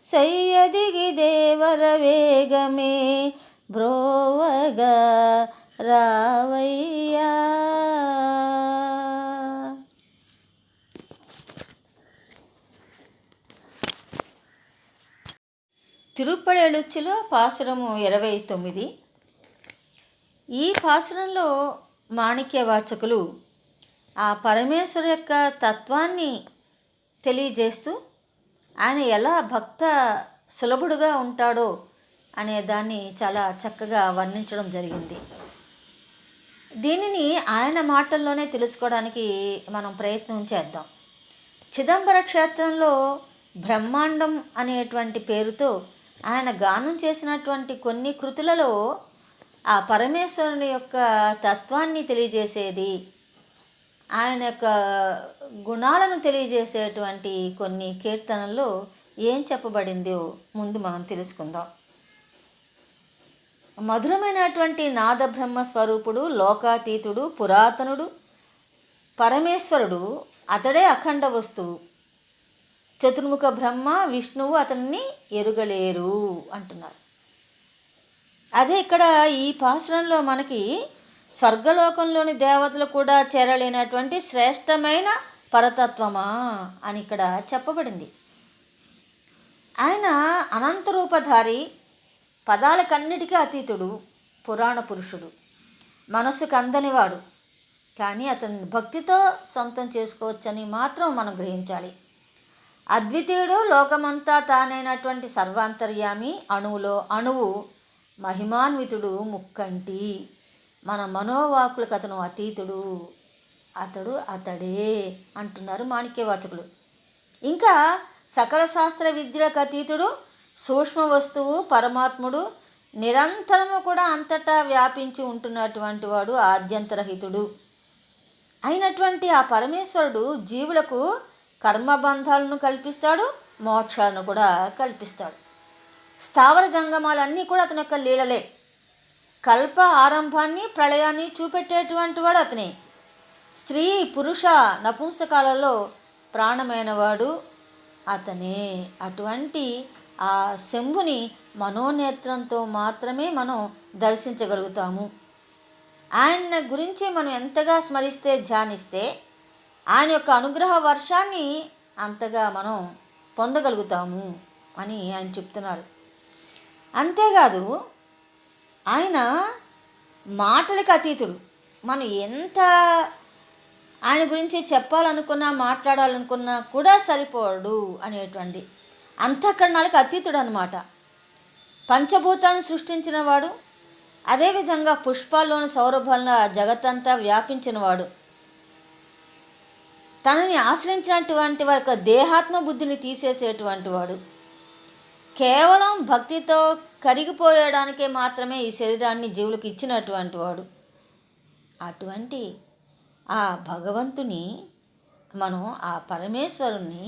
A: శయ్యదిగి దేవర వేగమే బ్రోవగా రావయ్యా. తిరుప్పడి ఎలుచ్చిలో పాసురము 29. ఈ పాసురంలో మాణిక్యవాచకులు ఆ పరమేశ్వరు యొక్క తత్వాన్ని తెలియజేస్తూ ఆయన ఎలా భక్త సులభుడుగా ఉంటాడో అనే దాన్ని చాలా చక్కగా వర్ణించడం జరిగింది. దీనిని ఆయన మాటల్లోనే తెలుసుకోవడానికి మనం ప్రయత్నం చేద్దాం. చిదంబర క్షేత్రంలో బ్రహ్మాండం అనేటువంటి పేరుతో ఆయన గానం చేసినటువంటి కొన్ని కృతులలో ఆ పరమేశ్వరుని యొక్క తత్వాన్ని తెలియజేసేది, ఆయన యొక్క గుణాలను తెలియజేసేటువంటి కొన్ని కీర్తనల్లో ఏం చెప్పబడిందో ముందు మనం తెలుసుకుందాం. మధురమైనటువంటి నాద బ్రహ్మ స్వరూపుడు, లోకాతీతుడు, పురాతనుడు పరమేశ్వరుడు, అతడే అఖండ వస్తువు. చతుర్ముఖ బ్రహ్మ విష్ణువు అతన్ని ఎరుగలేరు అంటున్నారు. అదే ఇక్కడ ఈ పాసురంలో మనకి స్వర్గలోకంలోని దేవతలు కూడా చేరలేనటువంటి శ్రేష్టమైన పరతత్వమా అని ఇక్కడ చెప్పబడింది. ఆయన అనంతరూపధారి, పదాలకన్నిటికీ అతీతుడు, పురాణ పురుషుడు, మనస్సుకు అందనివాడు. కానీ అతన్ని భక్తితో సొంతం చేసుకోవచ్చని మాత్రం మనం గ్రహించాలి. అద్వితీయుడు, లోకమంతా తానైనటువంటి సర్వాంతర్యామి, అణువులో అణువు, మహిమాన్వితుడు, ముక్కంటి, మన మనోవాకులకు అతను అతీతుడు, అతడే అంటున్నారు మాణిక్యవాచకులు. ఇంకా సకల శాస్త్ర విద్యలకు అతీతుడు, సూక్ష్మ వస్తువు పరమాత్ముడు, నిరంతరము కూడా అంతటా వ్యాపించి ఉంటున్నటువంటి వాడు, ఆద్యంతరహితుడు అయినటువంటి ఆ పరమేశ్వరుడు జీవులకు కర్మబంధాలను కల్పిస్తాడు, మోక్షాలను కూడా కల్పిస్తాడు. స్థావర జంగమాలన్నీ కూడా అతని యొక్క లీలలే. కల్ప ఆరంభాన్ని ప్రళయాన్ని చూపెట్టేటువంటి వాడు అతనే. స్త్రీ పురుష నపుంసకాలలో ప్రాణమైన వాడు అతనే. అటువంటి ఆ శంభుని మనోనేత్రంతో మాత్రమే మనం దర్శించగలుగుతాము. ఆయన గురించి మనం ఎంతగా స్మరిస్తే ధ్యానిస్తే ఆయన యొక్క అనుగ్రహ వర్షాన్ని అంతగా మనం పొందగలుగుతాము అని ఆయన చెప్తున్నారు. అంతేకాదు ఆయన మాటలకు అతీతుడు. మనం ఎంత ఆయన గురించి చెప్పాలనుకున్నా మాట్లాడాలనుకున్నా కూడా సరిపోడు అనేటువంటి అంతఃకరణాలకు అతీతుడు అన్నమాట. పంచభూతాలను సృష్టించిన వాడు, అదేవిధంగా పుష్పాల్లోని సౌరభంలో జగత్తంతా వ్యాపించినవాడు, తనని ఆశ్రయించినటువంటి వారి దేహాత్మ బుద్ధిని తీసేసేటువంటి వాడు, కేవలం భక్తితో కరిగిపోయడానికే మాత్రమే ఈ శరీరాన్ని జీవులకు ఇచ్చినటువంటి వాడు. అటువంటి ఆ భగవంతుని మనం ఆ పరమేశ్వరుణ్ణి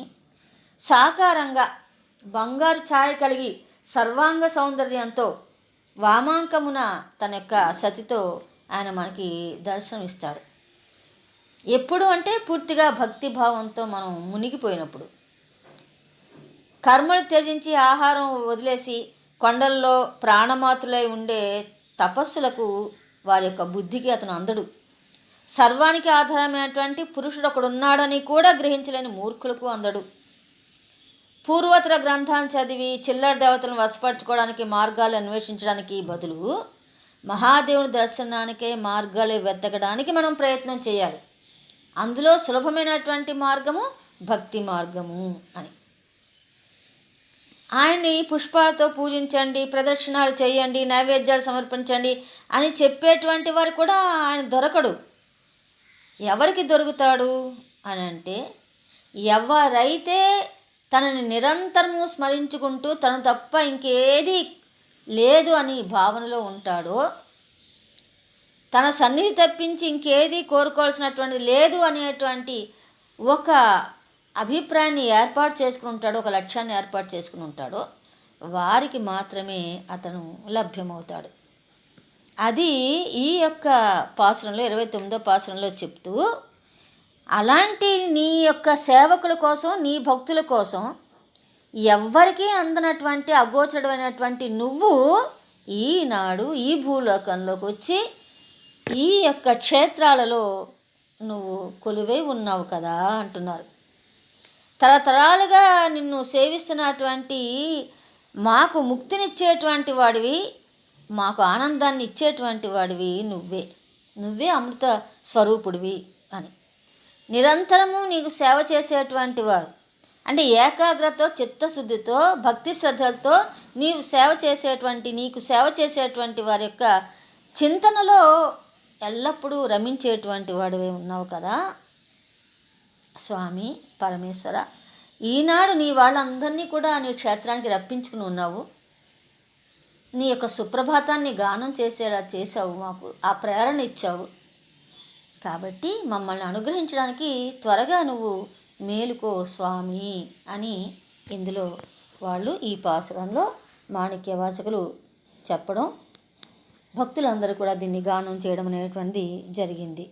A: సాకారంగా బంగారు ఛాయ కలిగి సర్వాంగ సౌందర్యంతో వామాంకమున తన యొక్క సతితో ఆయన మనకి దర్శనమిస్తాడు. ఎప్పుడు అంటే పూర్తిగా భక్తిభావంతో మనం మునిగిపోయినప్పుడు. కర్మలు త్యజించి ఆహారం వదిలేసి కొండల్లో ప్రాణమాతులై ఉండే తపస్సులకు వారి యొక్క బుద్ధికి అతను అందడు. సర్వానికి ఆధారమైనటువంటి పురుషుడు ఒకడున్నాడని కూడా గ్రహించలేని మూర్ఖులకు అందడు. పూర్వతర గ్రంథాలను చదివి చిల్లర దేవతలను వశపరచుకోవడానికి మార్గాలు అన్వేషించడానికి బదులు మహాదేవుని దర్శనానికే మార్గాలు వెతకడానికి మనం ప్రయత్నం చేయాలి. అందులో సులభమైనటువంటి మార్గము భక్తి మార్గము అని. ఆయన్ని పుష్పాలతో పూజించండి, ప్రదక్షిణాలు చేయండి, నైవేద్యాలు సమర్పించండి అని చెప్పేటువంటి వారు కూడా ఆయన దొరకడు. ఎవరికి దొరుకుతాడు అని అంటే, ఎవరైతే తనని నిరంతరము స్మరించుకుంటూ తను తప్ప ఇంకేది లేదు అని భావనలో ఉంటాడో, తన సన్నిధి తప్పించి ఇంకేది కోరుకోవాల్సినటువంటిది లేదు అనేటువంటి ఒక అభిప్రాయాన్ని ఏర్పాటు చేసుకుని ఉంటాడో, ఒక లక్ష్యాన్ని ఏర్పాటు చేసుకుని ఉంటాడో, వారికి మాత్రమే అతను లభ్యమవుతాడు. అది ఈ యొక్క పాసురంలో 29వ పాసురంలో చెప్తూ, అలాంటి నీ యొక్క సేవకుల కోసం, నీ భక్తుల కోసం ఎవ్వరికీ అందనటువంటి అగోచరమైనటువంటి నువ్వు ఈనాడు ఈ భూలోకంలోకి వచ్చి ఈ యొక్క క్షేత్రాలలో నువ్వు కొలువై ఉన్నావు కదా అంటున్నారు. తరతరాలుగా నిన్ను సేవిస్తున్నటువంటి మాకు ముక్తినిచ్చేటువంటి వాడివి, మాకు ఆనందాన్ని ఇచ్చేటువంటి వాడివి నువ్వే అమృత స్వరూపుడివి అని. నిరంతరము నీకు సేవ చేసేటువంటి వారు అంటే ఏకాగ్రతతో, చిత్తశుద్ధితో, భక్తి శ్రద్ధలతో నీకు సేవ చేసేటువంటి వారి యొక్క చింతనలో ఎల్లప్పుడూ రమించేటువంటి వాడివే ఉన్నావు కదా స్వామి పరమేశ్వర. ఈనాడు నీ వాళ్ళందరినీ కూడా నీ క్షేత్రానికి రప్పించుకుని ఉన్నావు. నీ యొక్క సుప్రభాతాన్ని గానం చేసేలా చేసావు, మాకు ఆ ప్రేరణ ఇచ్చావు. కాబట్టి మమ్మల్ని అనుగ్రహించడానికి త్వరగా నువ్వు మేలుకో స్వామి అని ఇందులో వాళ్ళు ఈ పాసురంలో మాణిక్యవాచకులు చెప్పడం, భక్తులందరూ కూడా దీన్ని గానం చేయడం అనేటువంటిది జరిగింది.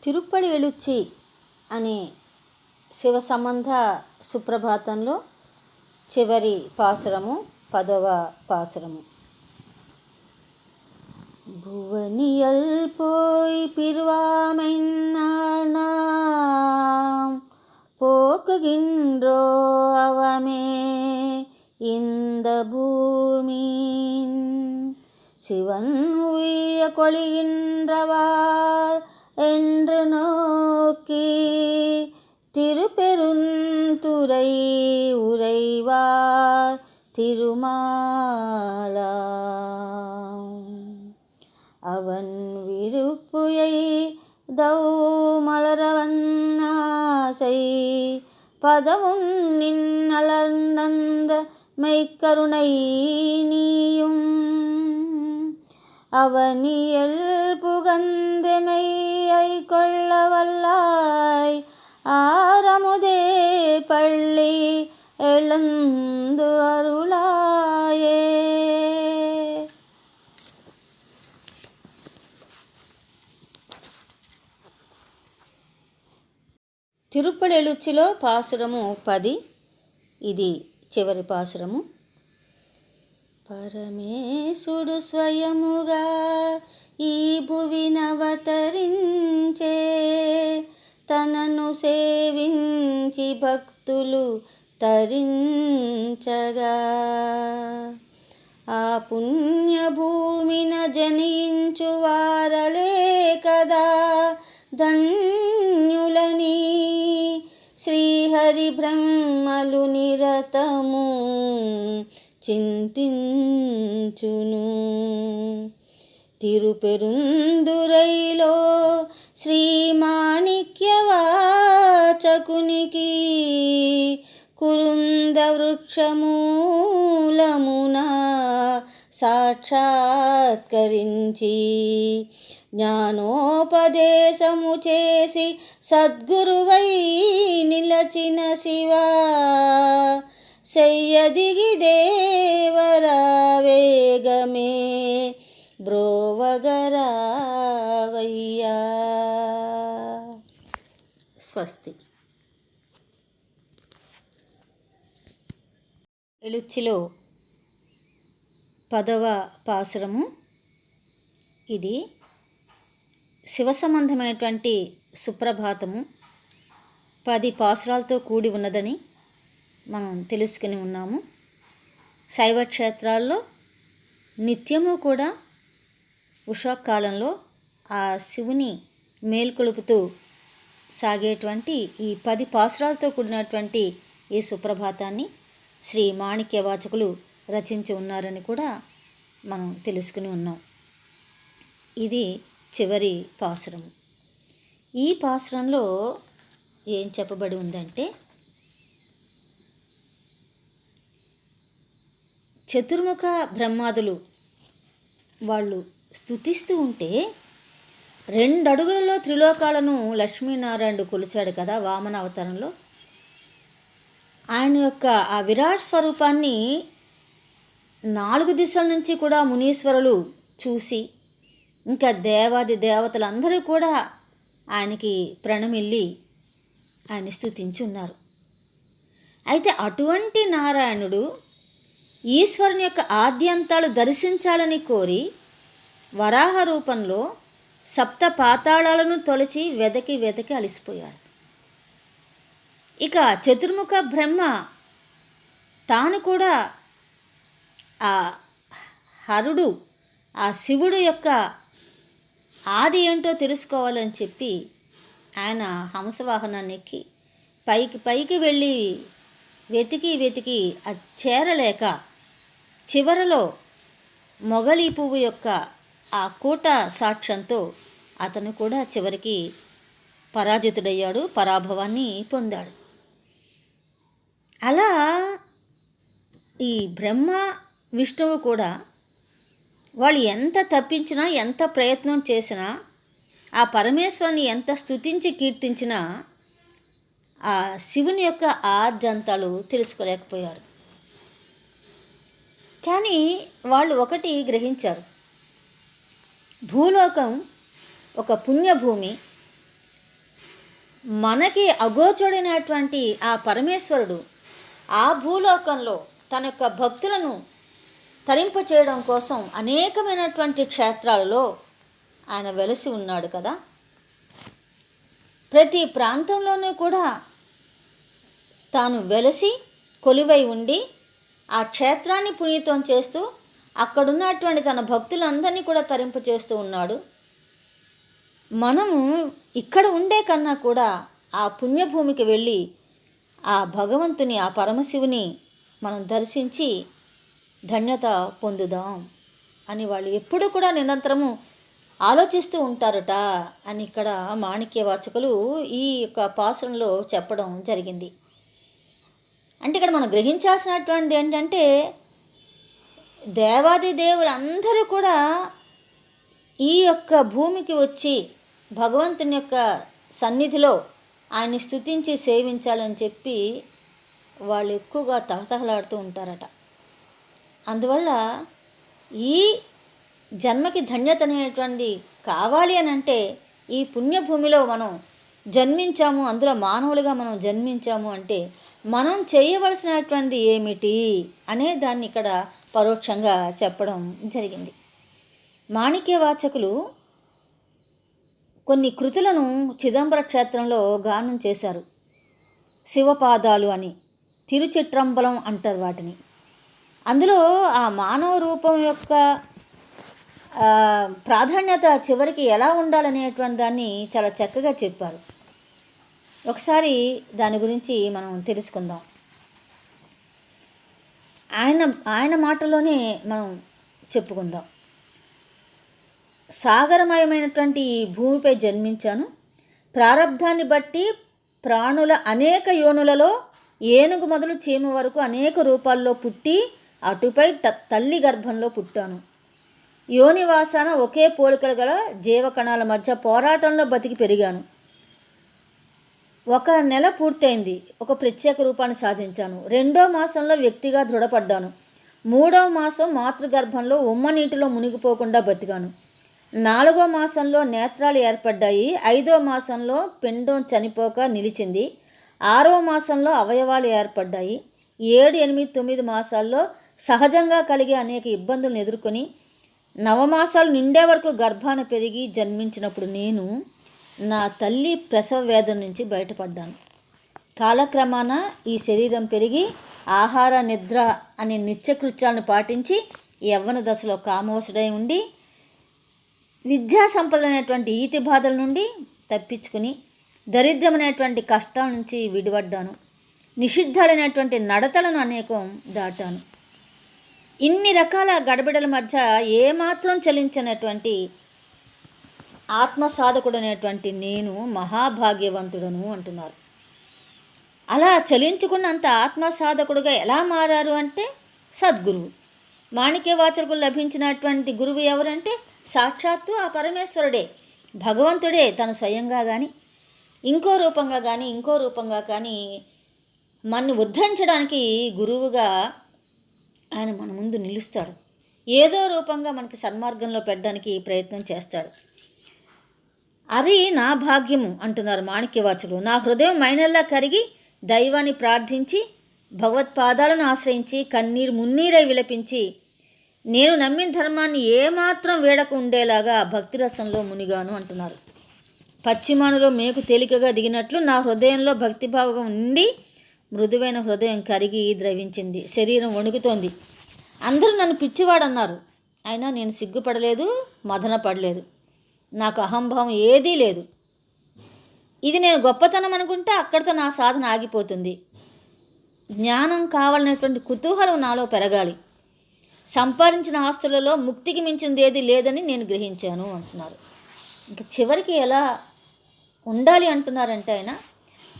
A: తిరుప్పడి ఎలుచ్చి అనే శివ సంబంధ సుప్రభాతంలో చివరి పాసురము 10వ పాసురము. புவனியல் போய் பிரிவாமென்னாம் போக்குகின்றோ அவமே இந்த பூமியின் சிவன் உய்ய கொள்கின்றவார் என்று நோக்கி திருப்பெருந்துறை உறைவார் திருமாலா. அவ எய்தௌ மலரவன்னாசை பதமும் நின்னலர்ந்த மெய்க்கருணை நீயும் அவனியல் புகந்தெமையை கொள்ளவல்லாய் ஆரமுதே பள்ளி எழுந்து அருளாயே. తిరుప్పలెలుచిలో పాసురము 10. ఇది చివరి పాసురము. పరమేశుడు స్వయముగా ఈ భువినవతరించే తనను సేవించి భక్తులు తరించగా ఆ పుణ్యభూమిన జనించు వారలే కదా ధన్యులని శ్రీహరి బ్రహ్మలు నిరతము చింతించును. తిరుపెరుందురైలో శ్రీమాణిక్యవాచకునికి కురుంద వృక్షమూలమున సాక్షాత్కరించి జ్ఞానోపదేశము చేసి సద్గురువై నిలచిన శివా శయ్యదిగి దేవరా వేగమే బ్రోవగరావయ్యా. స్వస్తి. ఎలుచ్చిలో 10వ పాసురము. ఇది శివ సంబంధమైనటువంటి సుప్రభాతము 10 పాసురాలతో కూడి ఉన్నదని మనం తెలుసుకుని ఉన్నాము. శైవ క్షేత్రాల్లో నిత్యము కూడా ఉషాకాలంలో ఆ శివుని మేల్కొలుపుతూ సాగేటువంటి ఈ 10 పాసురాలతో కూడినటువంటి ఈ సుప్రభాతాన్ని శ్రీ మాణిక్యవాచకులు రచించి ఉన్నారని కూడా మనం తెలుసుకుని ఉన్నాం. ఇది చివరి పాసురము. ఈ పాసురంలో ఏం చెప్పబడి ఉందంటే, చతుర్ముఖ బ్రహ్మాదులు వాళ్ళు స్తుతిస్తూ ఉంటే 2 అడుగులలో త్రిలోకాలను లక్ష్మీనారాయణుడు కొలిచాడు కదా వామన అవతారంలో. ఆయన యొక్క ఆ విరాట్ స్వరూపాన్ని 4 దిశల నుంచి కూడా మునీశ్వరులు చూసి, ఇంకా దేవాది దేవతలందరూ కూడా ఆయనకి ప్రణమిల్లి ఆయన స్తుతించి ఉన్నారు. అయితే అటువంటి నారాయణుడు ఈశ్వరుని యొక్క ఆద్యంతాలు దర్శించాలని కోరి వరాహ రూపంలో 7 పాతాళాలను తొలచి వెదకి అలసిపోయాడు. ఇక చతుర్ముఖ బ్రహ్మ తాను కూడా ఆ హరుడు ఆ శివుడు యొక్క ఆది ఏంటో తెలుసుకోవాలని చెప్పి ఆయన హంసవాహనాన్ని ఎక్కి పైకి వెళ్ళి వెతికి అది చేరలేక చివరలో మొగలి పువ్వు యొక్క ఆ కూట సాక్ష్యంతో అతను కూడా చివరికి పరాజితుడయ్యాడు, పరాభవాన్ని పొందాడు. అలా ఈ బ్రహ్మ విష్ణువు కూడా వాళ్ళు ఎంత తప్పించినా, ఎంత ప్రయత్నం చేసినా, ఆ పరమేశ్వరుని ఎంత స్తుతించి కీర్తించినా ఆ శివుని యొక్క ఆద్యంతాలు తెలుసుకోలేకపోయారు. కానీ వాళ్ళు ఒకటి గ్రహించారు, భూలోకం ఒక పుణ్యభూమి, మనకి అగోచరుడైనటువంటి ఆ పరమేశ్వరుడు ఆ భూలోకంలో తన యొక్క భక్తులను తరింపచేయడం కోసం అనేకమైనటువంటి క్షేత్రాలలో ఆయన వెలసి ఉన్నాడు కదా. ప్రతి ప్రాంతంలోనూ కూడా తాను వెలసి కొలువై ఉండి ఆ క్షేత్రాన్ని పునీతం చేస్తూ అక్కడున్నటువంటి తన భక్తులందరినీ కూడా తరింపచేస్తూ ఉన్నాడు. మనము ఇక్కడ ఉండే కన్నా కూడా ఆ పుణ్యభూమికి వెళ్ళి ఆ భగవంతుని, ఆ పరమశివుని మనం దర్శించి ధన్యత పొందుదాం అని వాళ్ళు ఎప్పుడూ కూడా నిరంతరము ఆలోచిస్తూ ఉంటారట అని ఇక్కడ మాణిక్యవాచకులు ఈ యొక్క పాసురంలో చెప్పడం జరిగింది. అంటే ఇక్కడ మనం గ్రహించాల్సినటువంటిది ఏంటంటే, దేవాది దేవులందరూ కూడా ఈ యొక్క భూమికి వచ్చి భగవంతుని యొక్క సన్నిధిలో ఆయన్ని స్తుతించి సేవించాలని చెప్పి వాళ్ళు ఎక్కువగా తహతహలాడుతూ ఉంటారట. అందువల్ల ఈ జన్మకి ధన్యత అనేటువంటిది కావాలి అని అంటే ఈ పుణ్యభూమిలో మనం జన్మించాము, అందులో మానవులుగా మనం జన్మించాము అంటే మనం చేయవలసినటువంటిది ఏమిటి అనే దాన్ని ఇక్కడ పరోక్షంగా చెప్పడం జరిగింది. మాణిక్యవాచకులు కొన్ని కృతులను చిదంబర క్షేత్రంలో గానం చేశారు. శివపాదాలు అని, తిరుచిట్రంబలం అంటారు వాటిని. అందులో ఆ మానవ రూపం యొక్క ప్రాధాన్యత చివరికి ఎలా ఉండాలనేటువంటి దాన్ని చాలా చక్కగా చెప్పారు. ఒకసారి దాని గురించి మనం తెలుసుకుందాం. ఆయన మాటలోనే మనం చెప్పుకుందాం. సాగరమయమైనటువంటి ఈ భూమిపై జన్మించాను. ప్రారబ్ధాన్ని బట్టి ప్రాణుల అనేక యోనులలో ఏనుగు మొదలు చీమ వరకు అనేక రూపాల్లో పుట్టి అటుపై తల్లి గర్భంలో పుట్టాను. యోనివాసాన ఒకే పోలికలు గల జీవకణాల మధ్య పోరాటంలో బతికి పెరిగాను. 1 నెల పూర్తయింది, ఒక ప్రత్యేక రూపాన్ని సాధించాను. 2వ మాసంలో వ్యక్తిగా దృఢపడ్డాను. 3వ మాసం మాతృగర్భంలో ఉమ్మ నీటిలో మునిగిపోకుండా బతికాను. 4వ మాసంలో నేత్రాలు ఏర్పడ్డాయి. 5వ మాసంలో పిండం చనిపోక నిలిచింది. 6వ మాసంలో అవయవాలు ఏర్పడ్డాయి. 7, 8, 9 మాసాల్లో సహజంగా కలిగే అనేక ఇబ్బందులను ఎదుర్కొని నవమాసాలు నిండే వరకు గర్భాన పెరిగి జన్మించినప్పుడు నేను నా తల్లి ప్రసవ వేదన నుంచి బయటపడ్డాను. కాలక్రమాన ఈ శరీరం పెరిగి ఆహార నిద్ర అనే నిత్యకృత్యాలను పాటించి యవ్వన దశలో కామవశుడై ఉండి విద్యా సంపదలైనటువంటి ఈతి బాధల నుండి తప్పించుకుని దరిద్రమైనటువంటి కష్టాల నుంచి విడిపడ్డాను. నిషిద్ధాలైనటువంటి నడతలను అనేకం దాటాను. ఇన్ని రకాల గడబిడల మధ్య ఏమాత్రం చలించినటువంటి ఆత్మసాధకుడు అనేటువంటి నేను మహాభాగ్యవంతుడను అంటున్నారు. అలా చలించుకున్నంత ఆత్మసాధకుడుగా ఎలా మారారు అంటే సద్గురువు. మాణిక్యవాచకులు లభించినటువంటి గురువు ఎవరంటే సాక్షాత్తు ఆ పరమేశ్వరుడే, భగవంతుడే. తను స్వయంగా కానీ ఇంకో రూపంగా కానీ మనని ఉద్ధరించడానికి గురువుగా ఆయన మన ముందు నిలుస్తాడు. ఏదో రూపంగా మనకి సన్మార్గంలో పెట్టడానికి ప్రయత్నం చేస్తాడు. అది నా భాగ్యము అంటున్నారు మాణిక్యవాచకులు. నా హృదయం మైనల్లా కరిగి దైవాన్ని ప్రార్థించి భగవత్పాదాలను ఆశ్రయించి కన్నీరు మున్నీరై విలపించి నేను నమ్మిన ధర్మాన్ని ఏమాత్రం వేడక ఉండేలాగా భక్తిరసంలో మునిగాను అంటున్నారు. పశ్చిమానులో మేకు తేలికగా దిగినట్లు నా హృదయంలో భక్తిభావం ఉండి మృదువైన హృదయం కరిగి ద్రవించింది. శరీరం వణుకుతోంది. అందరూ నన్ను పిచ్చివాడన్నారు. అయినా నేను సిగ్గుపడలేదు, మదన పడలేదు. నాకు అహంభావం ఏదీ లేదు. ఇది నేను గొప్పతనం అనుకుంటే అక్కడితో నా సాధన ఆగిపోతుంది. జ్ఞానం కావాలనేటువంటి కుతూహలం నాలో పెరగాలి. సంపాదించిన ఆస్తులలో ముక్తికి మించినది ఏది లేదని నేను గ్రహించాను అంటున్నారు. ఇంకా చివరికి ఎలా ఉండాలి అంటున్నారంటే ఆయన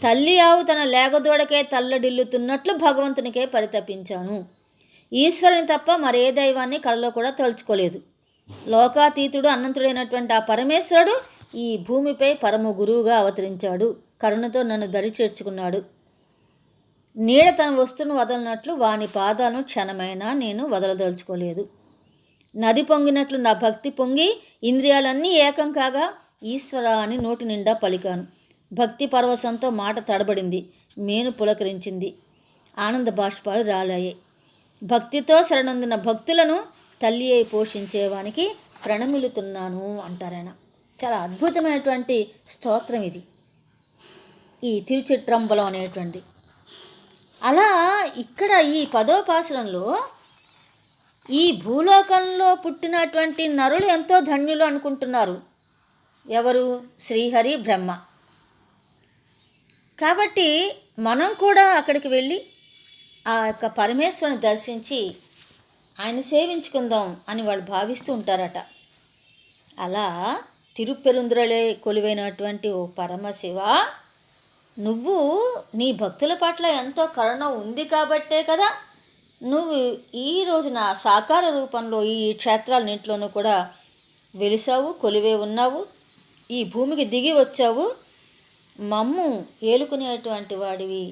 A: తల్లి ఆవు తన లేగదోడకే తల్లడిల్లుతున్నట్లు భగవంతునికే పరితపించాను. ఈశ్వరుని తప్ప మరే దైవాన్ని కళలో కూడా తలుచుకోలేదు. లోకాతీతుడు అనంతుడైనటువంటి ఆ పరమేశ్వరుడు ఈ భూమిపై పరమ గురువుగా అవతరించాడు. కరుణతో నన్ను దరి చేర్చుకున్నాడు. నీడ తన వస్తువును వదలనట్లు వాని పాదాలను క్షణమైనా నేను వదలదలుచుకోలేదు. నది పొంగినట్లు నా భక్తి పొంగి ఇంద్రియాలన్నీ ఏకం కాగా ఈశ్వర అని నోటి నిండా పలికాను. భక్తి పరవశంతో మాట తడబడింది, మేను పులకరించింది, ఆనంద బాష్పాలు రాలాయి. భక్తితో శరణొందిన భక్తులను తల్లి అయి పోషించేవానికి ప్రణమిలుతున్నాను అంటారాయన. చాలా అద్భుతమైనటువంటి స్తోత్రం ఇది, ఈ తిరుచిట్రంబలం అనేటువంటి. అలా ఇక్కడ ఈ 10వ పాసురంలో ఈ భూలోకంలో పుట్టినటువంటి నరులు ఎంతో ధన్యులు అనుకుంటున్నారు. ఎవరు? శ్రీహరి, బ్రహ్మ. కాబట్టి మనం కూడా అక్కడికి వెళ్ళి ఆ యొక్క పరమేశ్వరుని దర్శించి ఆయన సేవించుకుందాం అని వాళ్ళు భావిస్తూ ఉంటారట. అలా తిరుపెరుందురలే కొలువైనటువంటి ఓ పరమశివ, నువ్వు నీ భక్తుల పట్ల ఎంతో కరుణ ఉంది కాబట్టే కదా నువ్వు ఈ రోజున సాకార రూపంలో ఈ క్షేత్రాలన్నింటిలోనూ కూడా వెలిసావు, కొలివే ఉన్నావు, ఈ భూమికి దిగి వచ్చావు, మమ్ము ఏలుకునేటువంటి వాడివి,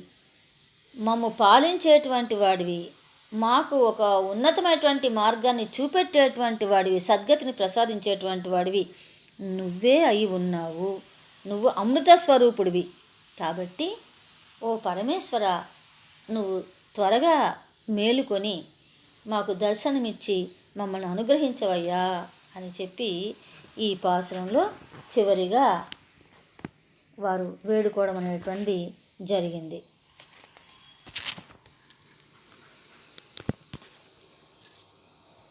A: మమ్ము పాలించేటువంటి వాడివి, మాకు ఒక ఉన్నతమైనటువంటి మార్గాన్ని చూపెట్టేటువంటి వాడివి, సద్గతిని ప్రసాదించేటువంటి వాడివి నువ్వే అయి ఉన్నావు. నువ్వు అమృత స్వరూపుడివి. కాబట్టి ఓ పరమేశ్వర, నువ్వు త్వరగా మేలుకొని మాకు దర్శనమిచ్చి మమ్మల్ని అనుగ్రహించవయ్యా అని చెప్పి ఈ పాసురంలో చివరిగా వారు వేడుకోవడం అనేటువంటిది జరిగింది.